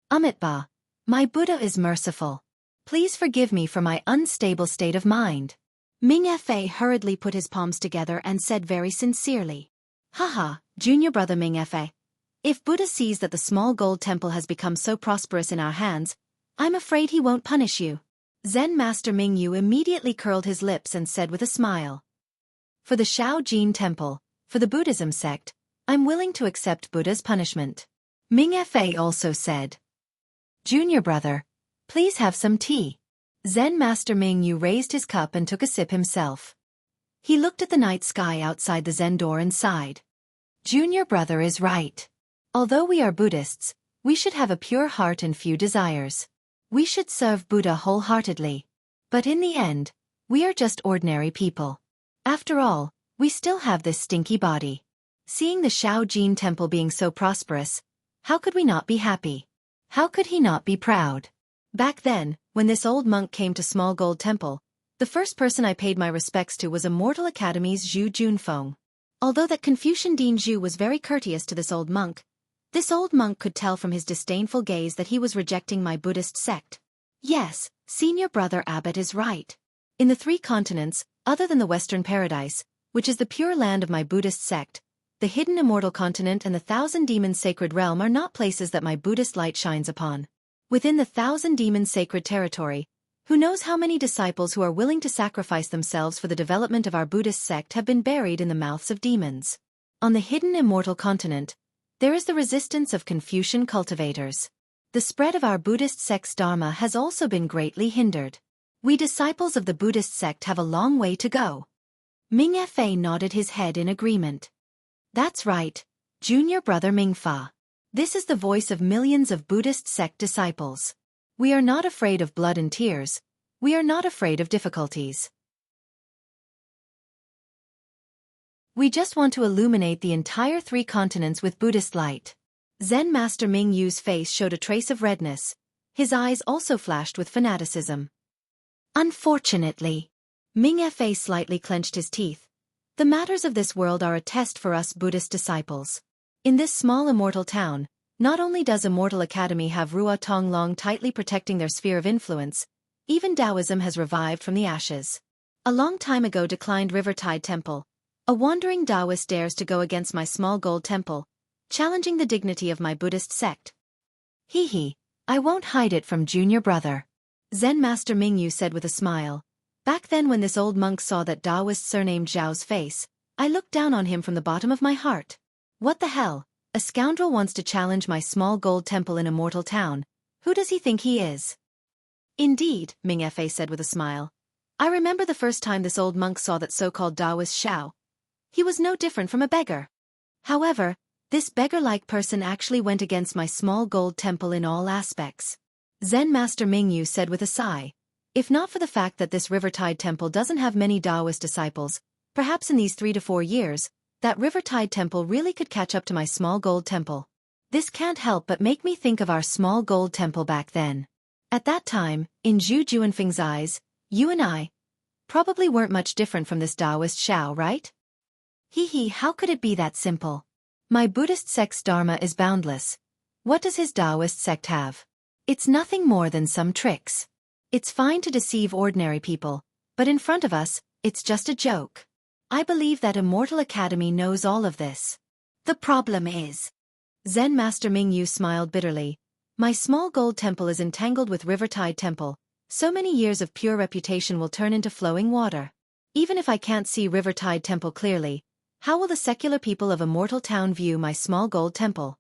Amitabha, my Buddha is merciful. Please forgive me for my unstable state of mind. Ming Fa hurriedly put his palms together and said very sincerely, "Haha, junior brother Ming Fa. If Buddha sees that the small gold temple has become so prosperous in our hands, I'm afraid he won't punish you." Zen Master Mingyu immediately curled his lips and said with a smile, For the Shaojin Temple, for the Buddhism sect, I'm willing to accept Buddha's punishment. Ming Fa also said. Junior brother, please have some tea. Zen Master Ming Yu raised his cup and took a sip himself. He looked at the night sky outside the Zen door and sighed. Junior brother is right. Although we are Buddhists, we should have a pure heart and few desires. We should serve Buddha wholeheartedly. But in the end, we are just ordinary people. After all, we still have this stinky body. Seeing the Shaojin Temple being so prosperous, how could we not be happy? How could he not be proud? Back then, when this old monk came to Small Gold Temple, the first person I paid my respects to was Immortal Academy's Zhu Junfeng. Although that Confucian Dean Zhu was very courteous to this old monk could tell from his disdainful gaze that he was rejecting my Buddhist sect. Yes, Senior Brother Abbot is right. In the 3 continents, other than the Western Paradise, which is the pure land of my Buddhist sect, the hidden Immortal Continent and the Thousand Demons Sacred Realm are not places that my Buddhist light shines upon. Within the Thousand Demons Sacred Territory, who knows how many disciples who are willing to sacrifice themselves for the development of our Buddhist sect have been buried in the mouths of demons. On the hidden Immortal Continent, there is the resistance of Confucian cultivators. The spread of our Buddhist sect's dharma has also been greatly hindered. We disciples of the Buddhist sect have a long way to go. Ming Fa nodded his head in agreement. That's right, Junior Brother Mingfa. This is the voice of millions of Buddhist sect disciples. We are not afraid of blood and tears. We are not afraid of difficulties. We just want to illuminate the entire 3 continents with Buddhist light. Zen Master Ming Yu's face showed a trace of redness. His eyes also flashed with fanaticism. Unfortunately, Ming Fa slightly clenched his teeth. The matters of this world are a test for us Buddhist disciples. In this small immortal town, not only does Immortal Academy have Ruo Tonglong tightly protecting their sphere of influence, even Taoism has revived from the ashes. A long time ago declined Rivertide Temple. A wandering Taoist dares to go against my Small Gold Temple, challenging the dignity of my Buddhist sect. Hee, I won't hide it from Junior Brother. Zen Master Ming Yu said with a smile. Back then when this old monk saw that Taoist surnamed Zhao's face, I looked down on him from the bottom of my heart. What the hell? A scoundrel wants to challenge my Small Gold Temple in Immortal Town. Who does he think he is? Indeed, Ming Fa said with a smile. I remember the first time this old monk saw that so-called Taoist Xiao. He was no different from a beggar. However, this beggar-like person actually went against my Small Gold Temple in all aspects. Zen Master Ming Yu said with a sigh. If not for the fact that this Rivertide Temple doesn't have many Taoist disciples, perhaps in these 3 to 4 years, that Rivertide Temple really could catch up to my Small Gold Temple. This can't help but make me think of our Small Gold Temple back then. At that time, in Zhu Juanfeng's eyes, you and I probably weren't much different from this Taoist Xiao, right? How could it be that simple? My Buddhist sect's dharma is boundless. What does his Taoist sect have? It's nothing more than some tricks. It's fine to deceive ordinary people, but in front of us, it's just a joke. I believe that Immortal Academy knows all of this. The problem is. Zen Master Ming Yu smiled bitterly. My Small Gold Temple is entangled with Rivertide Temple. So many years of pure reputation will turn into flowing water. Even if I can't see Rivertide Temple clearly, how will the secular people of Immortal Town view my Small Gold Temple?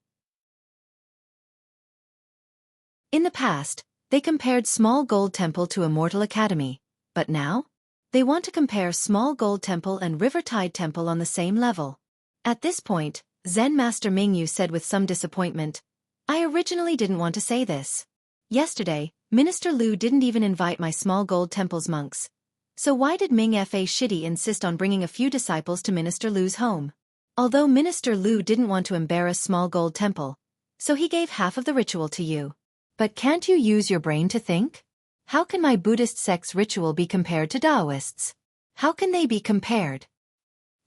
In the past, they compared Small Gold Temple to Immortal Academy, but now? They want to compare Small Gold Temple and Rivertide Temple on the same level. At this point, Zen Master Ming Yu said with some disappointment, I originally didn't want to say this. Yesterday, Minister Lu didn't even invite my Small Gold Temple's monks. So why did Ming Fa Shidi insist on bringing a few disciples to Minister Lu's home? Although Minister Lu didn't want to embarrass Small Gold Temple, so he gave half of the ritual to you. But can't you use your brain to think? How can my Buddhist sect's ritual be compared to Taoists? How can they be compared?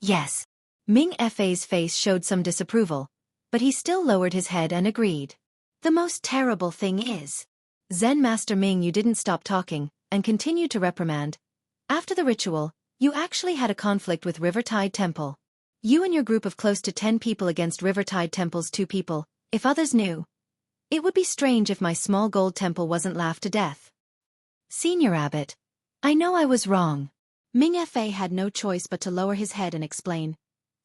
Yes. Ming Fa's face showed some disapproval, but he still lowered his head and agreed. The most terrible thing is. Zen Master Ming Yu didn't stop talking, and continued to reprimand. After the ritual, you actually had a conflict with Rivertide Temple. You and your group of close to 10 people against Rivertide Temple's 2 people, if others knew. It would be strange if my Small Gold Temple wasn't laughed to death. Senior Abbot, I know I was wrong. Ming Fa had no choice but to lower his head and explain.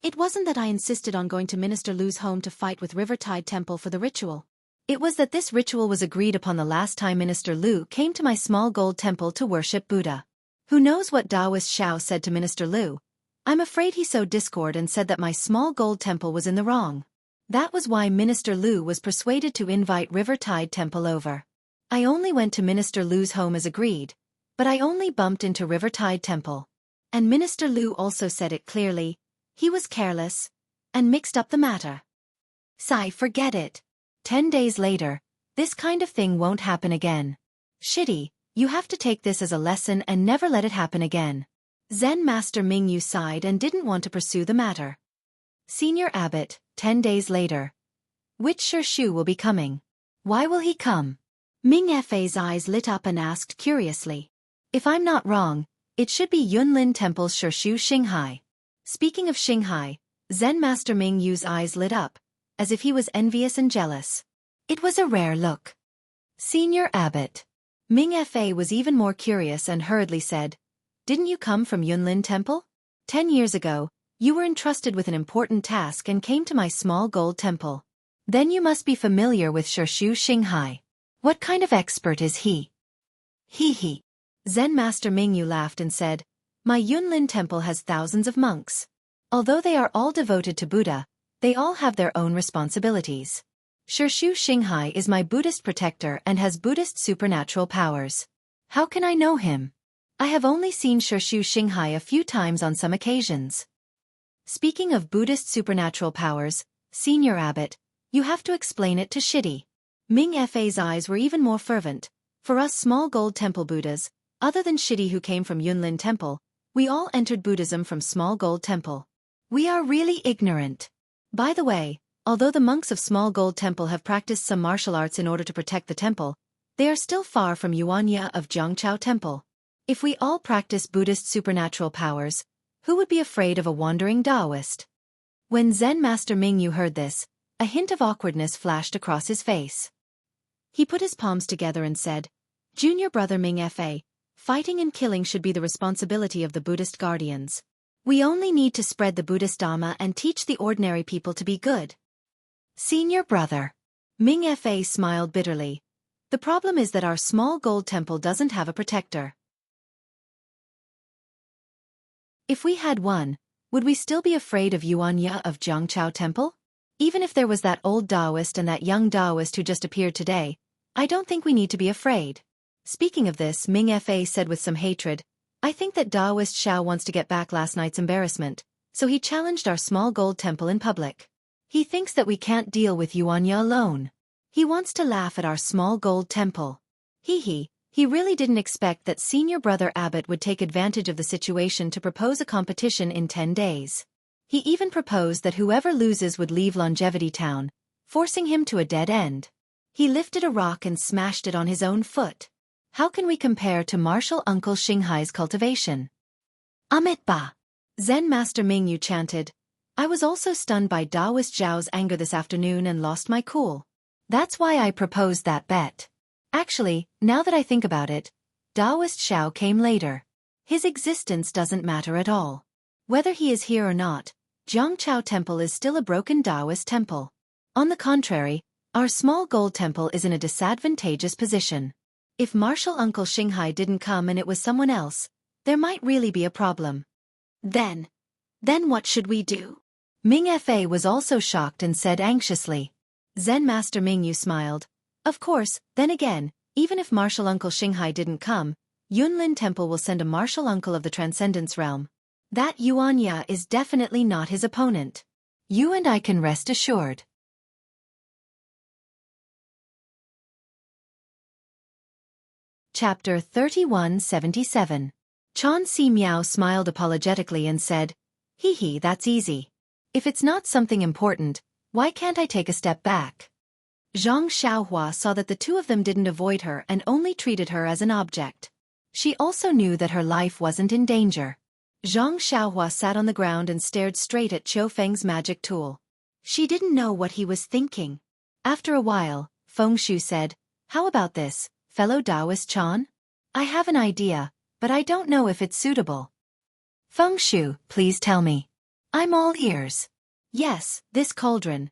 It wasn't that I insisted on going to Minister Lu's home to fight with Rivertide Temple for the ritual. It was that this ritual was agreed upon the last time Minister Lu came to my small gold temple to worship Buddha. Who knows what Taoist Xiao said to Minister Lu? I'm afraid he sowed discord and said that my small gold temple was in the wrong. That was why Minister Lu was persuaded to invite Rivertide Temple over. I only went to Minister Lu's home as agreed, but I only bumped into Rivertide Temple. And Minister Lu also said it clearly. He was careless and mixed up the matter. Sigh, forget it. 10 days later, this kind of thing won't happen again. Shitty, you have to take this as a lesson and never let it happen again. Zen Master Mingyu sighed and didn't want to pursue the matter. Senior Abbot, 10 days later. Which Shu will be coming? Why will he come? Ming Fa's eyes lit up and asked curiously. If I'm not wrong, it should be Yunlin Temple's Shu Xinghai. Speaking of Xinghai, Zen Master Mingyu's eyes lit up, as if he was envious and jealous. It was a rare look. Senior Abbot. Ming Fa was even more curious and hurriedly said, Didn't you come from Yunlin Temple? 10 years ago, you were entrusted with an important task and came to my small gold temple. Then you must be familiar with Shu Xinghai. What kind of expert is he? He. Zen Master Mingyu laughed and said, My Yunlin temple has thousands of monks. Although they are all devoted to Buddha, they all have their own responsibilities. Shu Xinghai is my Buddhist protector and has Buddhist supernatural powers. How can I know him? I have only seen Shu Xinghai a few times on some occasions. Speaking of Buddhist supernatural powers, Senior Abbot, you have to explain it to Shitty. Ming Fa's eyes were even more fervent. For us small gold temple Buddhas, other than Shitty who came from Yunlin Temple, we all entered Buddhism from small gold temple. We are really ignorant. By the way, although the monks of small gold temple have practiced some martial arts in order to protect the temple, they are still far from Xianxia of Jianghu Temple. If we all practice Buddhist supernatural powers, who would be afraid of a wandering Taoist? When Zen Master Mingyu heard this, a hint of awkwardness flashed across his face. He put his palms together and said, Junior brother Ming Fa, fighting and killing should be the responsibility of the Buddhist guardians. We only need to spread the Buddhist Dhamma and teach the ordinary people to be good. Senior brother. Ming Fa smiled bitterly. The problem is that our small gold temple doesn't have a protector. If we had one, would we still be afraid of Xianxia of Jianghu Temple? Even if there was that old Taoist and that young Taoist who just appeared today, I don't think we need to be afraid. Speaking of this, Ming Fa said with some hatred, I think that Taoist Xiao wants to get back last night's embarrassment, so he challenged our small gold temple in public. He thinks that we can't deal with Xianxia alone. He wants to laugh at our small gold temple. He really didn't expect that Senior Brother Abbot would take advantage of the situation to propose a competition in 10 days. He even proposed that whoever loses would leave Longevity Town, forcing him to a dead end. He lifted a rock and smashed it on his own foot. How can we compare to Martial Uncle Xinghai's cultivation? Amit Ba. Zen Master Mingyu chanted. I was also stunned by Taoist Zhao's anger this afternoon and lost my cool. That's why I proposed that bet. Actually, now that I think about it, Taoist Xiao came later. His existence doesn't matter at all. Whether he is here or not, Jianghu Temple is still a broken Taoist temple. On the contrary, our small gold temple is in a disadvantageous position. If Martial Uncle Xinghai didn't come and it was someone else, there might really be a problem. Then what should we do? Ming Fa was also shocked and said anxiously. Zen Master Mingyu smiled. Of course, then again, even if Martial Uncle Xinghai didn't come, Yunlin Temple will send a Martial Uncle of the Transcendence Realm. That Xianxia is definitely not his opponent. You and I can rest assured. Chapter 3177. Chan Si Miao smiled apologetically and said, that's easy. If it's not something important, why can't I take a step back? Zhang Xiaohua saw that the two of them didn't avoid her and only treated her as an object. She also knew that her life wasn't in danger. Zhang Xiaohua sat on the ground and stared straight at Qiu Feng's magic tool. She didn't know what he was thinking. After a while, Feng Shu said, How about this, fellow Taoist Chan? I have an idea, but I don't know if it's suitable. Feng Shu, please tell me. I'm all ears. Yes, this cauldron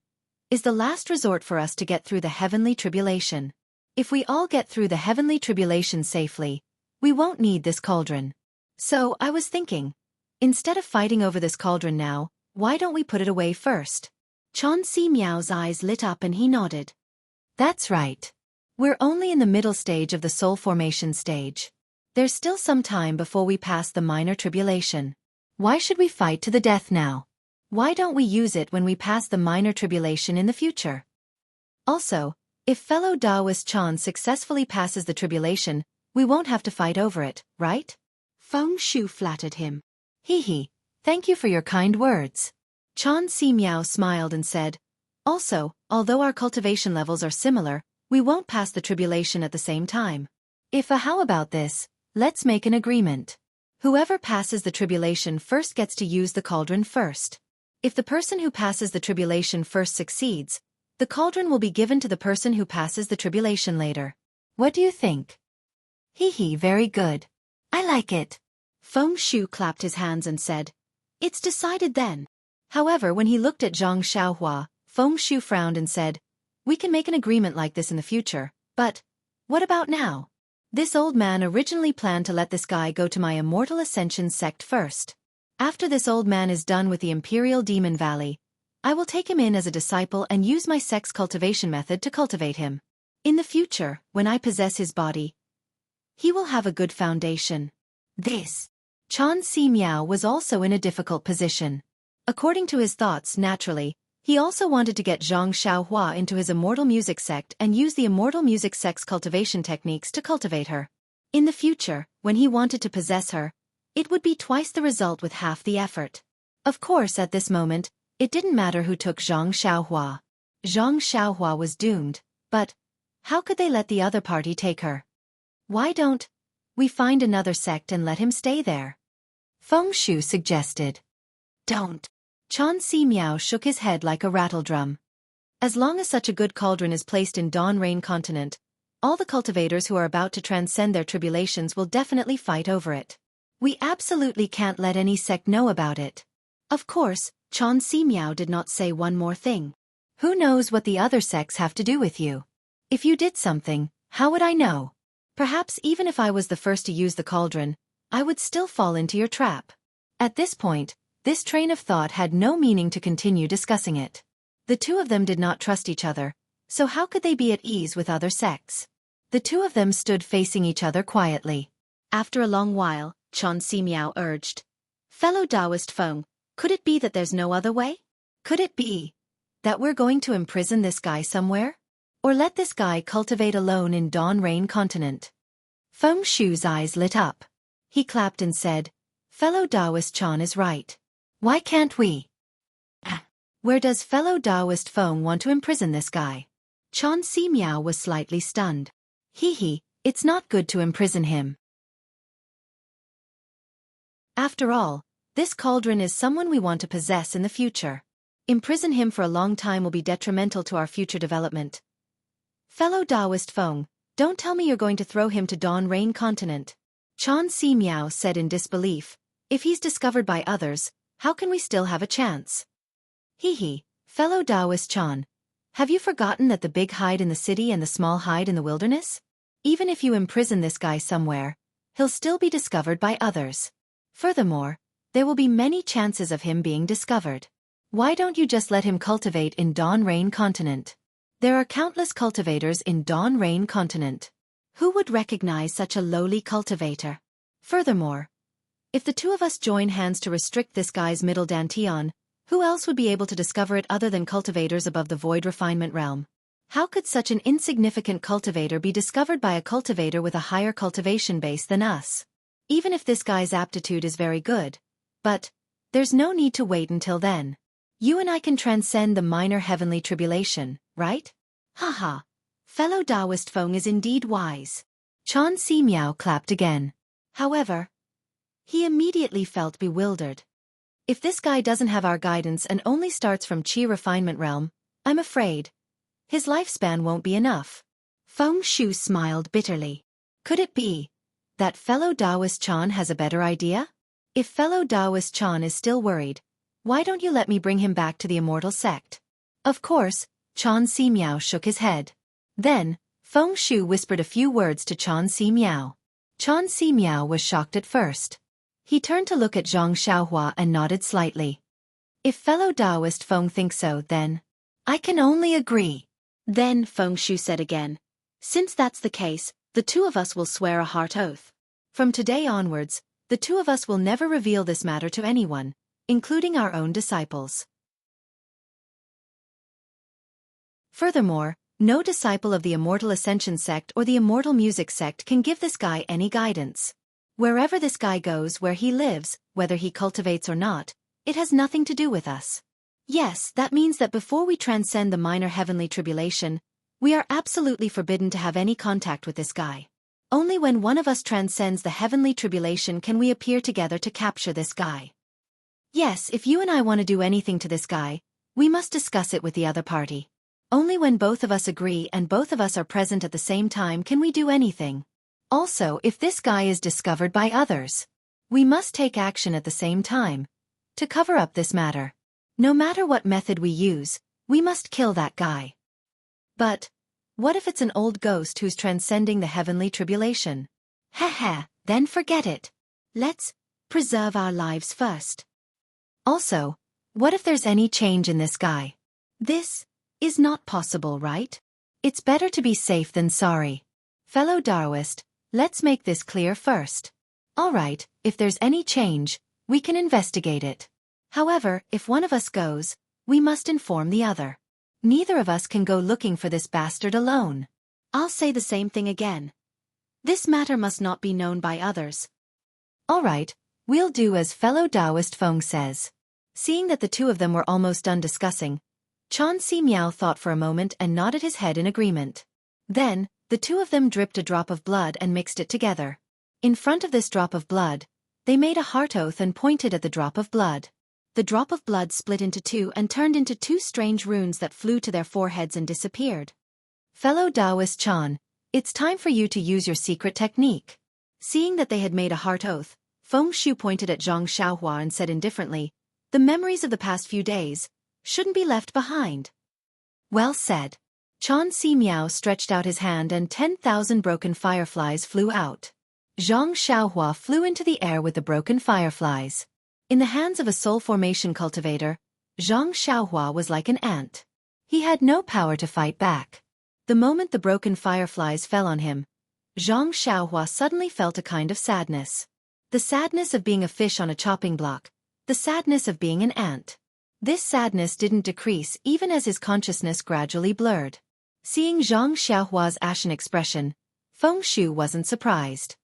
is the last resort for us to get through the heavenly tribulation. If we all get through the heavenly tribulation safely, we won't need this cauldron. So, I was thinking, instead of fighting over this cauldron now, why don't we put it away first? Chan Si Miao's eyes lit up and he nodded. That's right. We're only in the middle stage of the soul formation stage. There's still some time before we pass the minor tribulation. Why should we fight to the death now? Why don't we use it when we pass the minor tribulation in the future? Also, if fellow Taoist Chan successfully passes the tribulation, we won't have to fight over it, right? Feng Shu flattered him. Hee, thank you for your kind words. Chan Si Miao smiled and said, also, although our cultivation levels are similar, we won't pass the tribulation at the same time. How about this? Let's make an agreement. Whoever passes the tribulation first gets to use the cauldron first. If the person who passes the tribulation first succeeds, the cauldron will be given to the person who passes the tribulation later. What do you think? Very good. I like it. Feng Shu clapped his hands and said, it's decided then. However, when he looked at Zhang Xiaohua, Feng Shu frowned and said, we can make an agreement like this in the future, but what about now? This old man originally planned to let this guy go to my Immortal Ascension sect first. After this old man is done with the Imperial Demon Valley, I will take him in as a disciple and use my sect's cultivation method to cultivate him. In the future, when I possess his body, he will have a good foundation. Chan Si Miao was also in a difficult position. According to his thoughts, naturally, he also wanted to get Zhang Xiaohua into his Immortal Music sect and use the Immortal Music sect's cultivation techniques to cultivate her. In the future, when he wanted to possess her, it would be twice the result with half the effort. Of course, at this moment, it didn't matter who took Zhang Xiaohua. Zhang Xiaohua was doomed, but how could they let the other party take her? Why don't we find another sect and let him stay there? Feng Shu suggested. Don't. Chan Si Miao shook his head like a rattledrum. As long as such a good cauldron is placed in Dawn Rain Continent, all the cultivators who are about to transcend their tribulations will definitely fight over it. We absolutely can't let any sect know about it. Of course, Chan Si Miao did not say one more thing. Who knows what the other sects have to do with you? If you did something, how would I know? Perhaps even if I was the first to use the cauldron, I would still fall into your trap. At this point, this train of thought had no meaning to continue discussing it. The two of them did not trust each other, so how could they be at ease with other sects? The two of them stood facing each other quietly. After a long while, Chan Si Miao urged, fellow Taoist Feng, could it be that there's no other way? Could it be that we're going to imprison this guy somewhere? Or let this guy cultivate alone in Dawn Rain Continent? Feng Shu's eyes lit up. He clapped and said, fellow Taoist Chan is right. Why can't we? Where does fellow Taoist Feng want to imprison this guy? Chan Si Miao was slightly stunned. It's not good to imprison him. After all, this cauldron is someone we want to possess in the future. Imprison him for a long time will be detrimental to our future development. Fellow Taoist Feng, don't tell me you're going to throw him to Dawn Rain Continent. Chan Si Miao said in disbelief. If he's discovered by others, how can we still have a chance? Fellow Taoist Chan, have you forgotten that the big hide in the city and the small hide in the wilderness? Even if you imprison this guy somewhere, he'll still be discovered by others. Furthermore, there will be many chances of him being discovered. Why don't you just let him cultivate in Dawn Rain Continent? There are countless cultivators in Dawn Rain Continent. Who would recognize such a lowly cultivator? Furthermore, if the two of us join hands to restrict this guy's middle dantian, who else would be able to discover it other than cultivators above the void refinement realm? How could such an insignificant cultivator be discovered by a cultivator with a higher cultivation base than us? Even if this guy's aptitude is very good. But there's no need to wait until then. You and I can transcend the minor heavenly tribulation, right? Fellow Taoist Feng is indeed wise. Chan Si Miao clapped again. However, he immediately felt bewildered. If this guy doesn't have our guidance and only starts from Qi refinement realm, I'm afraid his lifespan won't be enough. Feng Shu smiled bitterly. Could it be that fellow Taoist Chan has a better idea? If fellow Taoist Chan is still worried, why don't you let me bring him back to the Immortal sect? Of course, Chan Si Miao shook his head. Then, Feng Shu whispered a few words to Chan Si Miao. Chan Si Miao was shocked at first. He turned to look at Zhang Xiaohua and nodded slightly. If fellow Taoist Feng thinks so, then I can only agree. Then Feng Shu said again, since that's the case, the two of us will swear a heart oath. From today onwards, the two of us will never reveal this matter to anyone, including our own disciples. Furthermore, no disciple of the Immortal Ascension sect or the Immortal Music sect can give this guy any guidance. Wherever this guy goes, where he lives, whether he cultivates or not, it has nothing to do with us. Yes, that means that before we transcend the minor heavenly tribulation, we are absolutely forbidden to have any contact with this guy. Only when one of us transcends the heavenly tribulation can we appear together to capture this guy. Yes, if you and I want to do anything to this guy, we must discuss it with the other party. Only when both of us agree and both of us are present at the same time can we do anything. Also, if this guy is discovered by others, we must take action at the same time to cover up this matter. No matter what method we use, we must kill that guy. But what if it's an old ghost who's transcending the heavenly tribulation? Haha, then forget it. Let's preserve our lives first. Also, what if there's any change in this guy? This is not possible, right? It's better to be safe than sorry. Fellow Taoist, let's make this clear first. Alright, if there's any change, we can investigate it. However, if one of us goes, we must inform the other. Neither of us can go looking for this bastard alone. I'll say the same thing again. This matter must not be known by others. Alright, we'll do as fellow Taoist Feng says. Seeing that the two of them were almost done discussing, Chan Si Miao thought for a moment and nodded his head in agreement. Then, the two of them dripped a drop of blood and mixed it together. In front of this drop of blood, they made a heart oath and pointed at the drop of blood. The drop of blood split into two and turned into two strange runes that flew to their foreheads and disappeared. Fellow Taoist Chan, it's time for you to use your secret technique. Seeing that they had made a heart oath, Feng Shu pointed at Zhang Xiaohua and said indifferently, the memories of the past few days shouldn't be left behind. Well said. Chan Si Miao stretched out his hand and 10,000 broken fireflies flew out. Zhang Xiaohua flew into the air with the broken fireflies. In the hands of a soul formation cultivator, Zhang Xiaohua was like an ant. He had no power to fight back. The moment the broken fireflies fell on him, Zhang Xiaohua suddenly felt a kind of sadness. The sadness of being a fish on a chopping block, the sadness of being an ant. This sadness didn't decrease even as his consciousness gradually blurred. Seeing Zhang Xiaohua's ashen expression, Feng Shu wasn't surprised.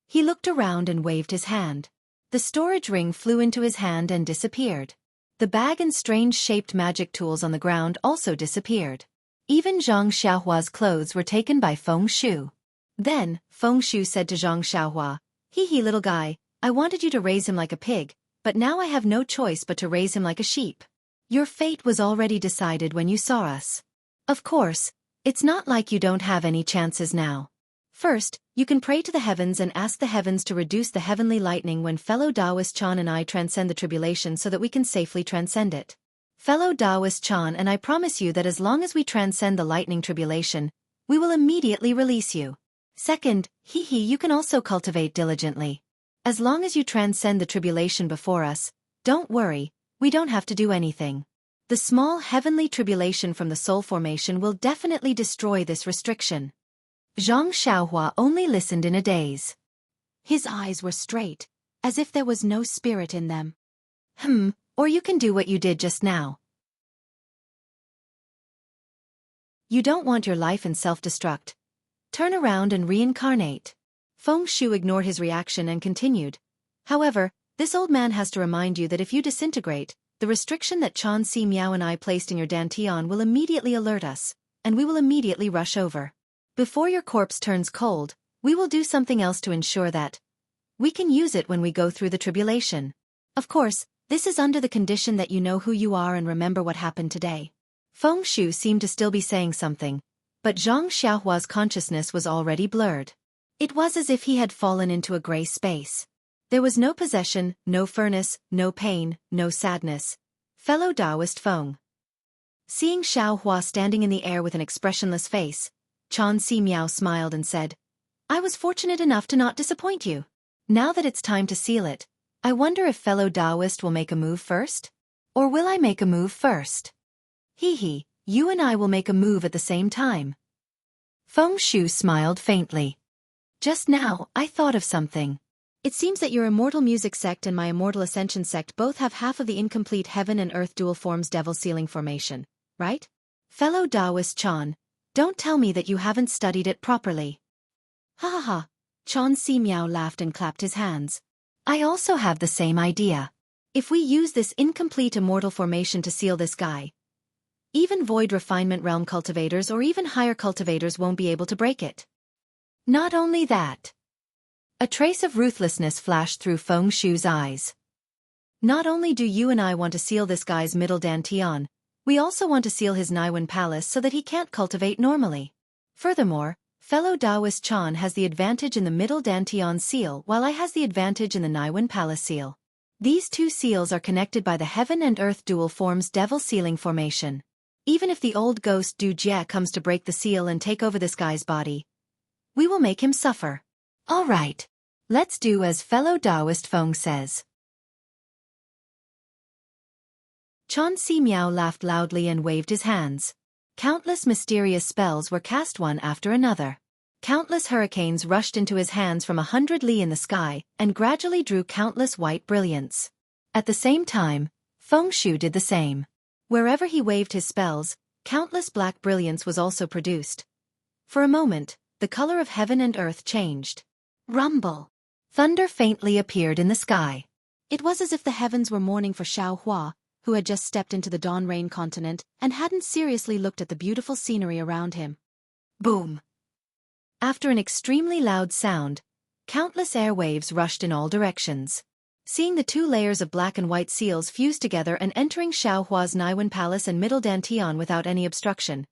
He looked around and waved his hand. The storage ring flew into his hand and disappeared. The bag and strange-shaped magic tools on the ground also disappeared. Even Zhang Xiaohua's clothes were taken by Feng Shu. Then, Feng Shu said to Zhang Xiaohua, "Hee little guy, I wanted you to raise him like a pig, but now I have no choice but to raise him like a sheep. Your fate was already decided when you saw us. Of course, it's not like you don't have any chances now. First, you can pray to the heavens and ask the heavens to reduce the heavenly lightning when fellow Taoist Chan and I transcend the tribulation so that we can safely transcend it. Fellow Taoist Chan and I promise you that as long as we transcend the lightning tribulation, we will immediately release you. Second, you can also cultivate diligently. As long as you transcend the tribulation before us, don't worry, we don't have to do anything. The small heavenly tribulation from the soul formation will definitely destroy this restriction." Zhang Xiaohua only listened in a daze. His eyes were straight, as if there was no spirit in them. Or you can do what you did just now. You don't want your life in self-destruct. Turn around and reincarnate. Feng Shu ignored his reaction and continued. However, this old man has to remind you that if you disintegrate, the restriction that Chan Si Miao and I placed in your dantian will immediately alert us, and we will immediately rush over. Before your corpse turns cold, we will do something else to ensure that we can use it when we go through the tribulation. Of course, this is under the condition that you know who you are and remember what happened today. Feng Shu seemed to still be saying something, but Zhang Xiaohua's consciousness was already blurred. It was as if he had fallen into a gray space. There was no possession, no furnace, no pain, no sadness. Fellow Taoist Feng. Seeing Xiaohua standing in the air with an expressionless face, Chan Si Miao smiled and said, I was fortunate enough to not disappoint you. Now that it's time to seal it, I wonder if fellow Taoist will make a move first? Or will I make a move first? Hee, you and I will make a move at the same time. Feng Shu smiled faintly. Just now, I thought of something. It seems that your Immortal Music sect and my Immortal Ascension sect both have half of the incomplete heaven and earth dual forms devil sealing formation, right? Fellow Taoist Chan, don't tell me that you haven't studied it properly. Ha ha ha. Chan Si Miao laughed and clapped his hands. I also have the same idea. If we use this incomplete immortal formation to seal this guy, even Void Refinement Realm cultivators or even higher cultivators won't be able to break it. Not only that. A trace of ruthlessness flashed through Feng Shu's eyes. Not only do you and I want to seal this guy's middle dantian, we also want to seal his Naiwan palace so that he can't cultivate normally. Furthermore, fellow Taoist Chan has the advantage in the middle dantian seal while I has the advantage in the Naiwan palace seal. These two seals are connected by the heaven and earth dual forms devil sealing formation. Even if the old ghost Du Jie comes to break the seal and take over this guy's body, we will make him suffer. All right. Let's do as fellow Taoist Feng says. Chan Si Miao laughed loudly and waved his hands. Countless mysterious spells were cast one after another. Countless hurricanes rushed into his hands from 100 li in the sky and gradually drew countless white brilliance. At the same time, Feng Shu did the same. Wherever he waved his spells, countless black brilliance was also produced. For a moment, the color of heaven and earth changed. Rumble. Thunder faintly appeared in the sky. It was as if the heavens were mourning for Xiaohua, who had just stepped into the Dawn Rain continent and hadn't seriously looked at the beautiful scenery around him. Boom. After an extremely loud sound, countless airwaves rushed in all directions. Seeing the two layers of black and white seals fuse together and entering Xiaohua's Naiwan Palace and Middle Dantian without any obstruction,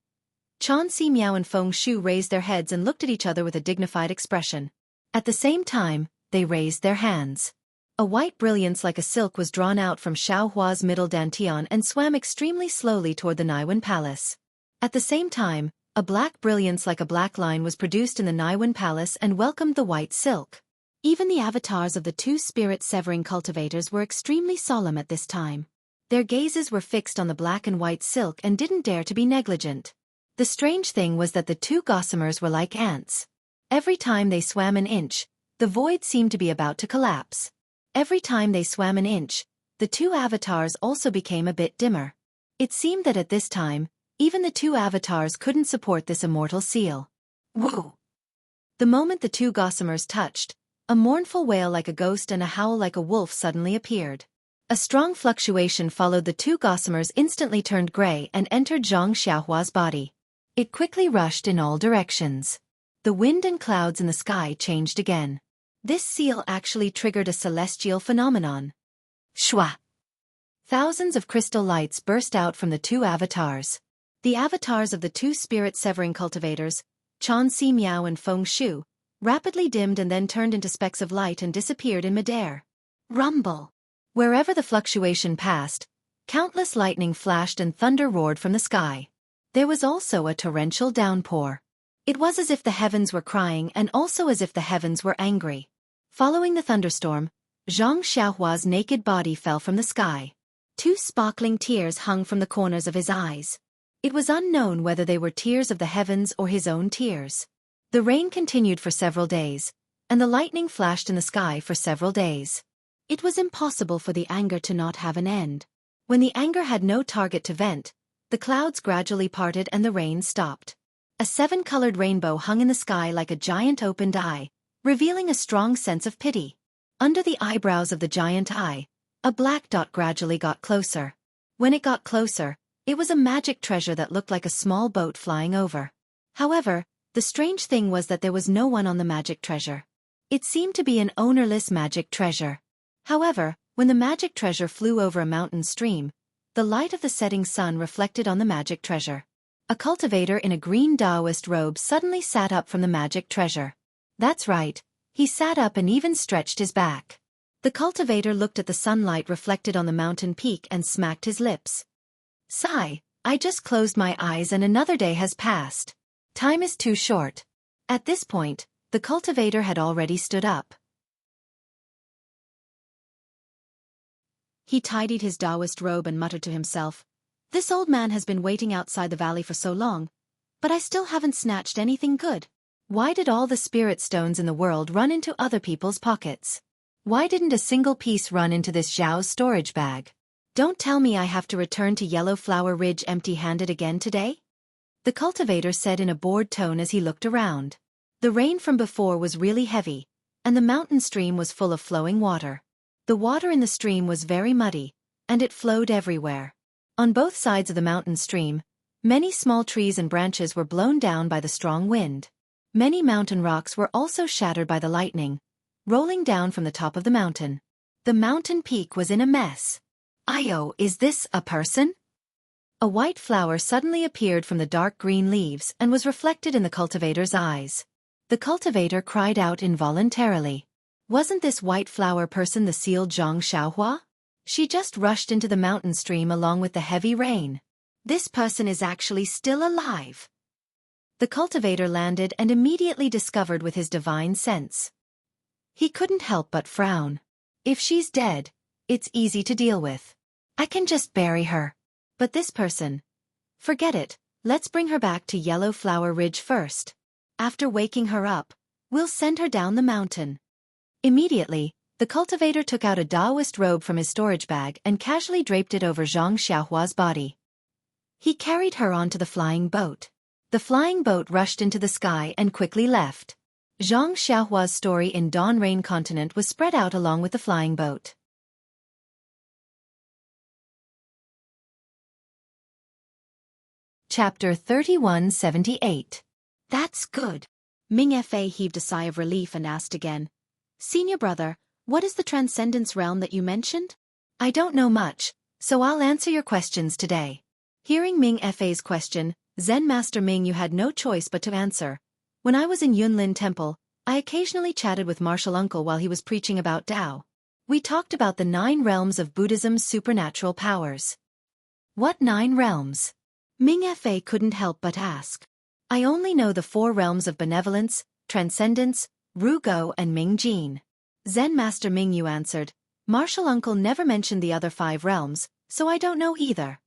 Chan Si Miao and Feng Shu raised their heads and looked at each other with a dignified expression. At the same time, they raised their hands. A white brilliance like a silk was drawn out from Xiaohua's Middle Dantian and swam extremely slowly toward the Naiwan Palace. At the same time, a black brilliance like a black line was produced in the Naiwan Palace and welcomed the white silk. Even the avatars of the two spirit-severing cultivators were extremely solemn at this time. Their gazes were fixed on the black and white silk and didn't dare to be negligent. The strange thing was that the two gossamers were like ants. Every time they swam an inch, the void seemed to be about to collapse. Every time they swam an inch, the two avatars also became a bit dimmer. It seemed that at this time, even the two avatars couldn't support this immortal seal. Woo! The moment the two gossamers touched, a mournful wail like a ghost and a howl like a wolf suddenly appeared. A strong fluctuation followed. The two gossamers instantly turned gray and entered Zhang Xiaohua's body. It quickly rushed in all directions. The wind and clouds in the sky changed again. This seal actually triggered a celestial phenomenon. Shwa! Thousands of crystal lights burst out from the two avatars. The avatars of the two spirit-severing cultivators, Chan Si Miao and Feng Shu, rapidly dimmed and then turned into specks of light and disappeared in midair. Rumble! Wherever the fluctuation passed, countless lightning flashed and thunder roared from the sky. There was also a torrential downpour. It was as if the heavens were crying and also as if the heavens were angry. Following the thunderstorm, Zhang Xiaohua's naked body fell from the sky. Two sparkling tears hung from the corners of his eyes. It was unknown whether they were tears of the heavens or his own tears. The rain continued for several days, and the lightning flashed in the sky for several days. It was impossible for the anger to not have an end. When the anger had no target to vent, the clouds gradually parted and the rain stopped. A seven-colored rainbow hung in the sky like a giant opened eye, revealing a strong sense of pity. Under the eyebrows of the giant eye, a black dot gradually got closer. When it got closer, it was a magic treasure that looked like a small boat flying over. However, the strange thing was that there was no one on the magic treasure. It seemed to be an ownerless magic treasure. However, when the magic treasure flew over a mountain stream, the light of the setting sun reflected on the magic treasure. A cultivator in a green Taoist robe suddenly sat up from the magic treasure. That's right, he sat up and even stretched his back. The cultivator looked at the sunlight reflected on the mountain peak and smacked his lips. Sigh, I just closed my eyes and another day has passed. Time is too short. At this point, the cultivator had already stood up. He tidied his Taoist robe and muttered to himself, "This old man has been waiting outside the valley for so long, but I still haven't snatched anything good. Why did all the spirit stones in the world run into other people's pockets? Why didn't a single piece run into this Zhao's storage bag? Don't tell me I have to return to Yellow Flower Ridge empty-handed again today?" The cultivator said in a bored tone as he looked around. The rain from before was really heavy, and the mountain stream was full of flowing water. The water in the stream was very muddy, and it flowed everywhere. On both sides of the mountain stream, many small trees and branches were blown down by the strong wind. Many mountain rocks were also shattered by the lightning, rolling down from the top of the mountain. The mountain peak was in a mess. Io, is this a person? A white flower suddenly appeared from the dark green leaves and was reflected in the cultivator's eyes. The cultivator cried out involuntarily. Wasn't this white flower person the sealed Zhang Xiaohua? She just rushed into the mountain stream along with the heavy rain. This person is actually still alive. The cultivator landed and immediately discovered with his divine sense. He couldn't help but frown. If she's dead, it's easy to deal with. I can just bury her. But this person? Forget it, let's bring her back to Yellow Flower Ridge first. After waking her up, we'll send her down the mountain. Immediately, the cultivator took out a Taoist robe from his storage bag and casually draped it over Zhang Xiaohua's body. He carried her onto the flying boat. The flying boat rushed into the sky and quickly left. Zhang Xiaohua's story in Dawn Rain Continent was spread out along with the flying boat. Chapter 3178. That's good. Ming Fa heaved a sigh of relief and asked again, "Senior brother, what is the Transcendence realm that you mentioned?" I don't know much, so I'll answer your questions today. Hearing Ming Fa's question, Zen Master Ming Yu had no choice but to answer. When I was in Yunlin Temple, I occasionally chatted with Martial Uncle while he was preaching about Tao. We talked about the 9 realms of Buddhism's supernatural powers. What 9 realms? Ming Fa couldn't help but ask. I only know the 4 realms of benevolence, transcendence, Ru Go and Ming Jin. Zen Master Ming Yu answered. Martial Uncle never mentioned the other 5 realms, so I don't know either.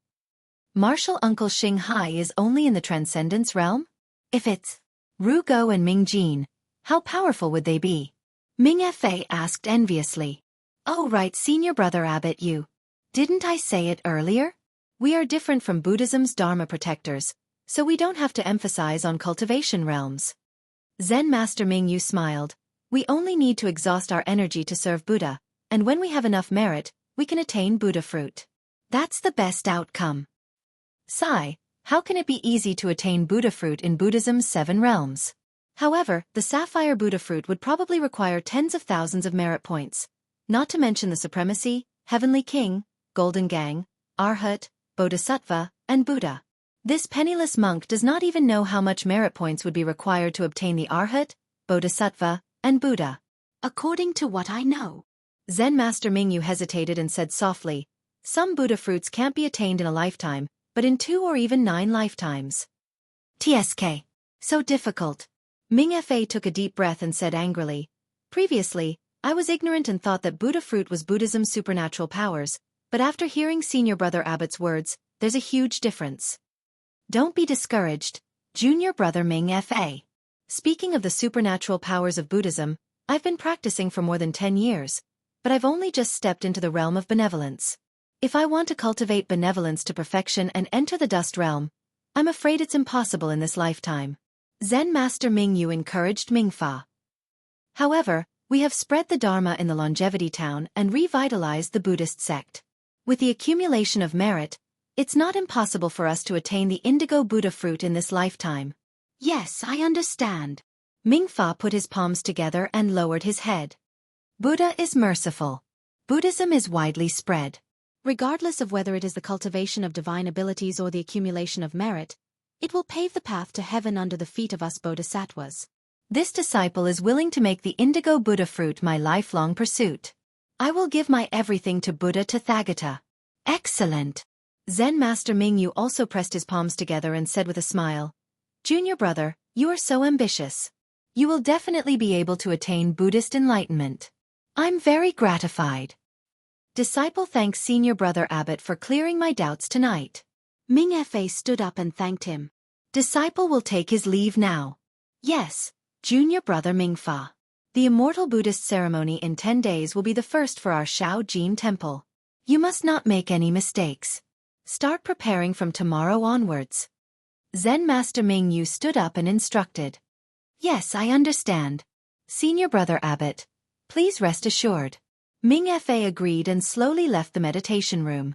Martial Uncle Xing Hai is only in the Transcendence realm? If it's Ru Go and Ming Jin, how powerful would they be? Ming Fa asked enviously. Oh right, Senior Brother Abbot, you. Didn't I say it earlier? We are different from Buddhism's Dharma protectors, so we don't have to emphasize on cultivation realms. Zen Master Ming Yu smiled. We only need to exhaust our energy to serve Buddha, and when we have enough merit, we can attain Buddha fruit. That's the best outcome. Sigh, how can it be easy to attain Buddha fruit in Buddhism's 7 realms? However, the sapphire Buddha fruit would probably require tens of thousands of merit points, not to mention the supremacy, Heavenly King, Golden Gang, Arhat, Bodhisattva, and Buddha. This penniless monk does not even know how much merit points would be required to obtain the Arhat, Bodhisattva, and Buddha. According to what I know. Zen Master Ming Yu hesitated and said softly, some Buddha fruits can't be attained in a lifetime, but in 2 or even 9 lifetimes. TSK. So difficult. Ming Fa took a deep breath and said angrily, previously, I was ignorant and thought that Buddha fruit was Buddhism's supernatural powers, but after hearing Senior Brother Abbot's words, there's a huge difference. Don't be discouraged, Junior Brother Ming Fa. Speaking of the supernatural powers of Buddhism, I've been practicing for more than 10 years, but I've only just stepped into the realm of benevolence. If I want to cultivate benevolence to perfection and enter the dust realm, I'm afraid it's impossible in this lifetime. Zen Master Ming Yu encouraged Ming Fa. However, we have spread the Dharma in the Longevity Town and revitalized the Buddhist sect. With the accumulation of merit, it's not impossible for us to attain the indigo Buddha fruit in this lifetime. Yes, I understand. Ming Fa put his palms together and lowered his head. Buddha is merciful. Buddhism is widely spread. Regardless of whether it is the cultivation of divine abilities or the accumulation of merit, it will pave the path to heaven under the feet of us bodhisattvas. This disciple is willing to make the indigo Buddha fruit my lifelong pursuit. I will give my everything to Buddha Tathagata. Excellent. Zen Master Mingyu also pressed his palms together and said with a smile, Junior brother, you are so ambitious. You will definitely be able to attain Buddhist enlightenment. I'm very gratified. Disciple thanks Senior Brother Abbot for clearing my doubts tonight. Ming Fa stood up and thanked him. Disciple will take his leave now. Yes, Junior Brother Mingfa. The Immortal Buddhist ceremony in 10 days will be the first for our Shaojin Temple. You must not make any mistakes. Start preparing from tomorrow onwards. Zen Master Mingyu stood up and instructed. Yes, I understand. Senior Brother Abbot, please rest assured. Ming Fa agreed and slowly left the meditation room.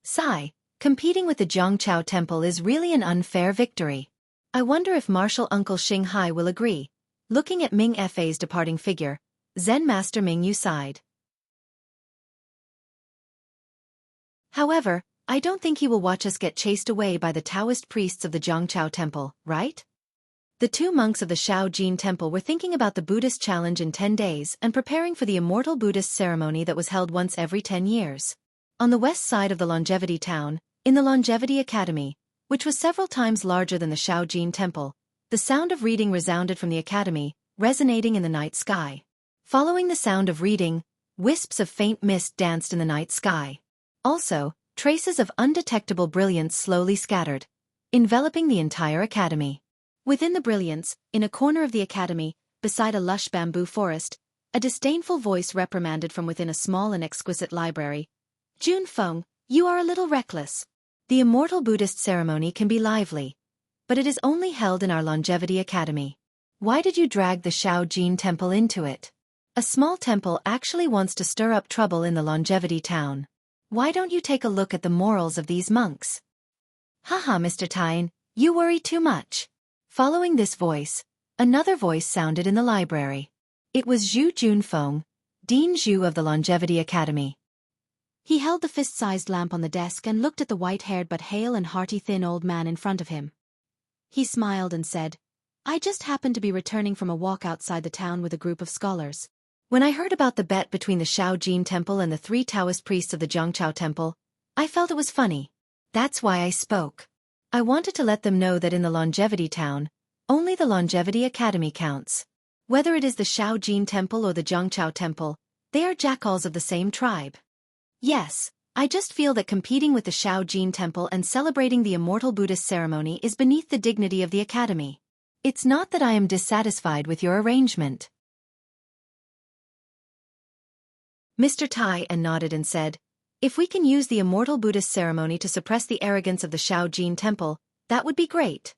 Sigh, competing with the Jianghu Temple is really an unfair victory. I wonder if Martial Uncle Xinghai will agree. Looking at Ming Fa's departing figure, Zen Master Mingyu sighed. However, I don't think he will watch us get chased away by the Taoist priests of the Jianghu Temple, right? The two monks of the Shaojin Temple were thinking about the Buddhist challenge in 10 days and preparing for the Immortal Buddhist ceremony that was held once every 10 years. On the west side of the Longevity Town, in the Longevity Academy, which was several times larger than the Shaojin Temple, the sound of reading resounded from the academy, resonating in the night sky. Following the sound of reading, wisps of faint mist danced in the night sky. Also, traces of undetectable brilliance slowly scattered, enveloping the entire academy. Within the brilliance, in a corner of the academy, beside a lush bamboo forest, a disdainful voice reprimanded from within a small and exquisite library. Jun Feng, you are a little reckless. The Immortal Buddhist ceremony can be lively, but it is only held in our Longevity Academy. Why did you drag the Shaojin Temple into it? A small temple actually wants to stir up trouble in the Longevity Town. Why don't you take a look at the morals of these monks? Haha, Mr. Tien, you worry too much. Following this voice, another voice sounded in the library. It was Zhu Junfeng, Dean Zhu of the Longevity Academy. He held the fist-sized lamp on the desk and looked at the white-haired but hale and hearty thin old man in front of him. He smiled and said, I just happened to be returning from a walk outside the town with a group of scholars. When I heard about the bet between the Shaojin Temple and the 3 Taoist priests of the Jianghu Temple, I felt it was funny. That's why I spoke. I wanted to let them know that in the Longevity Town, only the Longevity Academy counts. Whether it is the Shaojin Temple or the Jianghu Temple, they are jackals of the same tribe. Yes, I just feel that competing with the Shaojin Temple and celebrating the Immortal Buddhist ceremony is beneath the dignity of the Academy. It's not that I am dissatisfied with your arrangement. Mr. Tai nodded and said, If we can use the Immortal Buddhist ceremony to suppress the arrogance of the Shaojin Temple, that would be great.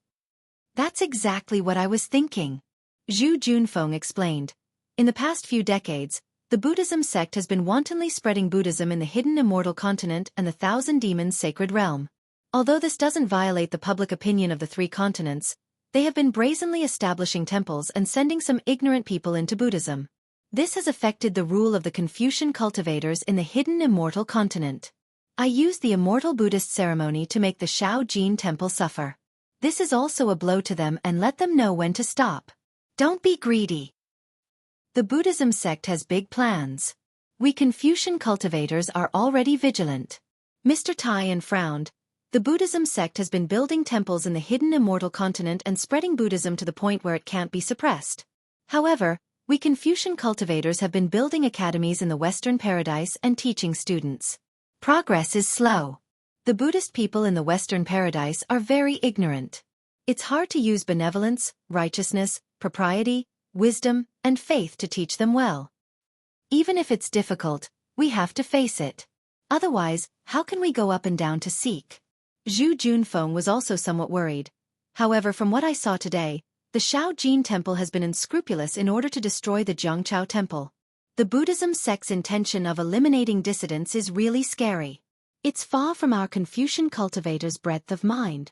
That's exactly what I was thinking. Zhu Junfeng explained. In the past few decades, the Buddhism sect has been wantonly spreading Buddhism in the hidden Immortal Continent and the Thousand Demons Sacred Realm. Although this doesn't violate the public opinion of the 3 continents, they have been brazenly establishing temples and sending some ignorant people into Buddhism. This has affected the rule of the Confucian cultivators in the hidden Immortal Continent. I used the Immortal Buddhist ceremony to make the Shaojin Temple suffer. This is also a blow to them and let them know when to stop. Don't be greedy. The Buddhism sect has big plans. We Confucian cultivators are already vigilant. Mr. Tai frowned. The Buddhism sect has been building temples in the hidden Immortal Continent and spreading Buddhism to the point where it can't be suppressed. However, we Confucian cultivators have been building academies in the Western Paradise and teaching students. Progress is slow. The Buddhist people in the Western Paradise are very ignorant. It's hard to use benevolence, righteousness, propriety, wisdom, and faith to teach them well. Even if it's difficult, we have to face it. Otherwise, how can we go up and down to seek? Zhu Junfeng was also somewhat worried. However, from what I saw today, the Shaojin Temple has been unscrupulous in order to destroy the Jianghu Temple. The Buddhism sect's intention of eliminating dissidents is really scary. It's far from our Confucian cultivators' breadth of mind.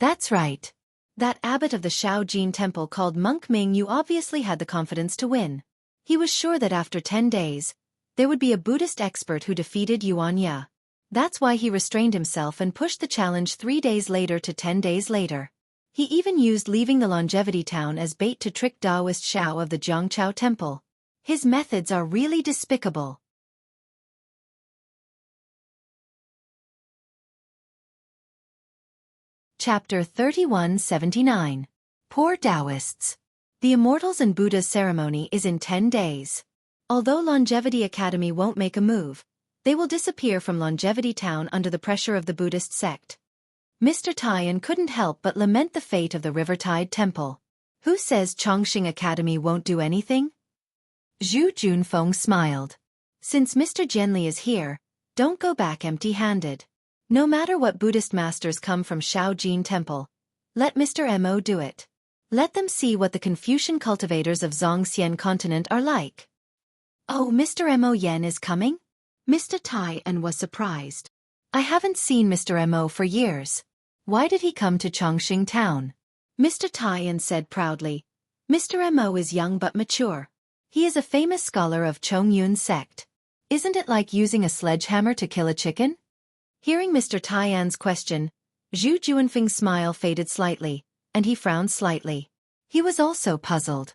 That's right. That abbot of the Shaojin Temple called Monk Mingyu obviously had the confidence to win. He was sure that after 10 days, there would be a Buddhist expert who defeated Xianxia. That's why he restrained himself and pushed the challenge 3 days later to 10 days later. He even used leaving the Longevity Town as bait to trick Taoist Shao of the Jianghu Temple. His methods are really despicable. Chapter 3179. Poor Taoists. The Immortals and Buddha's ceremony is in 10 days. Although Longevity Academy won't make a move, they will disappear from Longevity Town under the pressure of the Buddhist sect. Mr. Taiyan couldn't help but lament the fate of the Rivertide Temple. Who says Chongqing Academy won't do anything? Zhu Junfeng smiled. Since Mr. Jianli is here, don't go back empty-handed. No matter what Buddhist masters come from Shaojin Temple, let Mr. Mo do it. Let them see what the Confucian cultivators of Xianxia continent are like. Oh, Mr. Mo Yen is coming? Mr. Taiyan was surprised. I haven't seen Mr. Mo for years. Why did he come to Chongqing Town? Mr. Taiyan said proudly. Mr. Mo is young but mature. He is a famous scholar of Chongyun sect. Isn't it like using a sledgehammer to kill a chicken? Hearing Mr. Taiyan's question, Zhu Juanfeng's smile faded slightly, and he frowned slightly. He was also puzzled.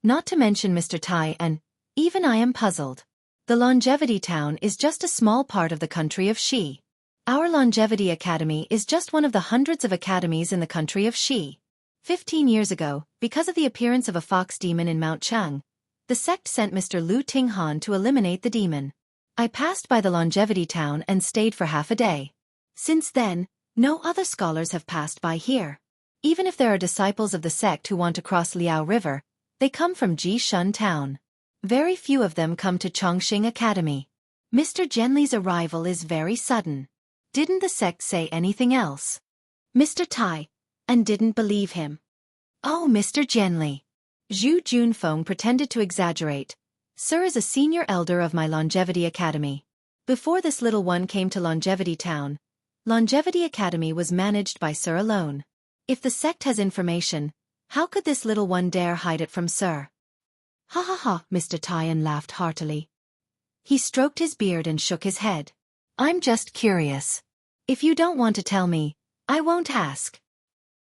Not to mention Mr. Taiyan, even I am puzzled. The Longevity Town is just a small part of the country of Xi. Our Longevity Academy is just one of the hundreds of academies in the country of Xi. 15 years ago, because of the appearance of a fox demon in Mount Chang, the sect sent Mr. Lu Tinghan to eliminate the demon. I passed by the Longevity Town and stayed for half a day. Since then, no other scholars have passed by here. Even if there are disciples of the sect who want to cross Liao River, they come from Jishun Town. Very few of them come to Chongqing Academy. Mr. Jianli's arrival is very sudden. Didn't the sect say anything else? Mr. Taiyan didn't believe him. Oh, Mr. Jianli. Zhu Junfeng pretended to exaggerate. Sir is a senior elder of my Longevity Academy. Before this little one came to Longevity Town, Longevity Academy was managed by Sir alone. If the sect has information, how could this little one dare hide it from Sir? Ha ha ha, Mr. Taiyan laughed heartily. He stroked his beard and shook his head. I'm just curious. If you don't want to tell me, I won't ask.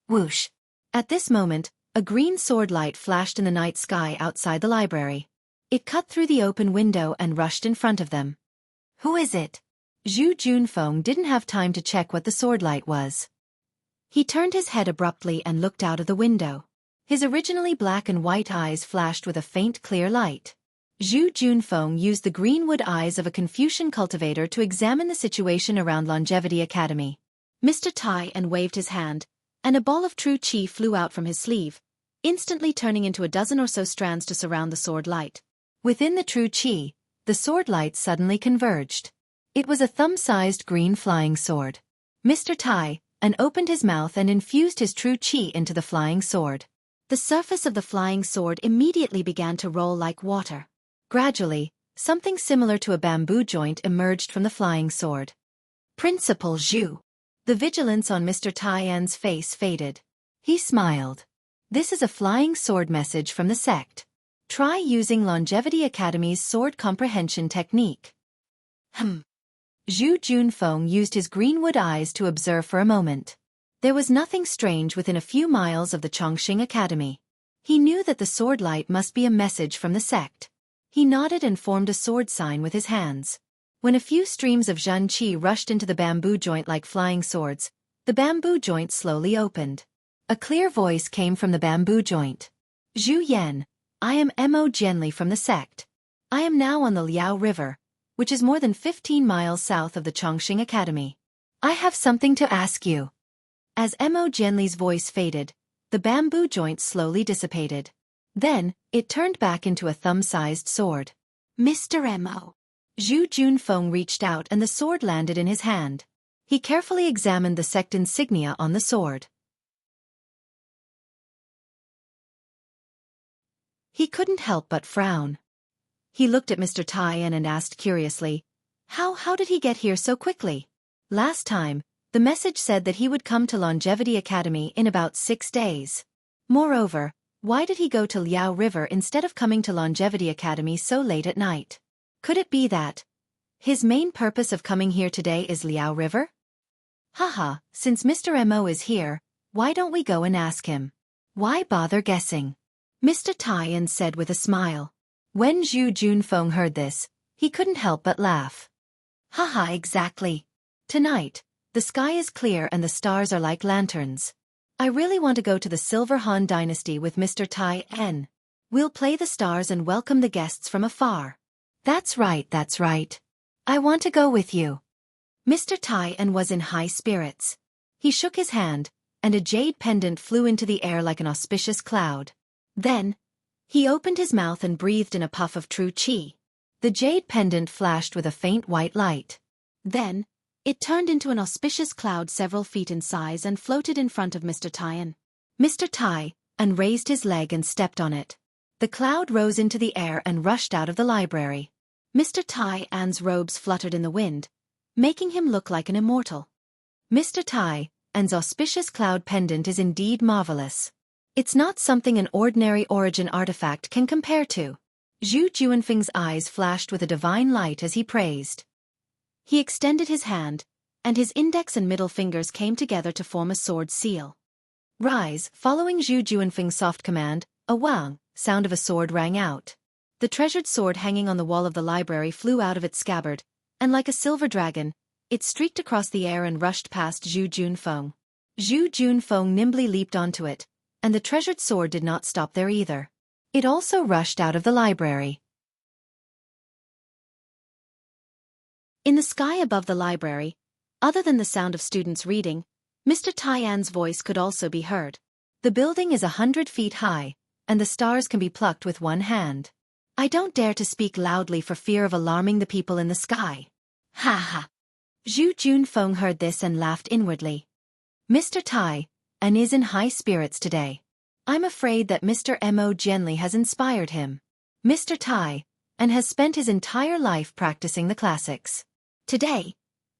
Whoosh. At this moment, a green sword light flashed in the night sky outside the library. It cut through the open window and rushed in front of them. Who is it? Zhu Junfeng didn't have time to check what the sword light was. He turned his head abruptly and looked out of the window. His originally black and white eyes flashed with a faint clear light. Zhu Junfeng used the greenwood eyes of a Confucian cultivator to examine the situation around Longevity Academy. Mr. Taiyan waved his hand, and a ball of true qi flew out from his sleeve, instantly turning into a dozen or so strands to surround the sword light. Within the true qi, the sword light suddenly converged. It was a thumb-sized green flying sword. Mr. Taiyan opened his mouth and infused his true qi into the flying sword. The surface of the flying sword immediately began to roll like water. Gradually, something similar to a bamboo joint emerged from the flying sword. Principal Zhu. The vigilance on Mr. Taiyan's face faded. He smiled. This is a flying sword message from the sect. Try using Longevity Academy's sword comprehension technique. Zhu Junfeng used his greenwood eyes to observe for a moment. There was nothing strange within a few miles of the Chongqing Academy. He knew that the sword light must be a message from the sect. He nodded and formed a sword sign with his hands. When a few streams of Zhen Qi rushed into the bamboo joint like flying swords, the bamboo joint slowly opened. A clear voice came from the bamboo joint. Zhu Yan, I am Mo Jianli from the sect. I am now on the Liao River, which is more than 15 miles south of the Chongqing Academy. I have something to ask you. As Mo Jianli's voice faded, the bamboo joint slowly dissipated. Then, it turned back into a thumb-sized sword. Mr. Mo. Zhu Junfeng reached out and the sword landed in his hand. He carefully examined the sect insignia on the sword. He couldn't help but frown. He looked at Mr. Taiyan and asked curiously, How did he get here so quickly? Last time, the message said that he would come to Longevity Academy in about 6 days. Moreover, why did he go to Liao River instead of coming to Longevity Academy so late at night? Could it be that his main purpose of coming here today is Liao River? Haha, since Mr. Mo is here, why don't we go and ask him? Why bother guessing? Mr. Taiyan said with a smile. When Zhu Junfeng heard this, he couldn't help but laugh. Haha, exactly. Tonight, The sky is clear and the stars are like lanterns. I really want to go to the Silver Han Dynasty with Mr. Tai N. We'll play the stars and welcome the guests from afar. That's right, that's right. I want to go with you. Mr. Tai N was in high spirits. He shook his hand, and a jade pendant flew into the air like an auspicious cloud. Then, he opened his mouth and breathed in a puff of true qi. The jade pendant flashed with a faint white light. Then, it turned into an auspicious cloud several feet in size and floated in front of Mr. Tai N. Mr. Tai N raised his leg and stepped on it. The cloud rose into the air and rushed out of the library. Mr. Tai N's robes fluttered in the wind, making him look like an immortal. Mr. Tai N's auspicious cloud pendant is indeed marvelous. It's not something an ordinary origin artifact can compare to. Zhu Juanfeng's eyes flashed with a divine light as he praised. He extended his hand, and his index and middle fingers came together to form a sword seal. Rise, following Zhu Juanfeng's soft command, a wang sound of a sword rang out. The treasured sword hanging on the wall of the library flew out of its scabbard, and like a silver dragon, it streaked across the air and rushed past Zhu Junfeng. Zhu Junfeng nimbly leaped onto it, and the treasured sword did not stop there either. It also rushed out of the library. In the sky above the library, other than the sound of students reading, Mr. Tai N's voice could also be heard. The building is 100 feet high, and the stars can be plucked with one hand. I don't dare to speak loudly for fear of alarming the people in the sky. Ha ha. Zhu Junfeng heard this and laughed inwardly. Mr. Tai N is in high spirits today. I'm afraid that Mr. Mo Jianli has inspired him. Mr. Tai N has spent his entire life practicing the classics. Today,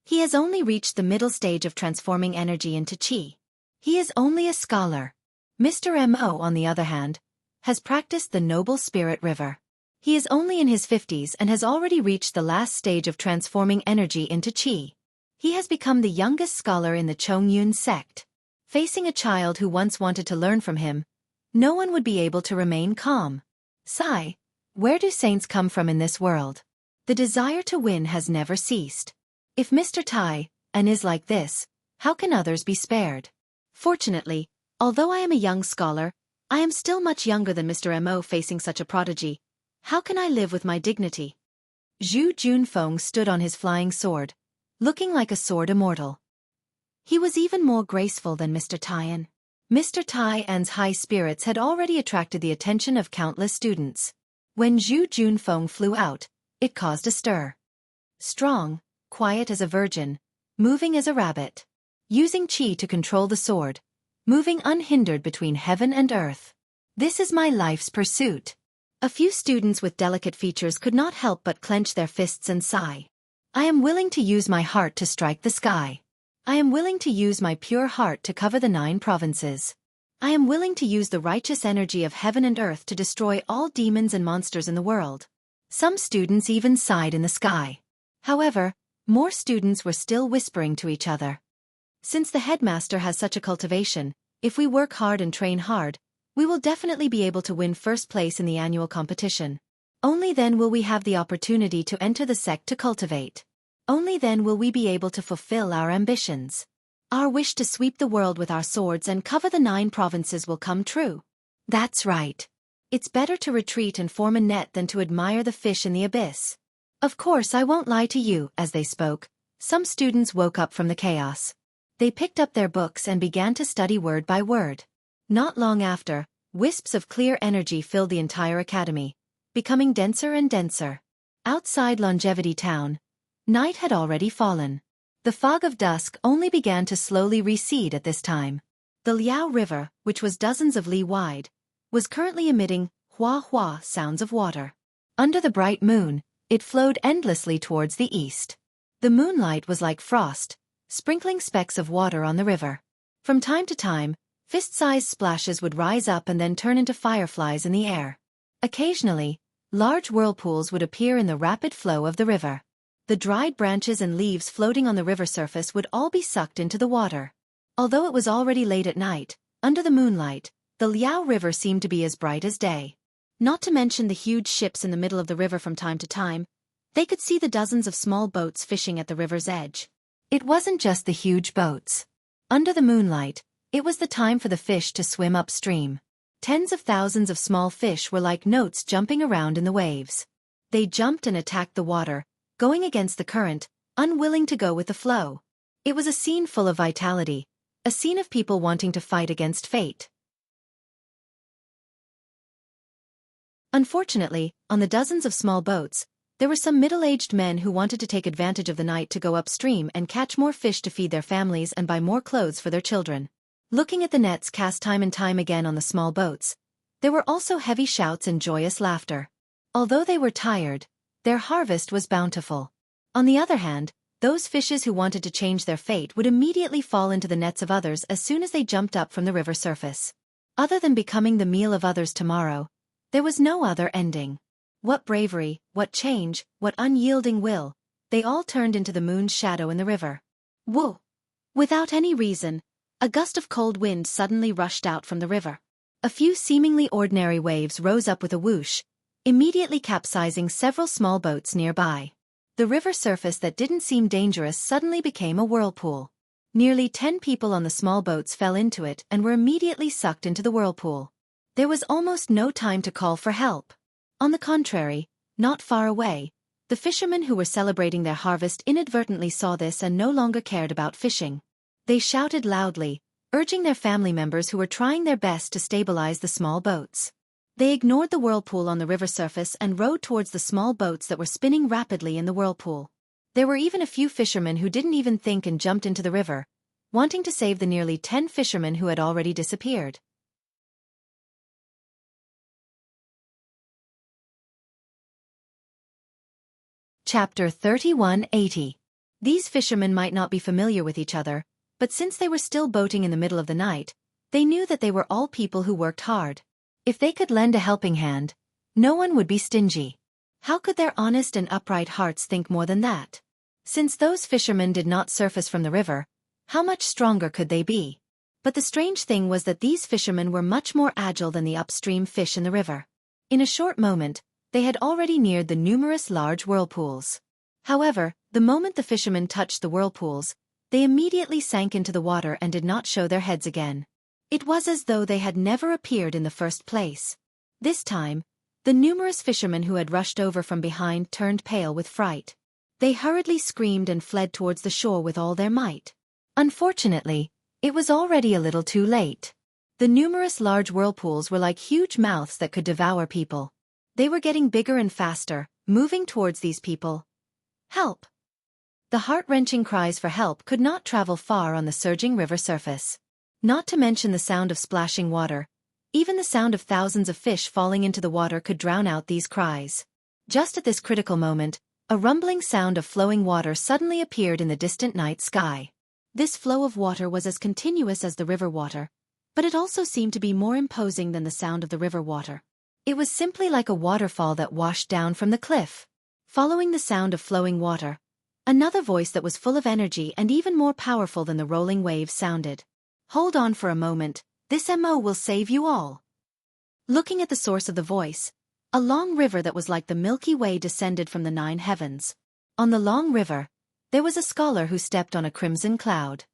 he has only reached the middle stage of transforming energy into qi. He is only a scholar. Mr. Mo, on the other hand, has practiced the noble spirit river. He is only in his 50s and has already reached the last stage of transforming energy into qi. He has become the youngest scholar in the Chongyun sect. Facing a child who once wanted to learn from him, no one would be able to remain calm. Sigh, where do saints come from in this world? The desire to win has never ceased. If Mr. Tai N is like this, how can others be spared? Fortunately, although I am a young scholar, I am still much younger than Mr. Mo facing such a prodigy. How can I live with my dignity? Zhu Junfeng stood on his flying sword, looking like a sword immortal. He was even more graceful than Mr. Tai N. Mr. Tai N's high spirits had already attracted the attention of countless students. When Zhu Junfeng flew out, it caused a stir. Strong, quiet as a virgin, moving as a rabbit. Using qi to control the sword, moving unhindered between heaven and earth. This is my life's pursuit. A few students with delicate features could not help but clench their fists and sigh. I am willing to use my heart to strike the sky. I am willing to use my pure heart to cover the 9 provinces. I am willing to use the righteous energy of heaven and earth to destroy all demons and monsters in the world. Some students even sighed in the sky. However, more students were still whispering to each other. Since the headmaster has such a cultivation, if we work hard and train hard, we will definitely be able to win first place in the annual competition. Only then will we have the opportunity to enter the sect to cultivate. Only then will we be able to fulfill our ambitions. Our wish to sweep the world with our swords and cover the 9 provinces will come true. That's right. It's better to retreat and form a net than to admire the fish in the abyss. Of course I won't lie to you. As they spoke, some students woke up from the chaos. They picked up their books and began to study word by word. Not long after, wisps of clear energy filled the entire academy, becoming denser and denser. Outside Longevity Town, night had already fallen. The fog of dusk only began to slowly recede at this time. The Liao River, which was dozens of li wide, was currently emitting hua-hua sounds of water. Under the bright moon, it flowed endlessly towards the east. The moonlight was like frost, sprinkling specks of water on the river. From time to time, fist-sized splashes would rise up and then turn into fireflies in the air. Occasionally, large whirlpools would appear in the rapid flow of the river. The dried branches and leaves floating on the river surface would all be sucked into the water. Although it was already late at night, under the moonlight, the Liao River seemed to be as bright as day. Not to mention the huge ships in the middle of the river from time to time, they could see the dozens of small boats fishing at the river's edge. It wasn't just the huge boats. Under the moonlight, it was the time for the fish to swim upstream. Tens of thousands of small fish were like notes jumping around in the waves. They jumped and attacked the water, going against the current, unwilling to go with the flow. It was a scene full of vitality, a scene of people wanting to fight against fate. Unfortunately, on the dozens of small boats, there were some middle-aged men who wanted to take advantage of the night to go upstream and catch more fish to feed their families and buy more clothes for their children. Looking at the nets cast time and time again on the small boats, there were also heavy shouts and joyous laughter. Although they were tired, their harvest was bountiful. On the other hand, those fishes who wanted to change their fate would immediately fall into the nets of others as soon as they jumped up from the river surface. Other than becoming the meal of others tomorrow, there was no other ending. What bravery, what change, what unyielding will, they all turned into the moon's shadow in the river. Whoa! Without any reason, a gust of cold wind suddenly rushed out from the river. A few seemingly ordinary waves rose up with a whoosh, immediately capsizing several small boats nearby. The river surface that didn't seem dangerous suddenly became a whirlpool. Nearly 10 people on the small boats fell into it and were immediately sucked into the whirlpool. There was almost no time to call for help. On the contrary, not far away, the fishermen who were celebrating their harvest inadvertently saw this and no longer cared about fishing. They shouted loudly, urging their family members who were trying their best to stabilize the small boats. They ignored the whirlpool on the river surface and rowed towards the small boats that were spinning rapidly in the whirlpool. There were even a few fishermen who didn't even think and jumped into the river, wanting to save the nearly 10 fishermen who had already disappeared. Chapter 3180. These fishermen might not be familiar with each other, but since they were still boating in the middle of the night, they knew that they were all people who worked hard. If they could lend a helping hand, no one would be stingy. How could their honest and upright hearts think more than that? Since those fishermen did not surface from the river, how much stronger could they be? But the strange thing was that these fishermen were much more agile than the upstream fish in the river. In a short moment, they had already neared the numerous large whirlpools. However, the moment the fishermen touched the whirlpools, they immediately sank into the water and did not show their heads again. It was as though they had never appeared in the first place. This time, the numerous fishermen who had rushed over from behind turned pale with fright. They hurriedly screamed and fled towards the shore with all their might. Unfortunately, it was already a little too late. The numerous large whirlpools were like huge mouths that could devour people. They were getting bigger and faster, moving towards these people. Help! The heart-wrenching cries for help could not travel far on the surging river surface. Not to mention the sound of splashing water, even the sound of thousands of fish falling into the water could drown out these cries. Just at this critical moment, a rumbling sound of flowing water suddenly appeared in the distant night sky. This flow of water was as continuous as the river water, but it also seemed to be more imposing than the sound of the river water. It was simply like a waterfall that washed down from the cliff. Following the sound of flowing water, another voice that was full of energy and even more powerful than the rolling waves sounded. Hold on for a moment, this MO will save you all. Looking at the source of the voice, a long river that was like the Milky Way descended from the 9 heavens. On the long river, there was a scholar who stepped on a crimson cloud.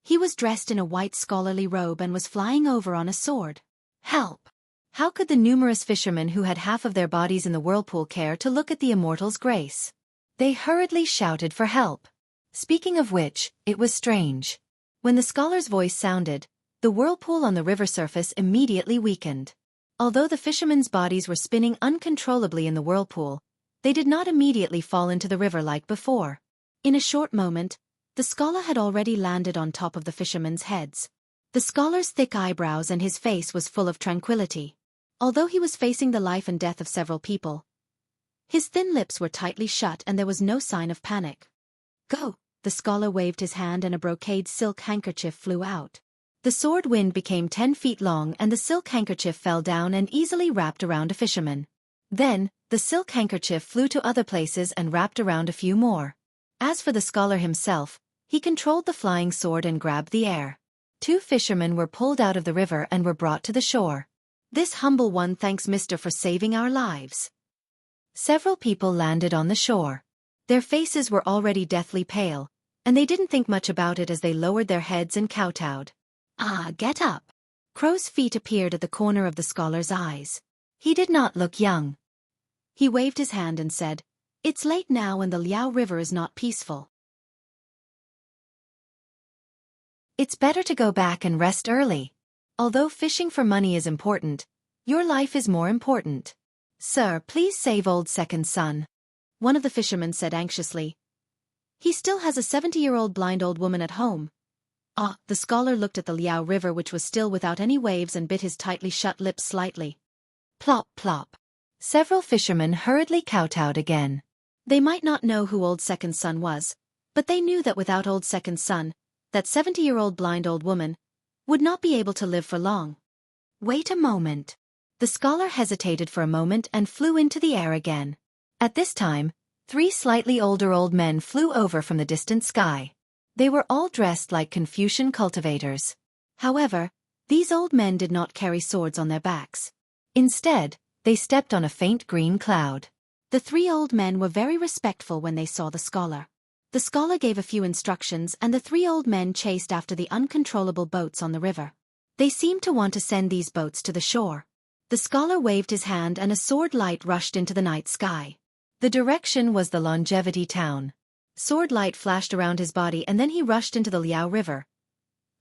He was dressed in a white scholarly robe and was flying over on a sword. Help! How could the numerous fishermen who had half of their bodies in the whirlpool care to look at the Immortal's grace? They hurriedly shouted for help. Speaking of which, it was strange. When the scholar's voice sounded, the whirlpool on the river surface immediately weakened. Although the fishermen's bodies were spinning uncontrollably in the whirlpool, they did not immediately fall into the river like before. In a short moment, the scholar had already landed on top of the fishermen's heads. The scholar's thick eyebrows and his face was full of tranquility. Although he was facing the life and death of several people, his thin lips were tightly shut and there was no sign of panic. Go! The scholar waved his hand and a brocade silk handkerchief flew out. The sword wind became 10 feet long and the silk handkerchief fell down and easily wrapped around a fisherman. Then, the silk handkerchief flew to other places and wrapped around a few more. As for the scholar himself, he controlled the flying sword and grabbed the air. 2 fishermen were pulled out of the river and were brought to the shore. This humble one thanks Mr. for saving our lives. Several people landed on the shore. Their faces were already deathly pale, and they didn't think much about it as they lowered their heads and kowtowed. "Ah, get up." Crow's feet appeared at the corner of the scholar's eyes. He did not look young. He waved his hand and said, "It's late now and the Liao River is not peaceful. It's better to go back and rest early. Although fishing for money is important, your life is more important. Sir, please save old second son." One of the fishermen said anxiously. "He still has a 70-year-old blind old woman at home." Ah, the scholar looked at the Liao River, which was still without any waves, and bit his tightly shut lips slightly. Plop, plop. Several fishermen hurriedly kowtowed again. They might not know who old second son was, but they knew that without old second son, that 70-year-old blind old woman would not be able to live for long. Wait a moment. The scholar hesitated for a moment and flew into the air again. At this time, 3 slightly older old men flew over from the distant sky. They were all dressed like Confucian cultivators. However, these old men did not carry swords on their backs. Instead, they stepped on a faint green cloud. The 3 old men were very respectful when they saw the scholar. The scholar gave a few instructions and the 3 old men chased after the uncontrollable boats on the river. They seemed to want to send these boats to the shore. The scholar waved his hand and a sword light rushed into the night sky. The direction was the Longevity town. Sword light flashed around his body and then he rushed into the Liao River.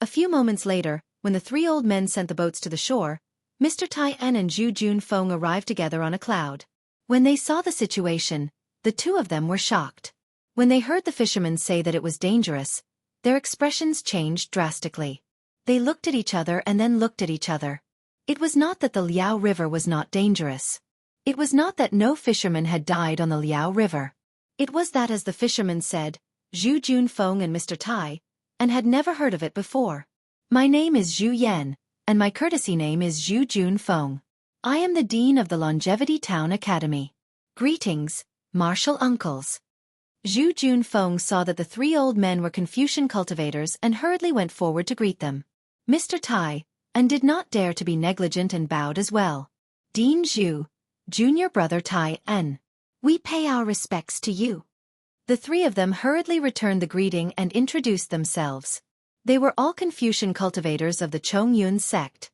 A few moments later, when the 3 old men sent the boats to the shore, Mr. Tai En and Zhu Junfeng arrived together on a cloud. When they saw the situation, the 2 of them were shocked. When they heard the fishermen say that it was dangerous, their expressions changed drastically. They looked at each other and then looked at each other. It was not that the Liao River was not dangerous. It was not that no fisherman had died on the Liao River. It was that, as the fishermen said, Zhu Junfeng and Mr. Tai, and had never heard of it before. "My name is Zhu Yan, and my courtesy name is Zhu Junfeng. I am the dean of the Longevity Town Academy. Greetings, martial uncles." Zhu Junfeng saw that the 3 old men were Confucian cultivators and hurriedly went forward to greet them. Mr. Tai, and did not dare to be negligent and bowed as well. "Dean Zhu, junior brother Tai En. We pay our respects to you." The 3 of them hurriedly returned the greeting and introduced themselves. They were all Confucian cultivators of the Chongyun sect.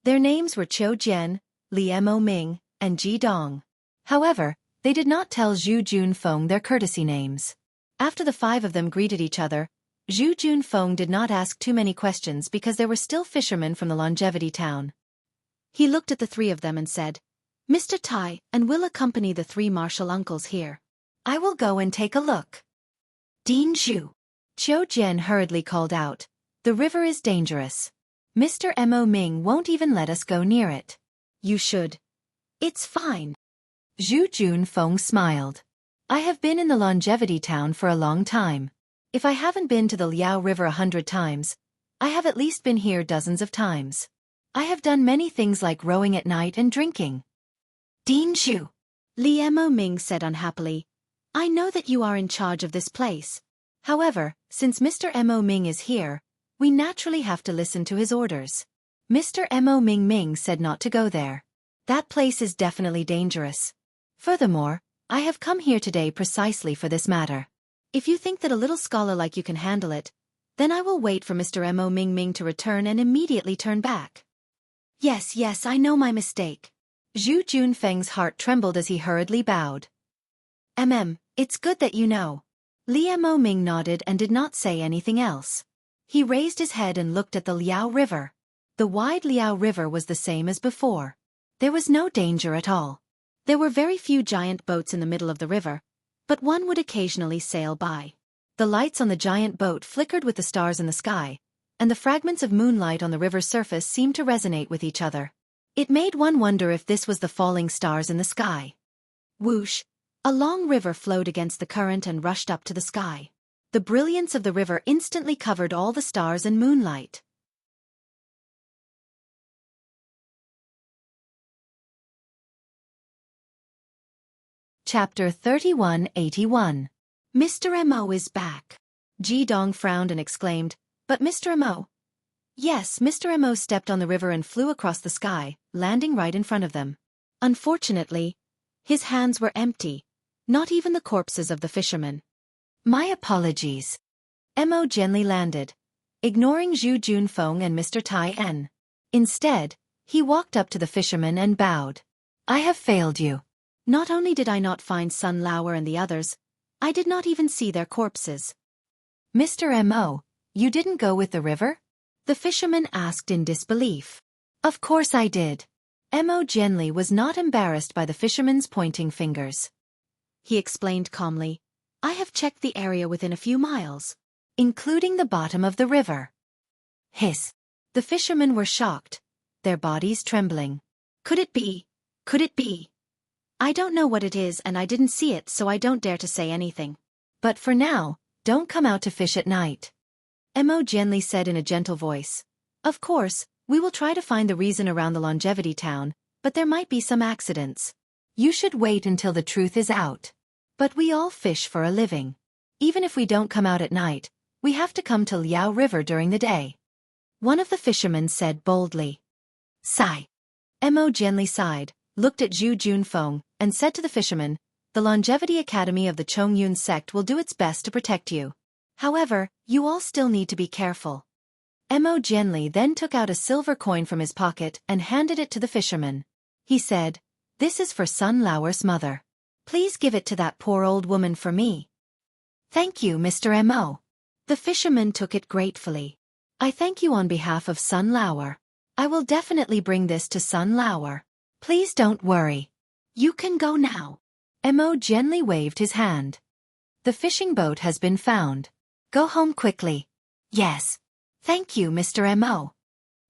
Their names were Qiu Jian, Li Mo Ming, and Ji Dong. However, they did not tell Zhu Junfeng their courtesy names. After the 5 of them greeted each other, Zhu Junfeng did not ask too many questions because there were still fishermen from the Longevity town. He looked at the 3 of them and said, "Mr. Tai and will accompany the 3 martial uncles here. I will go and take a look." "Dean Zhu," Qiu Jian hurriedly called out, "the river is dangerous. Mr. Mo Ming won't even let us go near it." "You should." "It's fine." Zhu Junfeng smiled. "I have been in the Longevity town for a long time. If I haven't been to the Liao River 100 times, I have at least been here dozens of times. I have done many things like rowing at night and drinking." "Dean Zhu," Li Mo Ming said unhappily, "I know that you are in charge of this place. However, since Mr. Mo Ming is here, we naturally have to listen to his orders." Mr. Mo Ming said not to go there. "That place is definitely dangerous. Furthermore, I have come here today precisely for this matter. If you think that a little scholar like you can handle it, then I will wait for Mr. Mo Ming to return and immediately turn back." Yes, I know my mistake." Zhu Junfeng's heart trembled as he hurriedly bowed. It's good that you know." Li Mo Ming nodded and did not say anything else. He raised his head and looked at the Liao River. The wide Liao River was the same as before. There was no danger at all. There were very few giant boats in the middle of the river, but one would occasionally sail by. The lights on the giant boat flickered with the stars in the sky, and the fragments of moonlight on the river's surface seemed to resonate with each other. It made one wonder if this was the falling stars in the sky. Whoosh! A long river flowed against the current and rushed up to the sky. The brilliance of the river instantly covered all the stars and moonlight. Chapter 3181. Mr. Mo is back. Ji Dong frowned and exclaimed, "But Mr. Mo?" Yes, Mr. Mo stepped on the river and flew across the sky, landing right in front of them. Unfortunately, his hands were empty, Not even the corpses of the fishermen. My apologies. Mo gently landed, ignoring Zhu Junfeng and Mr. Tai En. Instead, he walked up to the fisherman and bowed. I have failed you. Not only did I not find Sun Lauer and the others, I did not even see their corpses. Mr. Mo, you didn't go with the river? The fisherman asked in disbelief. Of course I did. Mo Genli was not embarrassed by the fisherman's pointing fingers. He explained calmly, I have checked the area within a few miles, including the bottom of the river. Hiss. The fishermen were shocked, their bodies trembling. Could it be? Could it be? I don't know what it is and I didn't see it, so I don't dare to say anything. But for now, don't come out to fish at night. Mo Genli said in a gentle voice. Of course, we will try to find the reason around the longevity town, but there might be some accidents. You should wait until the truth is out. But we all fish for a living. Even if we don't come out at night, we have to come to Liao River during the day. One of the fishermen said boldly. Sigh. Mo Genli sighed, looked at Zhu Junfeng, and said to the fisherman, the Longevity Academy of the Chongyun sect will do its best to protect you. However, you all still need to be careful. Mo Genli then took out a silver coin from his pocket and handed it to the fisherman. He said, This is for Sun Lauer's mother. Please give it to that poor old woman for me. Thank you, Mr. Mo. The fisherman took it gratefully. I thank you on behalf of Sun Lauer. I will definitely bring this to Sun Lauer. Please don't worry. You can go now. Mo gently waved his hand. The fishing boat has been found. Go home quickly. Yes. Thank you, Mr. Mo.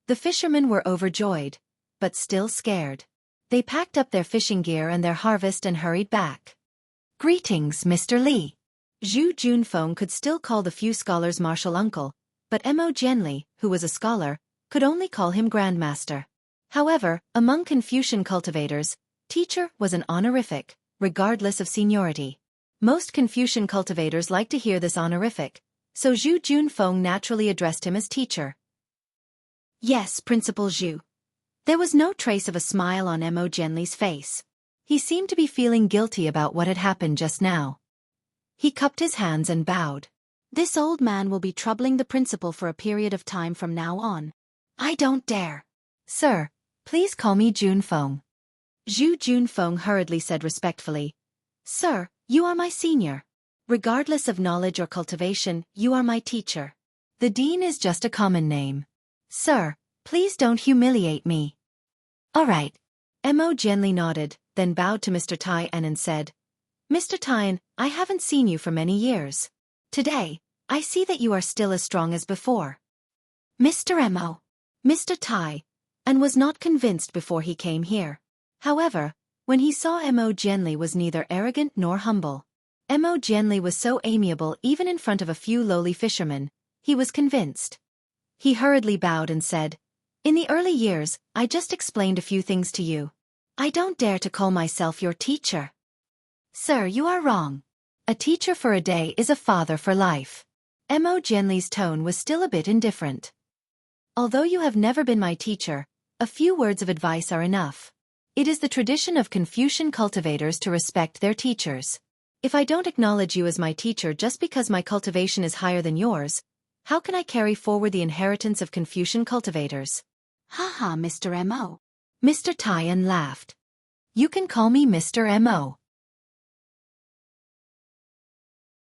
The fishermen were overjoyed, but still scared. They packed up their fishing gear and their harvest and hurried back. Greetings, Mr. Li. Zhu Junfeng could still call the few scholars martial uncle, but Mo Genli, who was a scholar, could only call him grandmaster. However, among Confucian cultivators, teacher was an honorific, regardless of seniority. Most Confucian cultivators liked to hear this honorific, so Zhu Junfeng naturally addressed him as teacher. Yes, Principal Zhu. There was no trace of a smile on Mo Genli's face. He seemed to be feeling guilty about what had happened just now. He cupped his hands and bowed. This old man will be troubling the principal for a period of time from now on. I don't dare. Sir, please call me Junfeng. Zhu Junfeng hurriedly said respectfully. Sir, you are my senior. Regardless of knowledge or cultivation, you are my teacher. The dean is just a common name. Sir, please don't humiliate me. All right. Mo gently nodded, then bowed to Mr. Tai En and said, Mr. Tai En, I haven't seen you for many years. Today, I see that you are still as strong as before. Mr. Mo. Mr. Tai En was not convinced before he came here. However, when he saw Mo Genli was neither arrogant nor humble. Mo Genli was so amiable even in front of a few lowly fishermen, he was convinced. He hurriedly bowed and said, In the early years, I just explained a few things to you. I don't dare to call myself your teacher. Sir, you are wrong. A teacher for a day is a father for life. Mo Genli's tone was still a bit indifferent. Although you have never been my teacher, a few words of advice are enough. It is the tradition of Confucian cultivators to respect their teachers. If I don't acknowledge you as my teacher just because my cultivation is higher than yours, how can I carry forward the inheritance of Confucian cultivators? Haha, Mr. Mo. Mr. Tai En laughed. You can call me Mr. Mo.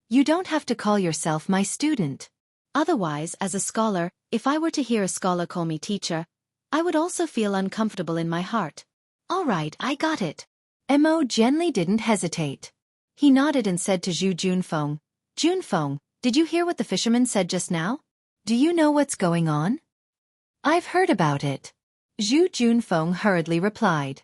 You don't have to call yourself my student. Otherwise, as a scholar, if I were to hear a scholar call me teacher, I would also feel uncomfortable in my heart. All right, I got it. Mo Genli didn't hesitate. He nodded and said to Zhu Junfeng, Junfeng, did you hear what the fisherman said just now? Do you know what's going on? I've heard about it. Zhu Junfeng hurriedly replied.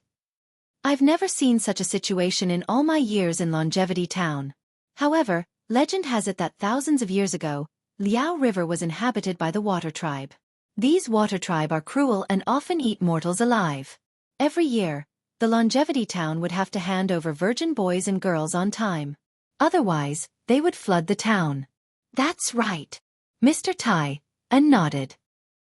I've never seen such a situation in all my years in Longevity Town. However, legend has it that thousands of years ago, Liao River was inhabited by the Water Tribe. These Water Tribe are cruel and often eat mortals alive. Every year, the Longevity Town would have to hand over virgin boys and girls on time. Otherwise, they would flood the town. That's right. Mr. Tai En nodded.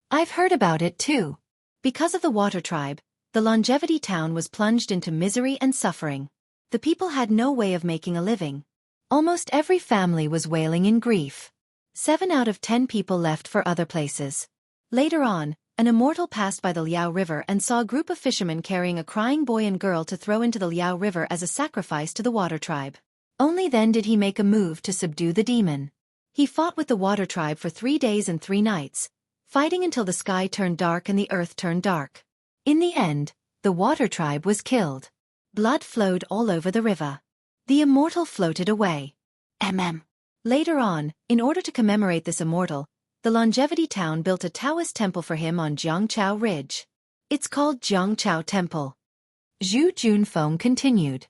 I've heard about it too. Because of the Water Tribe, the Longevity Town was plunged into misery and suffering. The people had no way of making a living. Almost every family was wailing in grief. 7 out of 10 people left for other places. Later on, an immortal passed by the Liao River and saw a group of fishermen carrying a crying boy and girl to throw into the Liao River as a sacrifice to the water tribe. Only then did he make a move to subdue the demon. He fought with the water tribe for 3 days and 3 nights, fighting until the sky turned dark and the earth turned dark. In the end, the water tribe was killed. Blood flowed all over the river. The immortal floated away. Later on, in order to commemorate this immortal, the Longevity Town built a Taoist temple for him on Jianghu Ridge. It's called Jianghu Temple. Zhu Junfeng continued.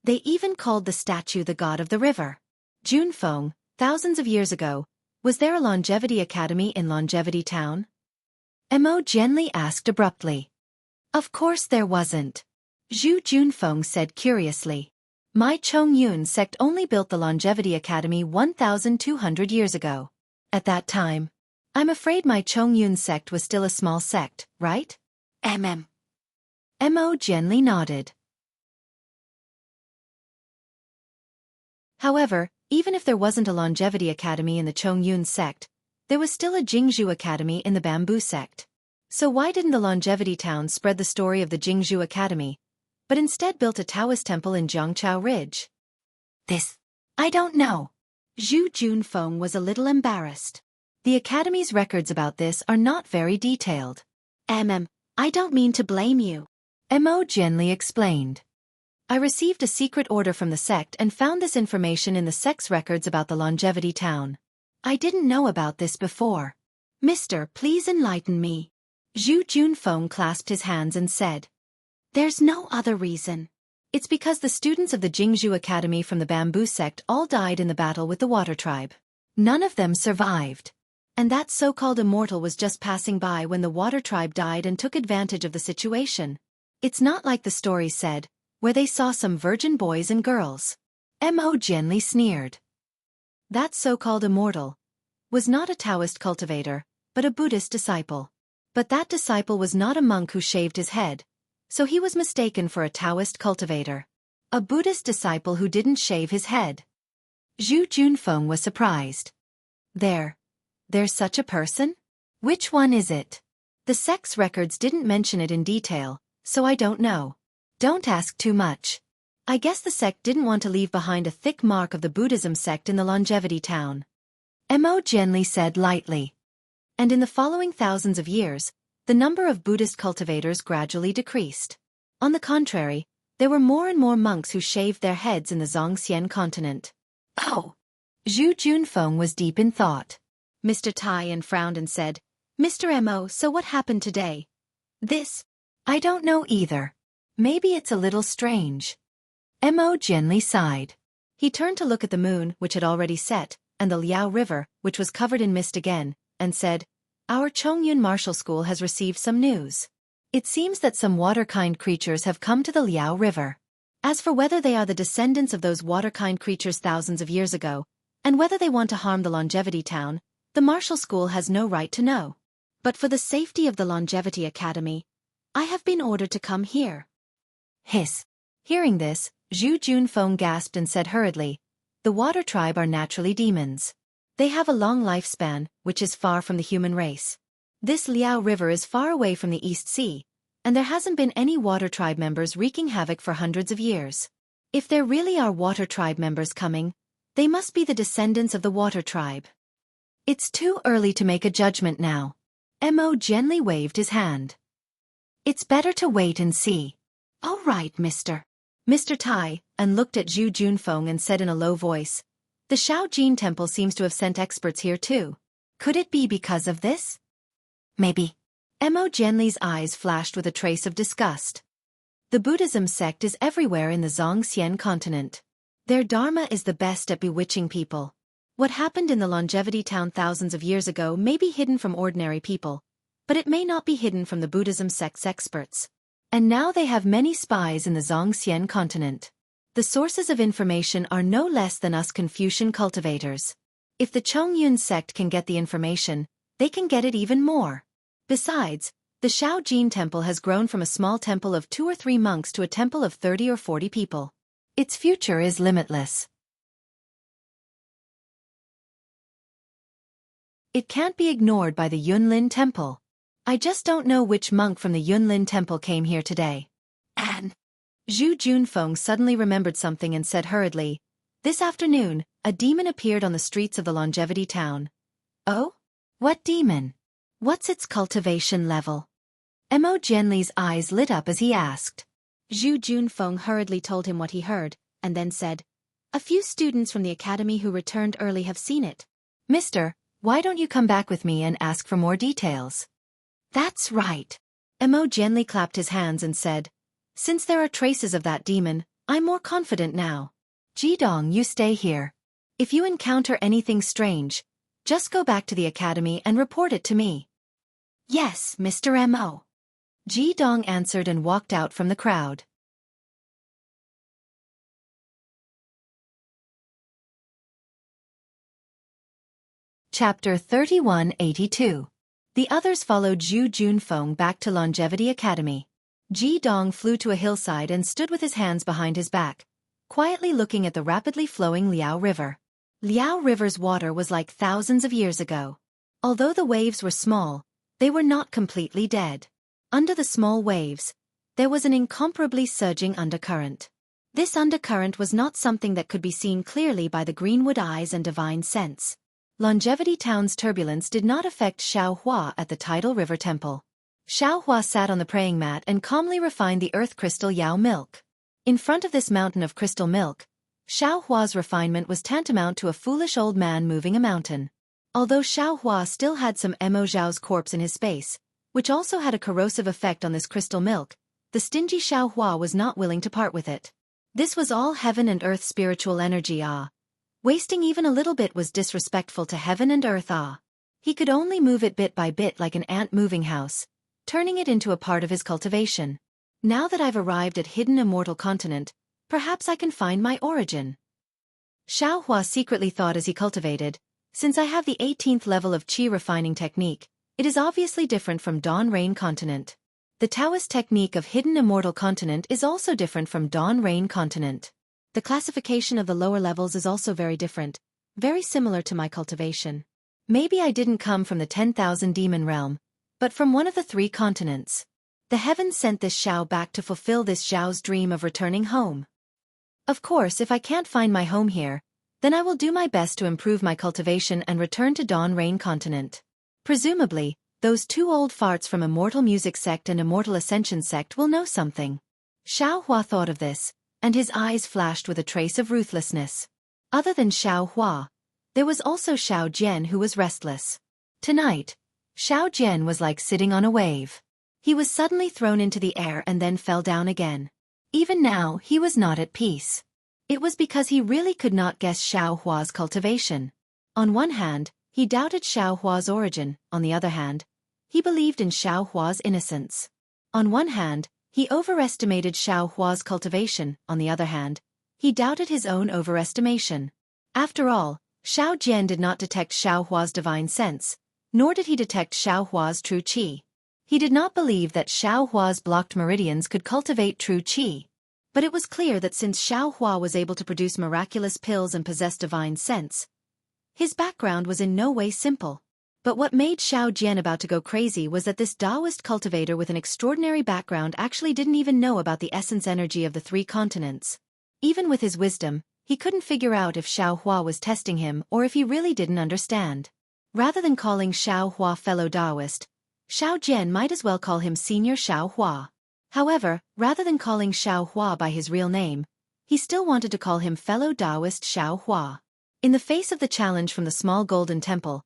They even called the statue the god of the river. Junfeng, thousands of years ago, was there a longevity academy in Longevity Town? Mo Jianli asked abruptly. Of course there wasn't. Zhu Junfeng said curiously. My Chongyun sect only built the Longevity Academy 1,200 years ago. At that time, I'm afraid my Chongyun sect was still a small sect, right? Mo Jianli nodded. However, even if there wasn't a Longevity Academy in the Chongyun sect, there was still a Jianghu Academy in the Bamboo sect. So why didn't the Longevity Town spread the story of the Jianghu Academy, but instead built a Taoist temple in Jianghu Ridge? I don't know. Zhu Junfeng was a little embarrassed. The Academy's records about this are not very detailed. I don't mean to blame you. Mo Jianli explained. I received a secret order from the sect and found this information in the sect's records about the Longevity Town. I didn't know about this before. Mister, please enlighten me. Zhu Junfeng clasped his hands and said. There's no other reason. It's because the students of the Jianghu Academy from the Bamboo sect all died in the battle with the Water Tribe. None of them survived. And that so-called immortal was just passing by when the Water Tribe died and took advantage of the situation. It's not like the story said, where they saw some virgin boys and girls. Mo Jianli sneered. That so-called immortal was not a Taoist cultivator, but a Buddhist disciple. But that disciple was not a monk who shaved his head, so he was mistaken for a Taoist cultivator. A Buddhist disciple who didn't shave his head. Zhu Junfeng was surprised. There's such a person? Which one is it? The sect's records didn't mention it in detail, so I don't know. Don't ask too much. I guess the sect didn't want to leave behind a thick mark of the Buddhism sect in the Longevity Town. Mo Jianli said lightly. And in the following thousands of years, the number of Buddhist cultivators gradually decreased. On the contrary, there were more and more monks who shaved their heads in the Xianxia continent. Oh! Zhu Junfeng was deep in thought. Mr. Tai frowned and said, Mr. Mo, so what happened today? I don't know either. Maybe it's a little strange. Mo Jianli sighed. He turned to look at the moon, which had already set, and the Liao River, which was covered in mist again, and said, Our Chongyun Martial School has received some news. It seems that some water-kind creatures have come to the Liao River. As for whether they are the descendants of those water-kind creatures thousands of years ago, and whether they want to harm the Longevity Town, the Martial School has no right to know. But for the safety of the Longevity Academy, I have been ordered to come here. Hiss. Hearing this, Zhu Junfeng gasped and said hurriedly, The Water Tribe are naturally demons. They have a long lifespan, which is far from the human race. This Liao River is far away from the East Sea, and there hasn't been any Water Tribe members wreaking havoc for hundreds of years. If there really are Water Tribe members coming, they must be the descendants of the Water Tribe. It's too early to make a judgment now. Mo Jianli waved his hand. It's better to wait and see. All right, Mr. Tai, and looked at Zhu Junfeng and said in a low voice, The Shaojin Temple seems to have sent experts here too. Could it be because of this? Maybe. Mo Jianli's eyes flashed with a trace of disgust. The Buddhism sect is everywhere in the Xianxia continent. Their dharma is the best at bewitching people. What happened in the Longevity Town thousands of years ago may be hidden from ordinary people, but it may not be hidden from the Buddhism sect's experts. And now they have many spies in the Xianxia continent. The sources of information are no less than us Confucian cultivators. If the Chongyun sect can get the information, they can get it even more. Besides, the Shaojin temple has grown from a small temple of 2 or 3 monks to a temple of 30 or 40 people. Its future is limitless. It can't be ignored by the Yunlin Temple. I just don't know which monk from the Yunlin Temple came here today. And Zhu Junfeng suddenly remembered something and said hurriedly, "This afternoon, a demon appeared on the streets of the Longevity Town." "Oh? What demon? What's its cultivation level?" Mo Jianli's eyes lit up as he asked. Zhu Junfeng hurriedly told him what he heard, and then said, "A few students from the academy who returned early have seen it." "Mister, why don't you come back with me and ask for more details?" "That's right." Mo Jianli clapped his hands and said, "Since there are traces of that demon, I'm more confident now. Jidong, you stay here. If you encounter anything strange, just go back to the academy and report it to me." "Yes, Mr. Mo." Jidong answered and walked out from the crowd. Chapter 3182. The others followed Zhu Junfeng back to Longevity Academy. Jidong flew to a hillside and stood with his hands behind his back, quietly looking at the rapidly flowing Liao River. Liao River's water was like thousands of years ago. Although the waves were small, they were not completely dead. Under the small waves, there was an incomparably surging undercurrent. This undercurrent was not something that could be seen clearly by the greenwood eyes and divine sense. Longevity Town's turbulence did not affect Xiaohua at the tidal river temple. Xiaohua sat on the praying mat and calmly refined the earth crystal Yao milk. In front of this mountain of crystal milk, Xiaohua's refinement was tantamount to a foolish old man moving a mountain. Although Xiaohua still had some Mo Zhao's corpse in his space, which also had a corrosive effect on this crystal milk, the stingy Xiaohua was not willing to part with it. This was all heaven and earth spiritual energy. Wasting even a little bit was disrespectful to heaven and earth. He could only move it bit by bit like an ant moving house, turning it into a part of his cultivation. Now that I've arrived at hidden immortal continent, perhaps I can find my origin. Xiaohua secretly thought as he cultivated, since I have the 18th level of qi refining technique, it is obviously different from Dawn Rain continent. The Taoist technique of hidden immortal continent is also different from Dawn Rain continent. The classification of the lower levels is also very different, very similar to my cultivation. Maybe I didn't come from the 10,000 demon realm, but from one of the 3 continents. The heavens sent this Xiao back to fulfill this Xiao's dream of returning home. Of course, if I can't find my home here, then I will do my best to improve my cultivation and return to Dawn Rain continent. Presumably, those 2 old farts from Immortal Music Sect and Immortal Ascension Sect will know something. Xiaohua thought of this, and his eyes flashed with a trace of ruthlessness. Other than Xiaohua, there was also Xiao Jian who was restless. Tonight, Xiao Jian was like sitting on a wave. He was suddenly thrown into the air and then fell down again. Even now, he was not at peace. It was because he really could not guess Xiaohua's cultivation. On one hand, he doubted Xiaohua's origin, on the other hand, he believed in Xiaohua's innocence. On one hand, he overestimated Xiaohua's cultivation, on the other hand, he doubted his own overestimation. After all, Xiao Jian did not detect Xiaohua's divine sense, nor did he detect Xiaohua's true qi. He did not believe that Xiaohua's blocked meridians could cultivate true qi. But it was clear that since Xiaohua was able to produce miraculous pills and possess divine sense, his background was in no way simple. But what made Xiao Jian about to go crazy was that this Taoist cultivator with an extraordinary background actually didn't even know about the essence energy of the 3 continents. Even with his wisdom, he couldn't figure out if Xiaohua was testing him or if he really didn't understand. Rather than calling Xiaohua fellow Taoist, Xiao Jian might as well call him Senior Xiaohua. However, rather than calling Xiaohua by his real name, he still wanted to call him fellow Taoist Xiaohua. In the face of the challenge from the small golden temple,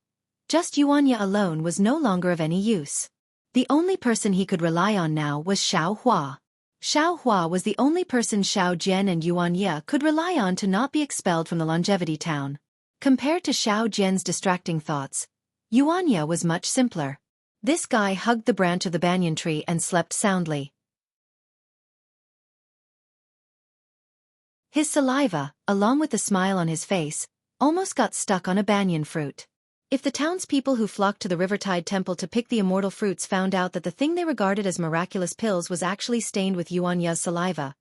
just Yuanya alone was no longer of any use. The only person he could rely on now was Xiaohua. Xiaohua was the only person Xiao Jian and Yuanya could rely on to not be expelled from the Longevity Town. Compared to Xiao Jian's distracting thoughts, Yuanya was much simpler. This guy hugged the branch of the banyan tree and slept soundly. His saliva, along with the smile on his face, almost got stuck on a banyan fruit. If the townspeople who flocked to the Rivertide Temple to pick the immortal fruits found out that the thing they regarded as miraculous pills was actually stained with Yuanya's saliva,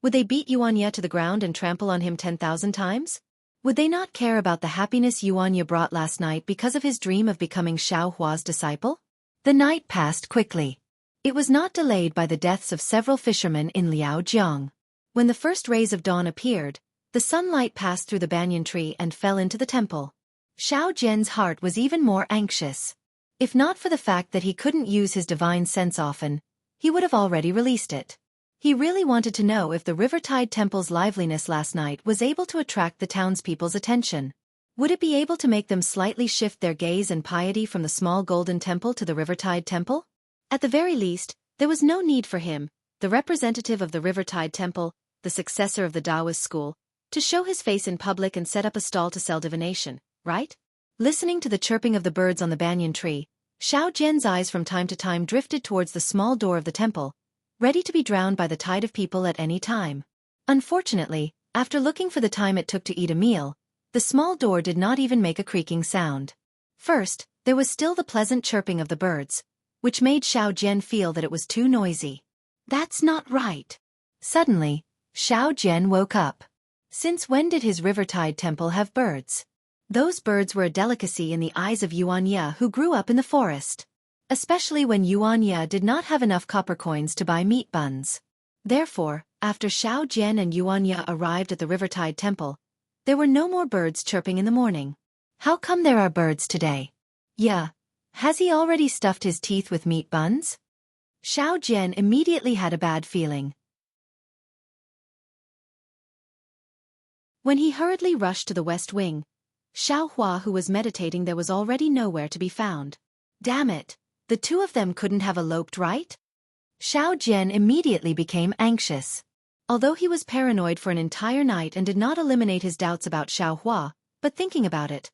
Would they beat Xianxia to the ground and trample on him 10,000 times? Would they not care about the happiness Xianxia brought last night because of his dream of becoming Xiao Hua's disciple? The night passed quickly. It was not delayed by the deaths of several fishermen in Liaojiang. When the first rays of dawn appeared, the sunlight passed through the banyan tree and fell into the temple. Xiao Jian's heart was even more anxious. If not for the fact that he couldn't use his divine sense often, he would have already released it. He really wanted to know if the Rivertide Temple's liveliness last night was able to attract the townspeople's attention. Would it be able to make them slightly shift their gaze and piety from the small golden temple to the Rivertide Temple? At the very least, there was no need for him, the representative of the Rivertide Temple, the successor of the Taoist school, to show his face in public and set up a stall to sell divination, right? Listening to the chirping of the birds on the banyan tree, Xiao Jian's eyes from time to time drifted towards the small door of the temple, ready to be drowned by the tide of people at any time. Unfortunately, after looking for the time it took to eat a meal, the small door did not even make a creaking sound. First, there was still the pleasant chirping of the birds, which made Xiao Jian feel that it was too noisy. That's not right. Suddenly, Xiao Jian woke up. Since when did his Rivertide Temple have birds? Those birds were a delicacy in the eyes of Xianxia, who grew up in the forest. Especially when Xianxia did not have enough copper coins to buy meat buns. Therefore, after Xiao Jian and Xianxia arrived at the Rivertide Temple, there were no more birds chirping in the morning. How come there are birds today? Yeah. Has he already stuffed his teeth with meat buns? Xiao Jian immediately had a bad feeling. When he hurriedly rushed to the west wing, Xiao Hua, who was meditating there, was already nowhere to be found. Damn it! The two of them couldn't have eloped, right? Xiao Jian immediately became anxious. Although he was paranoid for an entire night and did not eliminate his doubts about Xiao Hua, but thinking about it,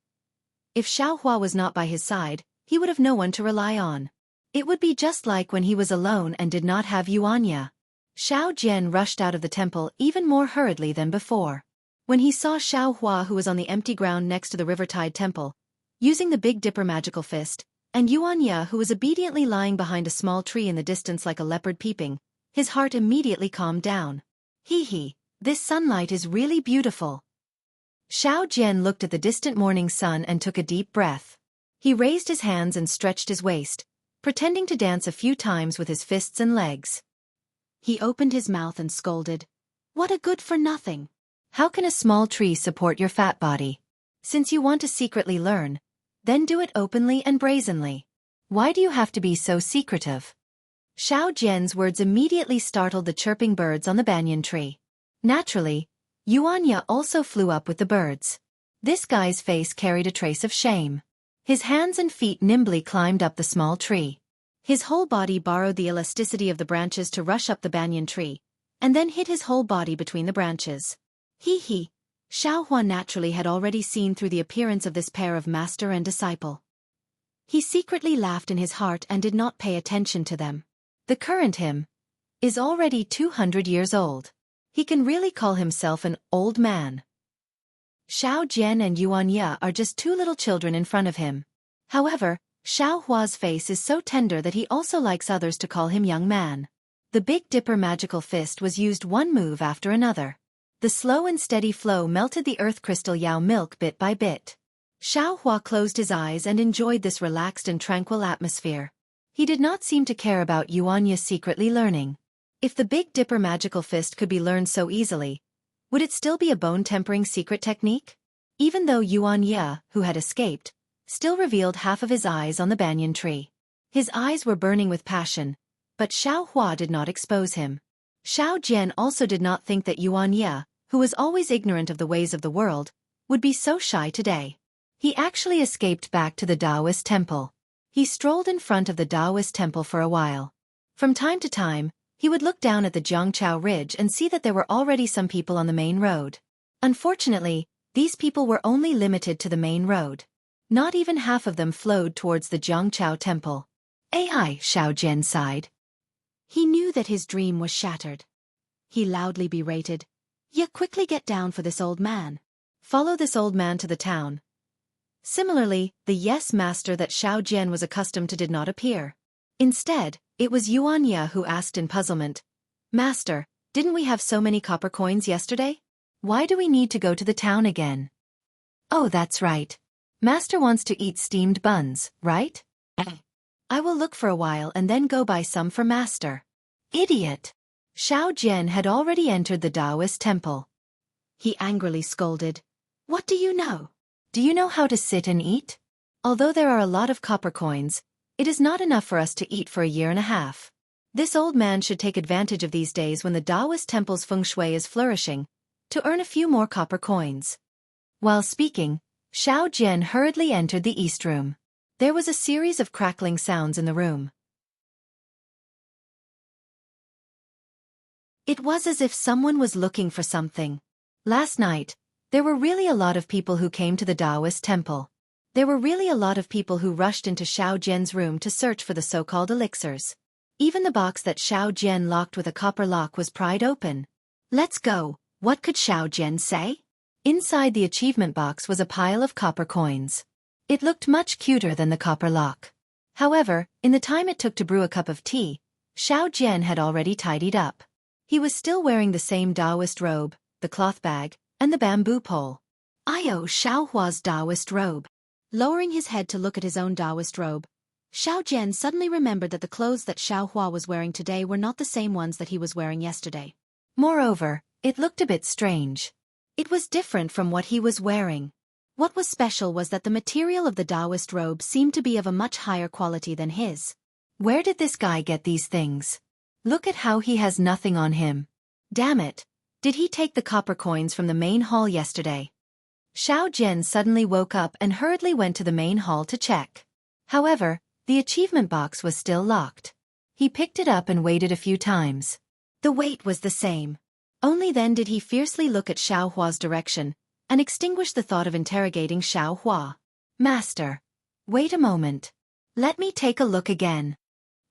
if Xiao Hua was not by his side, he would have no one to rely on. It would be just like when he was alone and did not have Xianxia. Xiao Jian rushed out of the temple even more hurriedly than before. When he saw Xiao Hua, who was on the empty ground next to the Rivertide Temple, using the Big Dipper magical fist, and Xianxia, who was obediently lying behind a small tree in the distance like a leopard peeping, his heart immediately calmed down. Hee, this sunlight is really beautiful. Xiao Jian looked at the distant morning sun and took a deep breath. He raised his hands and stretched his waist, pretending to dance a few times with his fists and legs. He opened his mouth and scolded. What a good-for-nothing! How can a small tree support your fat body? Since you want to secretly learn, then do it openly and brazenly. Why do you have to be so secretive? Xiao Jian's words immediately startled the chirping birds on the banyan tree. Naturally, Xianxia also flew up with the birds. This guy's face carried a trace of shame. His hands and feet nimbly climbed up the small tree. His whole body borrowed the elasticity of the branches to rush up the banyan tree, and then hit his whole body between the branches. Hee. Xiao Hua naturally had already seen through the appearance of this pair of master and disciple. He secretly laughed in his heart and did not pay attention to them. The current him is already 200 years old. He can really call himself an old man. Xiao Jian and Xianxia are just two little children in front of him. However, Xiao Hua's face is so tender that he also likes others to call him young man. The Big Dipper magical fist was used one move after another. The slow and steady flow melted the earth crystal Yao milk bit by bit. Xiao Hua closed his eyes and enjoyed this relaxed and tranquil atmosphere. He did not seem to care about Xianxia secretly learning. If the Big Dipper magical fist could be learned so easily, would it still be a bone-tempering secret technique? Even though Xianxia, who had escaped, still revealed half of his eyes on the banyan tree. His eyes were burning with passion, but Xiao Hua did not expose him. Xiao Jian also did not think that Xianxia, who was always ignorant of the ways of the world, would be so shy today. He actually escaped back to the Taoist temple. He strolled in front of the Taoist temple for a while. From time to time, he would look down at the Jianghu ridge and see that there were already some people on the main road. Unfortunately, these people were only limited to the main road. Not even half of them flowed towards the Jianghu temple. Ai, Xiao Jian sighed. He knew that his dream was shattered. He loudly berated, "You quickly get down for this old man. Follow this old man to the town." Similarly, the yes master that Xiao Jian was accustomed to did not appear. Instead, it was Xianxia who asked in puzzlement, "Master, Didn't we have so many copper coins yesterday? Why do we need to go to the town again? Oh, that's right. Master wants to eat steamed buns, right? I will look for a while and then go buy some for Master. Idiot! Xiao Jian had already entered the Taoist temple. He angrily scolded. What do you know? Do you know how to sit and eat? Although there are a lot of copper coins, it is not enough for us to eat for a year and a half. This old man should take advantage of these days when the Taoist temple's feng shui is flourishing, to earn a few more copper coins. While speaking, Xiao Jian hurriedly entered the east room. There was a series of crackling sounds in the room. It was as if someone was looking for something. Last night, there were really a lot of people who came to the Taoist temple. There were really a lot of people who rushed into Xiao Jian's room to search for the so-called elixirs. Even the box that Xiao Jian locked with a copper lock was pried open. Let's go, what could Xiao Jian say? Inside the achievement box was a pile of copper coins. It looked much cuter than the copper lock. However, in the time it took to brew a cup of tea, Xiao Jian had already tidied up. He was still wearing the same Taoist robe, the cloth bag, and the bamboo pole. Io Xiaohua's Taoist robe. Lowering his head to look at his own Taoist robe, Xiao Jian suddenly remembered that the clothes that Xiaohua was wearing today were not the same ones that he was wearing yesterday. Moreover, it looked a bit strange. It was different from what he was wearing. What was special was that the material of the Taoist robe seemed to be of a much higher quality than his. Where did this guy get these things? Look at how he has nothing on him. Damn it! Did he take the copper coins from the main hall yesterday? Xiao Jian suddenly woke up and hurriedly went to the main hall to check. However, the achievement box was still locked. He picked it up and waited a few times. The wait was the same. Only then did he fiercely look at Xiaohua's direction, and extinguish the thought of interrogating Xiaohua. Master. Wait a moment. Let me take a look again.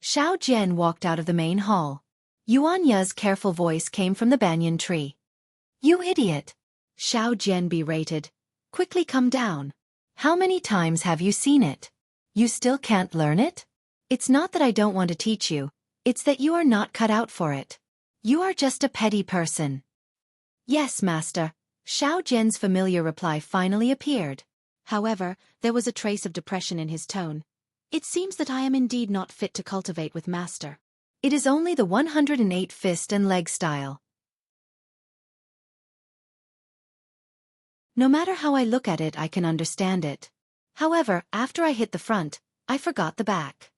Xiao Jian walked out of the main hall. Yuanya's careful voice came from the banyan tree. You idiot! Xiao Jian berated. Quickly come down. How many times have you seen it? You still can't learn it? It's not that I don't want to teach you, it's that you are not cut out for it. You are just a petty person. Yes, master. Xiao Jian's familiar reply finally appeared. However, there was a trace of depression in his tone. It seems that I am indeed not fit to cultivate with master. It is only the 108 fist and leg style. No matter how I look at it, I can understand it. However, after I hit the front, I forgot the back.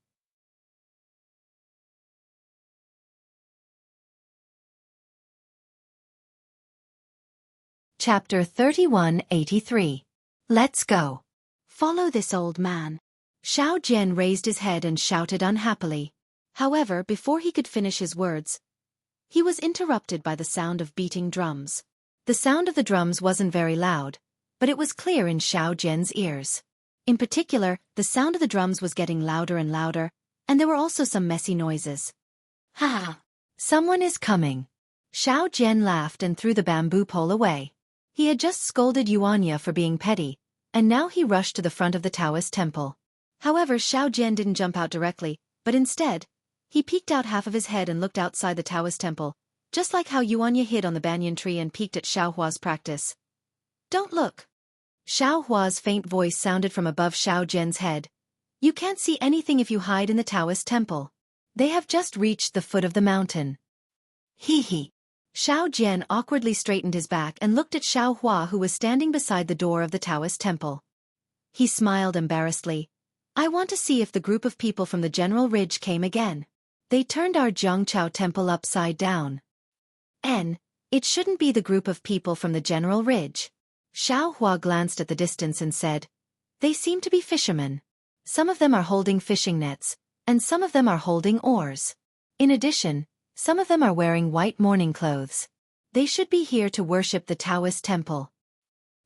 Chapter 3183. Let's go. Follow this old man. Xiao Jian raised his head and shouted unhappily. However, before he could finish his words, he was interrupted by the sound of beating drums. The sound of the drums wasn't very loud, but it was clear in Xiao Jian's ears. In particular, the sound of the drums was getting louder and louder, and there were also some messy noises. Ha! Someone is coming. Xiao Jian laughed and threw the bamboo pole away. He had just scolded Yuanya for being petty, and now he rushed to the front of the Taoist temple. However, Xiao Jian didn't jump out directly, but instead, he peeked out half of his head and looked outside the Taoist temple, just like how Yuanya hid on the banyan tree and peeked at Xiaohua's practice. Don't look. Xiaohua's faint voice sounded from above Xiao Jian's head. You can't see anything if you hide in the Taoist temple. They have just reached the foot of the mountain. Hee hee. Xiao Jian awkwardly straightened his back and looked at Xiaohua, who was standing beside the door of the Taoist temple. He smiled embarrassedly. I want to see if the group of people from the General Ridge came again. They turned our Jianghu temple upside down. It shouldn't be the group of people from the General Ridge. Xiaohua glanced at the distance and said, They seem to be fishermen. Some of them are holding fishing nets, and some of them are holding oars. In addition, some of them are wearing white mourning clothes. They should be here to worship the Taoist temple.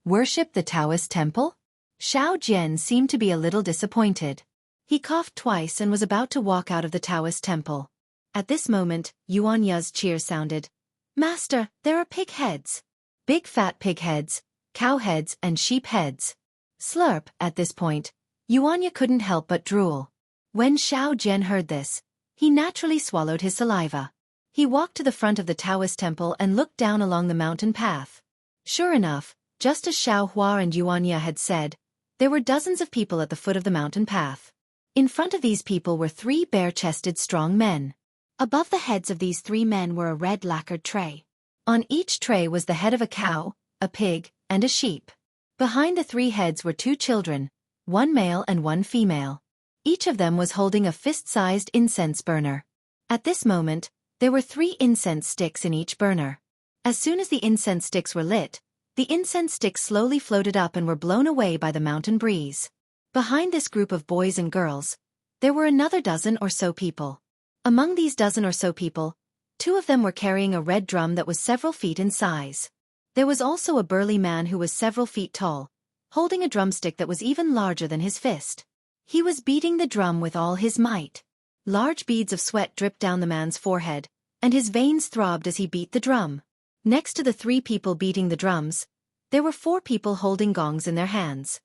Worship the Taoist temple? Xiao Jian seemed to be a little disappointed. He coughed twice and was about to walk out of the Taoist temple. At this moment, Yuanya's cheer sounded. Master, there are pig heads. Big fat pig heads, cow heads and sheep heads. Slurp. At this point, Yuanya couldn't help but drool. When Xiao Jian heard this, he naturally swallowed his saliva. He walked to the front of the Taoist temple and looked down along the mountain path. Sure enough, just as Xiao Hua and Yuanya had said, there were dozens of people at the foot of the mountain path. In front of these people were 3 bare-chested strong men. Above the heads of these 3 men were a red lacquered tray. On each tray was the head of a cow, a pig, and a sheep. Behind the 3 heads were 2 children, 1 male and 1 female. Each of them was holding a fist-sized incense burner. At this moment, there were 3 incense sticks in each burner. As soon as the incense sticks were lit, the incense sticks slowly floated up and were blown away by the mountain breeze. Behind this group of boys and girls, there were another dozen or so people. Among these dozen or so people, 2 of them were carrying a red drum that was several feet in size. There was also a burly man who was several feet tall, holding a drumstick that was even larger than his fist. He was beating the drum with all his might. Large beads of sweat dripped down the man's forehead, and his veins throbbed as he beat the drum. Next to the 3 people beating the drums, there were 4 people holding gongs in their hands.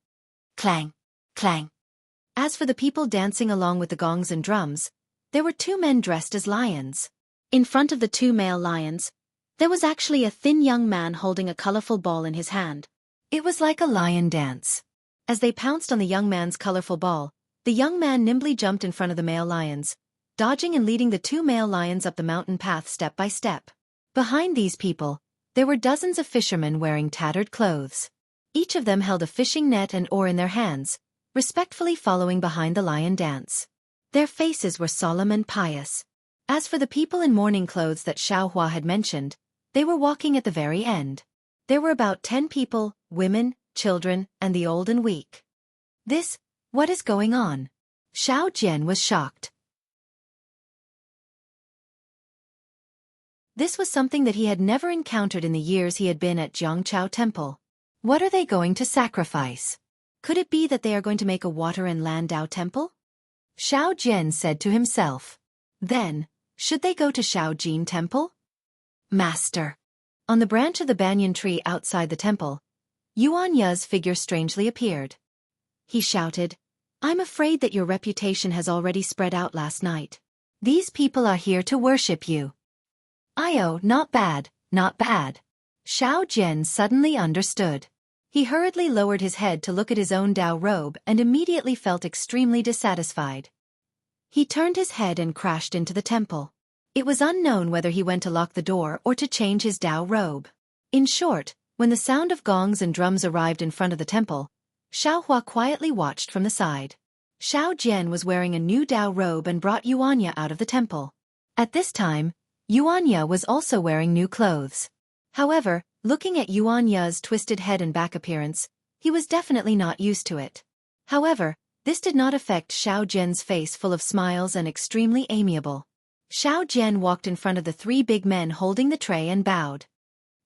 Clang! Clang! As for the people dancing along with the gongs and drums, there were 2 men dressed as lions. In front of the 2 male lions, there was actually a thin young man holding a colorful ball in his hand. It was like a lion dance. As they pounced on the young man's colorful ball, the young man nimbly jumped in front of the male lions, dodging and leading the 2 male lions up the mountain path step by step. Behind these people, there were dozens of fishermen wearing tattered clothes. Each of them held a fishing net and oar in their hands, respectfully following behind the lion dance. Their faces were solemn and pious. As for the people in mourning clothes that Xiao Hua had mentioned, they were walking at the very end. There were about 10 people, women, children, and the old and weak. What is going on? Xiao Jian was shocked. This was something that he had never encountered in the years he had been at Jianghu Temple. What are they going to sacrifice? Could it be that they are going to make a water and land Dao temple? Xiao Jian said to himself. Then, should they go to Shaojin Temple? Master. On the branch of the banyan tree outside the temple, Yuanya's figure strangely appeared. He shouted, I'm afraid that your reputation has already spread out last night. These people are here to worship you. Not bad, not bad. Xiao Jian suddenly understood. He hurriedly lowered his head to look at his own Dao robe and immediately felt extremely dissatisfied. He turned his head and crashed into the temple. It was unknown whether he went to lock the door or to change his Dao robe. In short, when the sound of gongs and drums arrived in front of the temple, Xiao Hua quietly watched from the side. Xiao Jian was wearing a new Dao robe and brought Yuanya out of the temple. At this time, Yuanya was also wearing new clothes. However, looking at Yuanya's twisted head and back appearance, he was definitely not used to it. However, this did not affect Xiao Jian's face full of smiles and extremely amiable. Xiao Jian walked in front of the 3 big men holding the tray and bowed.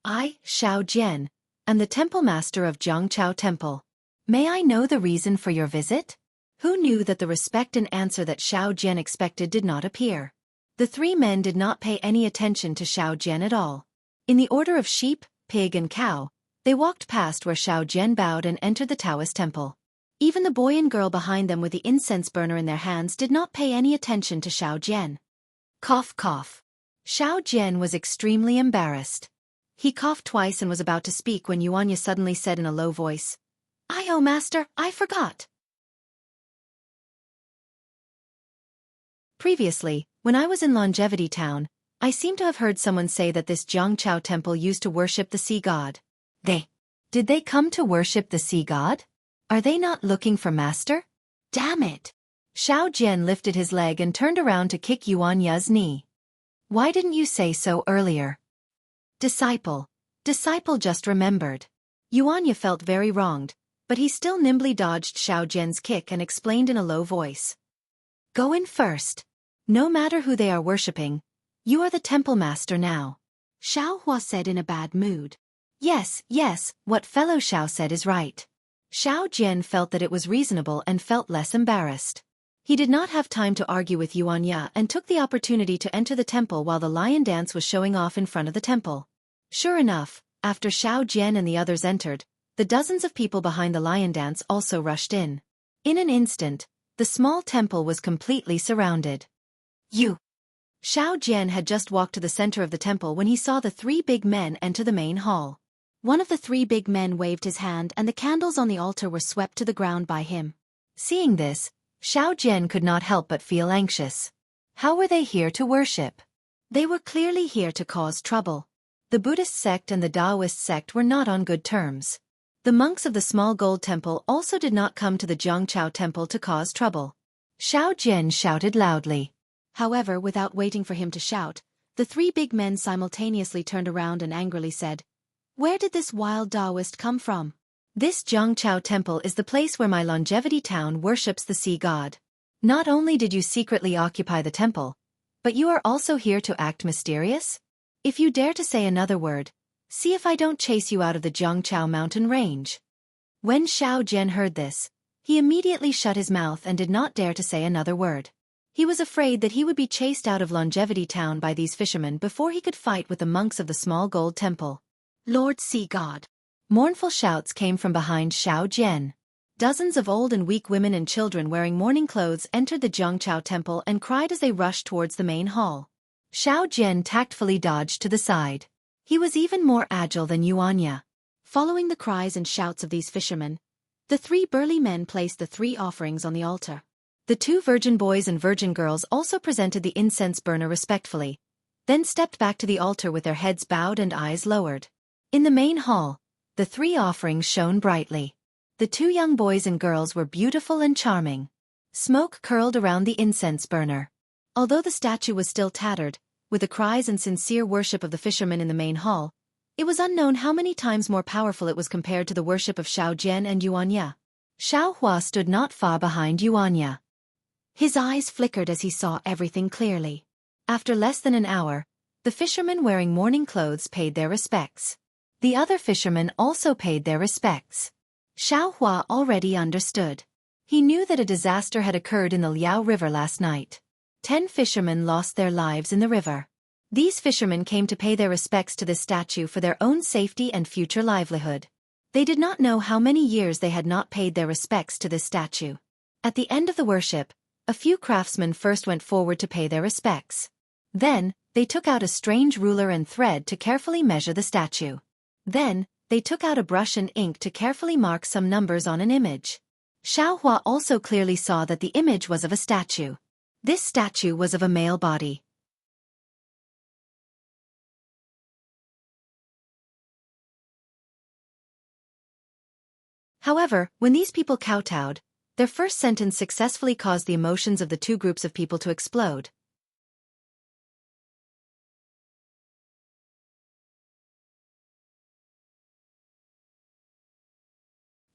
I, Xiao Jian, am the temple master of Jianghu Temple. May I know the reason for your visit? Who knew that the respect and answer that Xiao Jian expected did not appear? The 3 men did not pay any attention to Xiao Jian at all. In the order of sheep, pig and cow, they walked past where Xiao Jian bowed and entered the Taoist temple. Even the boy and girl behind them with the incense burner in their hands did not pay any attention to Xiao Jian. Cough cough. Xiao Jian was extremely embarrassed. He coughed twice and was about to speak when Yuanya suddenly said in a low voice, Master, I forgot. Previously, when I was in Longevity Town, I seem to have heard someone say that this Jianghu temple used to worship the sea god. Did they come to worship the sea god? Are they not looking for master? Damn it! Xiao Jian lifted his leg and turned around to kick Yuanya's knee. Why didn't you say so earlier? Disciple just remembered. Yuanya felt very wronged, but he still nimbly dodged Xiao Jian's kick and explained in a low voice. Go in first. No matter who they are worshipping, you are the temple master now. Xiao Hua said in a bad mood. Yes, what fellow Xiao said is right. Xiao Jian felt that it was reasonable and felt less embarrassed. He did not have time to argue with Yuanya and took the opportunity to enter the temple while the lion dance was showing off in front of the temple. Sure enough, after Xiao Jian and the others entered, the dozens of people behind the lion dance also rushed in. In an instant, the small temple was completely surrounded. You Xiao Jian had just walked to the center of the temple when he saw the three big men enter the main hall. One of the three big men waved his hand and the candles on the altar were swept to the ground by him. Seeing this, Xiao Jian could not help but feel anxious. How were they here to worship? They were clearly here to cause trouble. The Buddhist sect and the Taoist sect were not on good terms. The monks of the small gold temple also did not come to the Jianghu temple to cause trouble. Xiao Jian shouted loudly. However, without waiting for him to shout, the three big men simultaneously turned around and angrily said, "Where did this wild Taoist come from?" This Jianghu temple is the place where my longevity town worships the sea god. Not only did you secretly occupy the temple, but you are also here to act mysterious? If you dare to say another word, see if I don't chase you out of the Jianghu mountain range. When Xiao Jian heard this, he immediately shut his mouth and did not dare to say another word. He was afraid that he would be chased out of Longevity Town by these fishermen before he could fight with the monks of the small gold temple. "Lord Sea God!" Mournful shouts came from behind Xiao Jian. Dozens of old and weak women and children wearing mourning clothes entered the Jianghu temple and cried as they rushed towards the main hall. Xiao Jian tactfully dodged to the side. He was even more agile than Xianxia. Following the cries and shouts of these fishermen, the three burly men placed the three offerings on the altar. The two virgin boys and virgin girls also presented the incense burner respectfully, then stepped back to the altar with their heads bowed and eyes lowered. In the main hall, the three offerings shone brightly. The two young boys and girls were beautiful and charming. Smoke curled around the incense burner. Although the statue was still tattered, with the cries and sincere worship of the fishermen in the main hall, it was unknown how many times more powerful it was compared to the worship of Xiao Jian and Xianxia. Xiao Hua stood not far behind Xianxia. His eyes flickered as he saw everything clearly. After less than an hour, the fishermen wearing mourning clothes paid their respects. The other fishermen also paid their respects. Xiao Hua already understood. He knew that a disaster had occurred in the Liao River last night. 10 fishermen lost their lives in the river. These fishermen came to pay their respects to this statue for their own safety and future livelihood. They did not know how many years they had not paid their respects to this statue. At the end of the worship, a few craftsmen first went forward to pay their respects. Then, they took out a strange ruler and thread to carefully measure the statue. Then, they took out a brush and ink to carefully mark some numbers on an image. Xiao Hua also clearly saw that the image was of a statue. This statue was of a male body. However, when these people kowtowed, their first sentence successfully caused the emotions of the two groups of people to explode.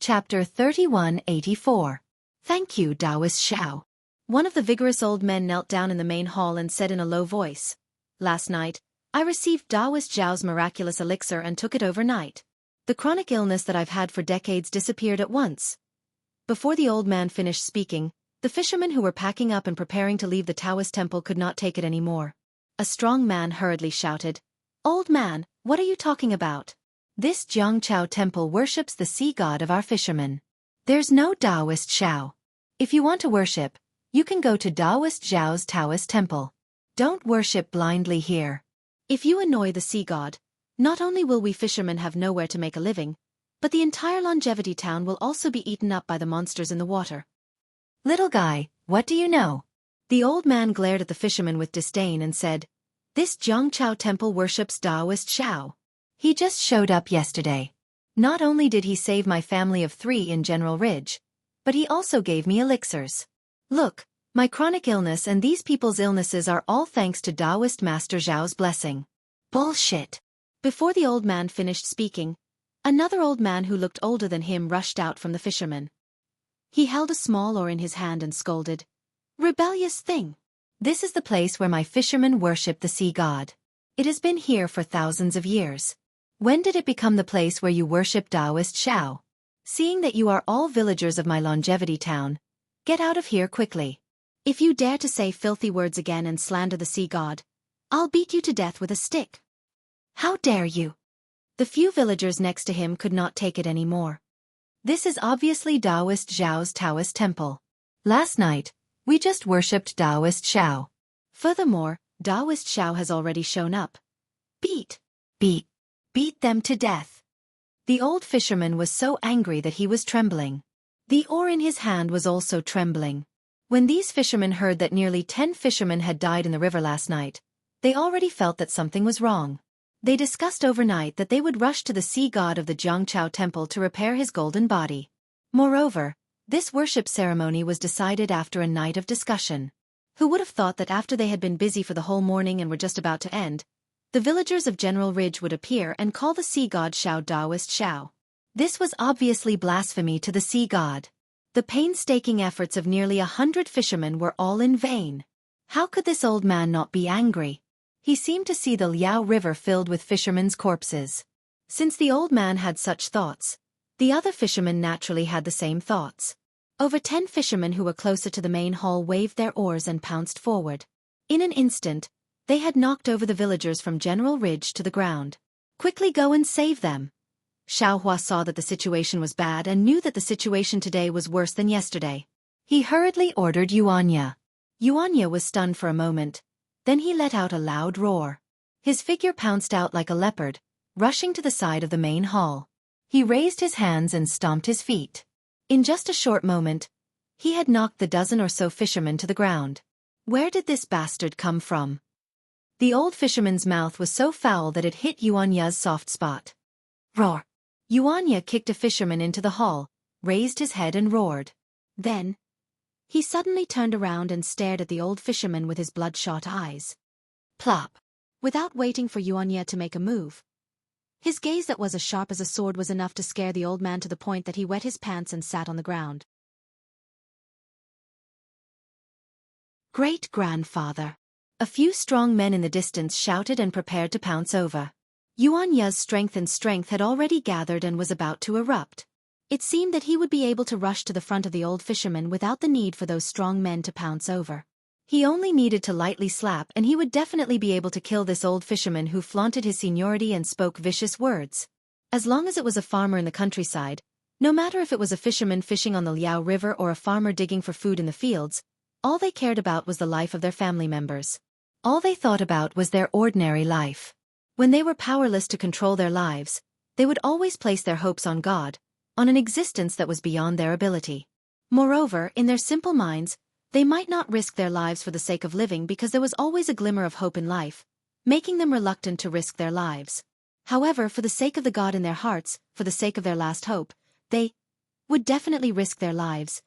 Chapter 3184. Thank you, Taoist Xiao. One of the vigorous old men knelt down in the main hall and said in a low voice, "Last night, I received Taoist Zhao's miraculous elixir and took it overnight. The chronic illness that I've had for decades disappeared at once." Before the old man finished speaking, the fishermen who were packing up and preparing to leave the Taoist temple could not take it anymore. A strong man hurriedly shouted, "Old man, what are you talking about? This Jianghu temple worships the sea god of our fishermen. There's no Taoist Xiao. If you want to worship, you can go to Taoist Zhao's Taoist temple. Don't worship blindly here. If you annoy the sea god, not only will we fishermen have nowhere to make a living, but the entire Longevity Town will also be eaten up by the monsters in the water." "Little guy, what do you know?" The old man glared at the fisherman with disdain and said, "This Jianghu temple worships Taoist Xiao. He just showed up yesterday. Not only did he save my family of 3 in General Ridge, but he also gave me elixirs. Look, my chronic illness and these people's illnesses are all thanks to Taoist Master Zhao's blessing." "Bullshit." Before the old man finished speaking, another old man who looked older than him rushed out from the fisherman. He held a small oar in his hand and scolded, "Rebellious thing! This is the place where my fishermen worship the sea god. It has been here for thousands of years. When did it become the place where you worship Taoist Xiao? Seeing that you are all villagers of my Longevity Town, get out of here quickly. If you dare to say filthy words again and slander the sea god, I'll beat you to death with a stick." "How dare you!" The few villagers next to him could not take it anymore. "This is obviously Taoist Zhao's Taoist temple. Last night, we just worshipped Taoist Xiao. Furthermore, Taoist Xiao has already shown up. Beat, beat them to death. The old fisherman was so angry that he was trembling. The oar in his hand was also trembling. When these fishermen heard that nearly 10 fishermen had died in the river last night, they already felt that something was wrong. They discussed overnight that they would rush to the sea god of the Jianghu temple to repair his golden body. Moreover, this worship ceremony was decided after a night of discussion. Who would have thought that after they had been busy for the whole morning and were just about to end, the villagers of General Ridge would appear and call the sea god Xiao Taoist Xiao. This was obviously blasphemy to the sea god. The painstaking efforts of nearly 100 fishermen were all in vain. How could this old man not be angry? He seemed to see the Liao River filled with fishermen's corpses. Since the old man had such thoughts, the other fishermen naturally had the same thoughts. Over 10 fishermen who were closer to the main hall waved their oars and pounced forward. In an instant, they had knocked over the villagers from General Ridge to the ground. Quickly go and save them. Xiaohua saw that the situation was bad and knew that the situation today was worse than yesterday. He hurriedly ordered Xianxia. Xianxia was stunned for a moment. Then he let out a loud roar. His figure pounced out like a leopard, rushing to the side of the main hall. He raised his hands and stomped his feet. In just a short moment, he had knocked the dozen or so fishermen to the ground. Where did this bastard come from? The old fisherman's mouth was so foul that it hit Xianxia's soft spot. Roar! Xianxia kicked a fisherman into the hall, raised his head and roared. Then, he suddenly turned around and stared at the old fisherman with his bloodshot eyes. Plop! Without waiting for Xianxia to make a move, his gaze that was as sharp as a sword was enough to scare the old man to the point that he wet his pants and sat on the ground. Great-grandfather! A few strong men in the distance shouted and prepared to pounce over. Xianxia's strength had already gathered and was about to erupt. It seemed that he would be able to rush to the front of the old fisherman without the need for those strong men to pounce over. He only needed to lightly slap and he would definitely be able to kill this old fisherman who flaunted his seniority and spoke vicious words. As long as it was a farmer in the countryside, no matter if it was a fisherman fishing on the Liao River or a farmer digging for food in the fields, all they cared about was the life of their family members. All they thought about was their ordinary life. When they were powerless to control their lives, they would always place their hopes on God, on an existence that was beyond their ability. Moreover, in their simple minds, they might not risk their lives for the sake of living because there was always a glimmer of hope in life, making them reluctant to risk their lives. However, for the sake of the God in their hearts, for the sake of their last hope, they would definitely risk their lives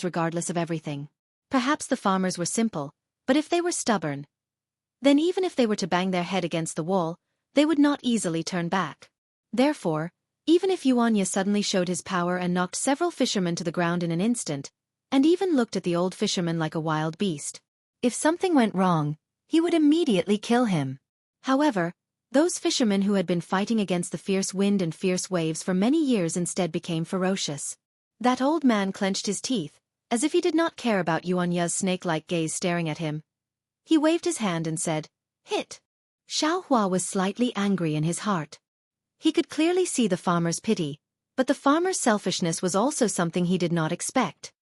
regardless of everything. Perhaps the farmers were simple, but if they were stubborn, then even if they were to bang their head against the wall, they would not easily turn back. Therefore, even if Xianxia suddenly showed his power and knocked several fishermen to the ground in an instant, and even looked at the old fisherman like a wild beast, if something went wrong, he would immediately kill him. However, those fishermen who had been fighting against the fierce wind and fierce waves for many years instead became ferocious. That old man clenched his teeth, as if he did not care about Xianxia's snake-like gaze staring at him. He waved his hand and said, "Hit!" Xiaohua was slightly angry in his heart. He could clearly see the farmer's pity, but the farmer's selfishness was also something he did not expect.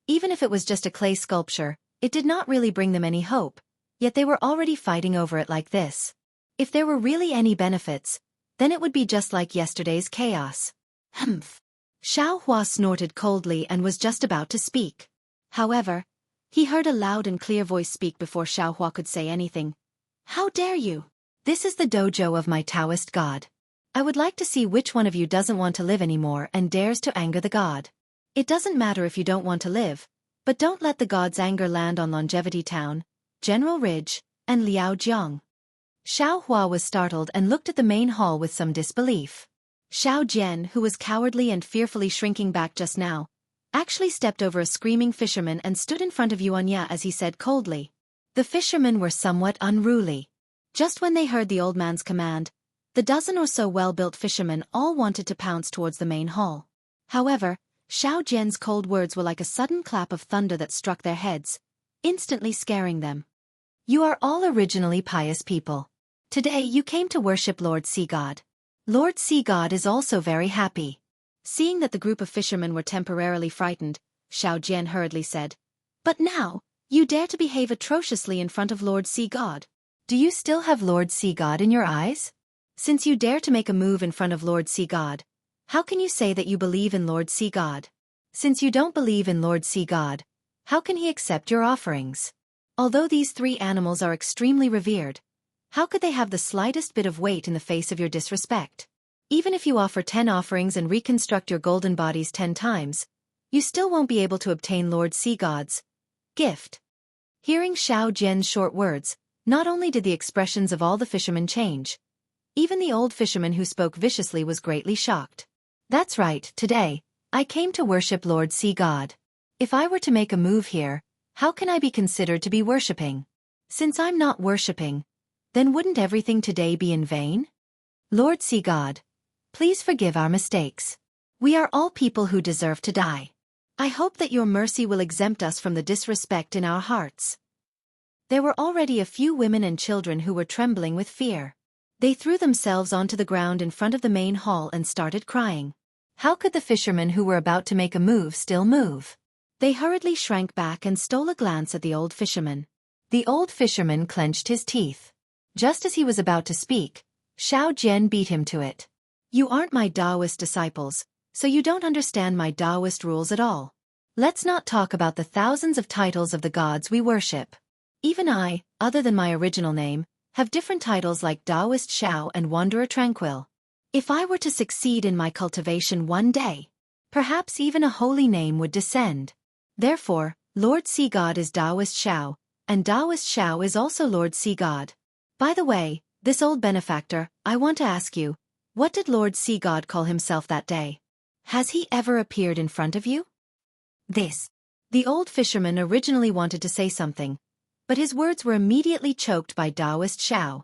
Even if it was just a clay sculpture, it did not really bring them any hope, yet they were already fighting over it like this. If there were really any benefits, then it would be just like yesterday's chaos. Humph! Xiaohua snorted coldly and was just about to speak. However, he heard a loud and clear voice speak before Xiaohua could say anything. "How dare you? This is the dojo of my Taoist god. I would like to see which one of you doesn't want to live anymore and dares to anger the god. It doesn't matter if you don't want to live, but don't let the god's anger land on Longevity Town, General Ridge, and Liaojiang." Xiaohua was startled and looked at the main hall with some disbelief. Xiao Jian, who was cowardly and fearfully shrinking back just now, actually stepped over a screaming fisherman and stood in front of Xianxia as he said coldly. The fishermen were somewhat unruly. Just when they heard the old man's command, the dozen or so well-built fishermen all wanted to pounce towards the main hall. However, Xiao Jian's cold words were like a sudden clap of thunder that struck their heads, instantly scaring them. "You are all originally pious people. Today you came to worship Lord Sea God. Lord Sea God is also very happy." Seeing that the group of fishermen were temporarily frightened, Xiao Jian hurriedly said, But now, you dare to behave atrociously in front of Lord Sea God. Do you still have Lord Sea God in your eyes? Since you dare to make a move in front of Lord Sea God, how can you say that you believe in Lord Sea God? Since you don't believe in Lord Sea God, how can he accept your offerings? Although these three animals are extremely revered, how could they have the slightest bit of weight in the face of your disrespect? Even if you offer 10 offerings and reconstruct your golden bodies 10 times, you still won't be able to obtain Lord Sea God's gift. Hearing Xiao Jian's short words, not only did the expressions of all the fishermen change, even the old fisherman who spoke viciously was greatly shocked. That's right, today, I came to worship Lord Sea God. If I were to make a move here, how can I be considered to be worshipping? Since I'm not worshipping, then wouldn't everything today be in vain? Lord Sea God, please forgive our mistakes. We are all people who deserve to die. I hope that your mercy will exempt us from the disrespect in our hearts. There were already a few women and children who were trembling with fear. They threw themselves onto the ground in front of the main hall and started crying. How could the fishermen who were about to make a move still move? They hurriedly shrank back and stole a glance at the old fisherman. The old fisherman clenched his teeth. Just as he was about to speak, Xiao Jian beat him to it. You aren't my Taoist disciples, so you don't understand my Taoist rules at all. Let's not talk about the thousands of titles of the gods we worship. Even I, other than my original name, have different titles like Taoist Xiao and Wanderer Tranquil. If I were to succeed in my cultivation one day, perhaps even a holy name would descend. Therefore, Lord Sea God is Taoist Xiao, and Taoist Xiao is also Lord Sea God. By the way, this old benefactor, I want to ask you, what did Lord Sea God call himself that day? Has he ever appeared in front of you? The old fisherman originally wanted to say something, but his words were immediately choked by Taoist Xiao.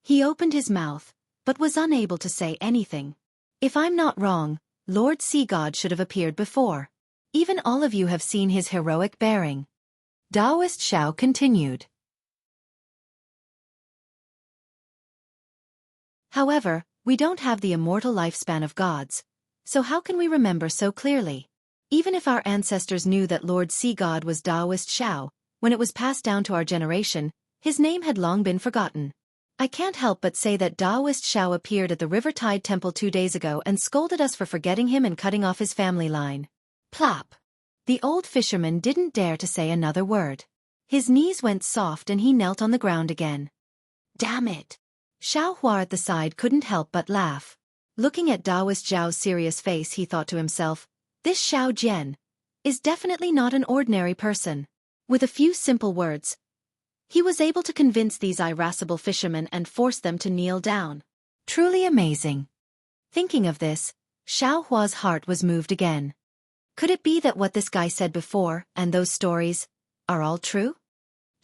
He opened his mouth, but was unable to say anything. If I'm not wrong, Lord Sea God should have appeared before. Even all of you have seen his heroic bearing. Taoist Xiao continued. However, we don't have the immortal lifespan of gods, so how can we remember so clearly? Even if our ancestors knew that Lord Sea God was Taoist Xiao, when it was passed down to our generation, his name had long been forgotten. I can't help but say that Taoist Xiao appeared at the Rivertide Temple 2 days ago and scolded us for forgetting him and cutting off his family line. Plop! The old fisherman didn't dare to say another word. His knees went soft and he knelt on the ground again. Damn it! Xiao Hua at the side couldn't help but laugh. Looking at Taoist Zhao's serious face, he thought to himself, this Xiao Jian is definitely not an ordinary person. With a few simple words, he was able to convince these irascible fishermen and force them to kneel down. Truly amazing. Thinking of this, Xiao Hua's heart was moved again. Could it be that what this guy said before, and those stories, are all true?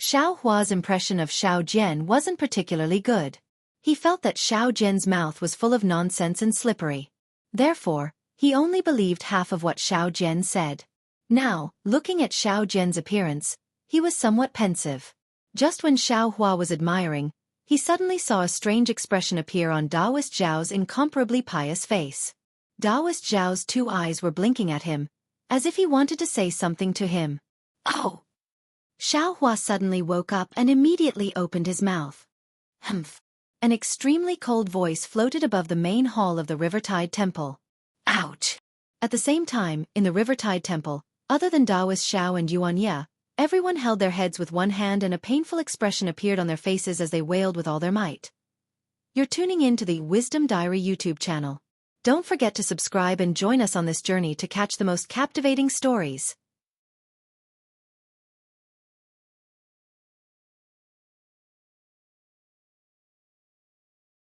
Xiao Hua's impression of Xiao Jian wasn't particularly good. He felt that Xiao Jian's mouth was full of nonsense and slippery. Therefore, he only believed half of what Xiao Jian said. Now, looking at Xiao Jian's appearance, he was somewhat pensive. Just when Xiao Hua was admiring, he suddenly saw a strange expression appear on Taoist Zhao's incomparably pious face. Taoist Zhao's 2 eyes were blinking at him, as if he wanted to say something to him. Oh! Xiao Hua suddenly woke up and immediately opened his mouth. Humph! An extremely cold voice floated above the main hall of the Rivertide Temple. Ouch! At the same time, in the Rivertide Temple, other than Taoist Xiao and Xianxia, everyone held their heads with one hand and a painful expression appeared on their faces as they wailed with all their might. You're tuning in to the Wisdom Diary YouTube channel. Don't forget to subscribe and join us on this journey to catch the most captivating stories.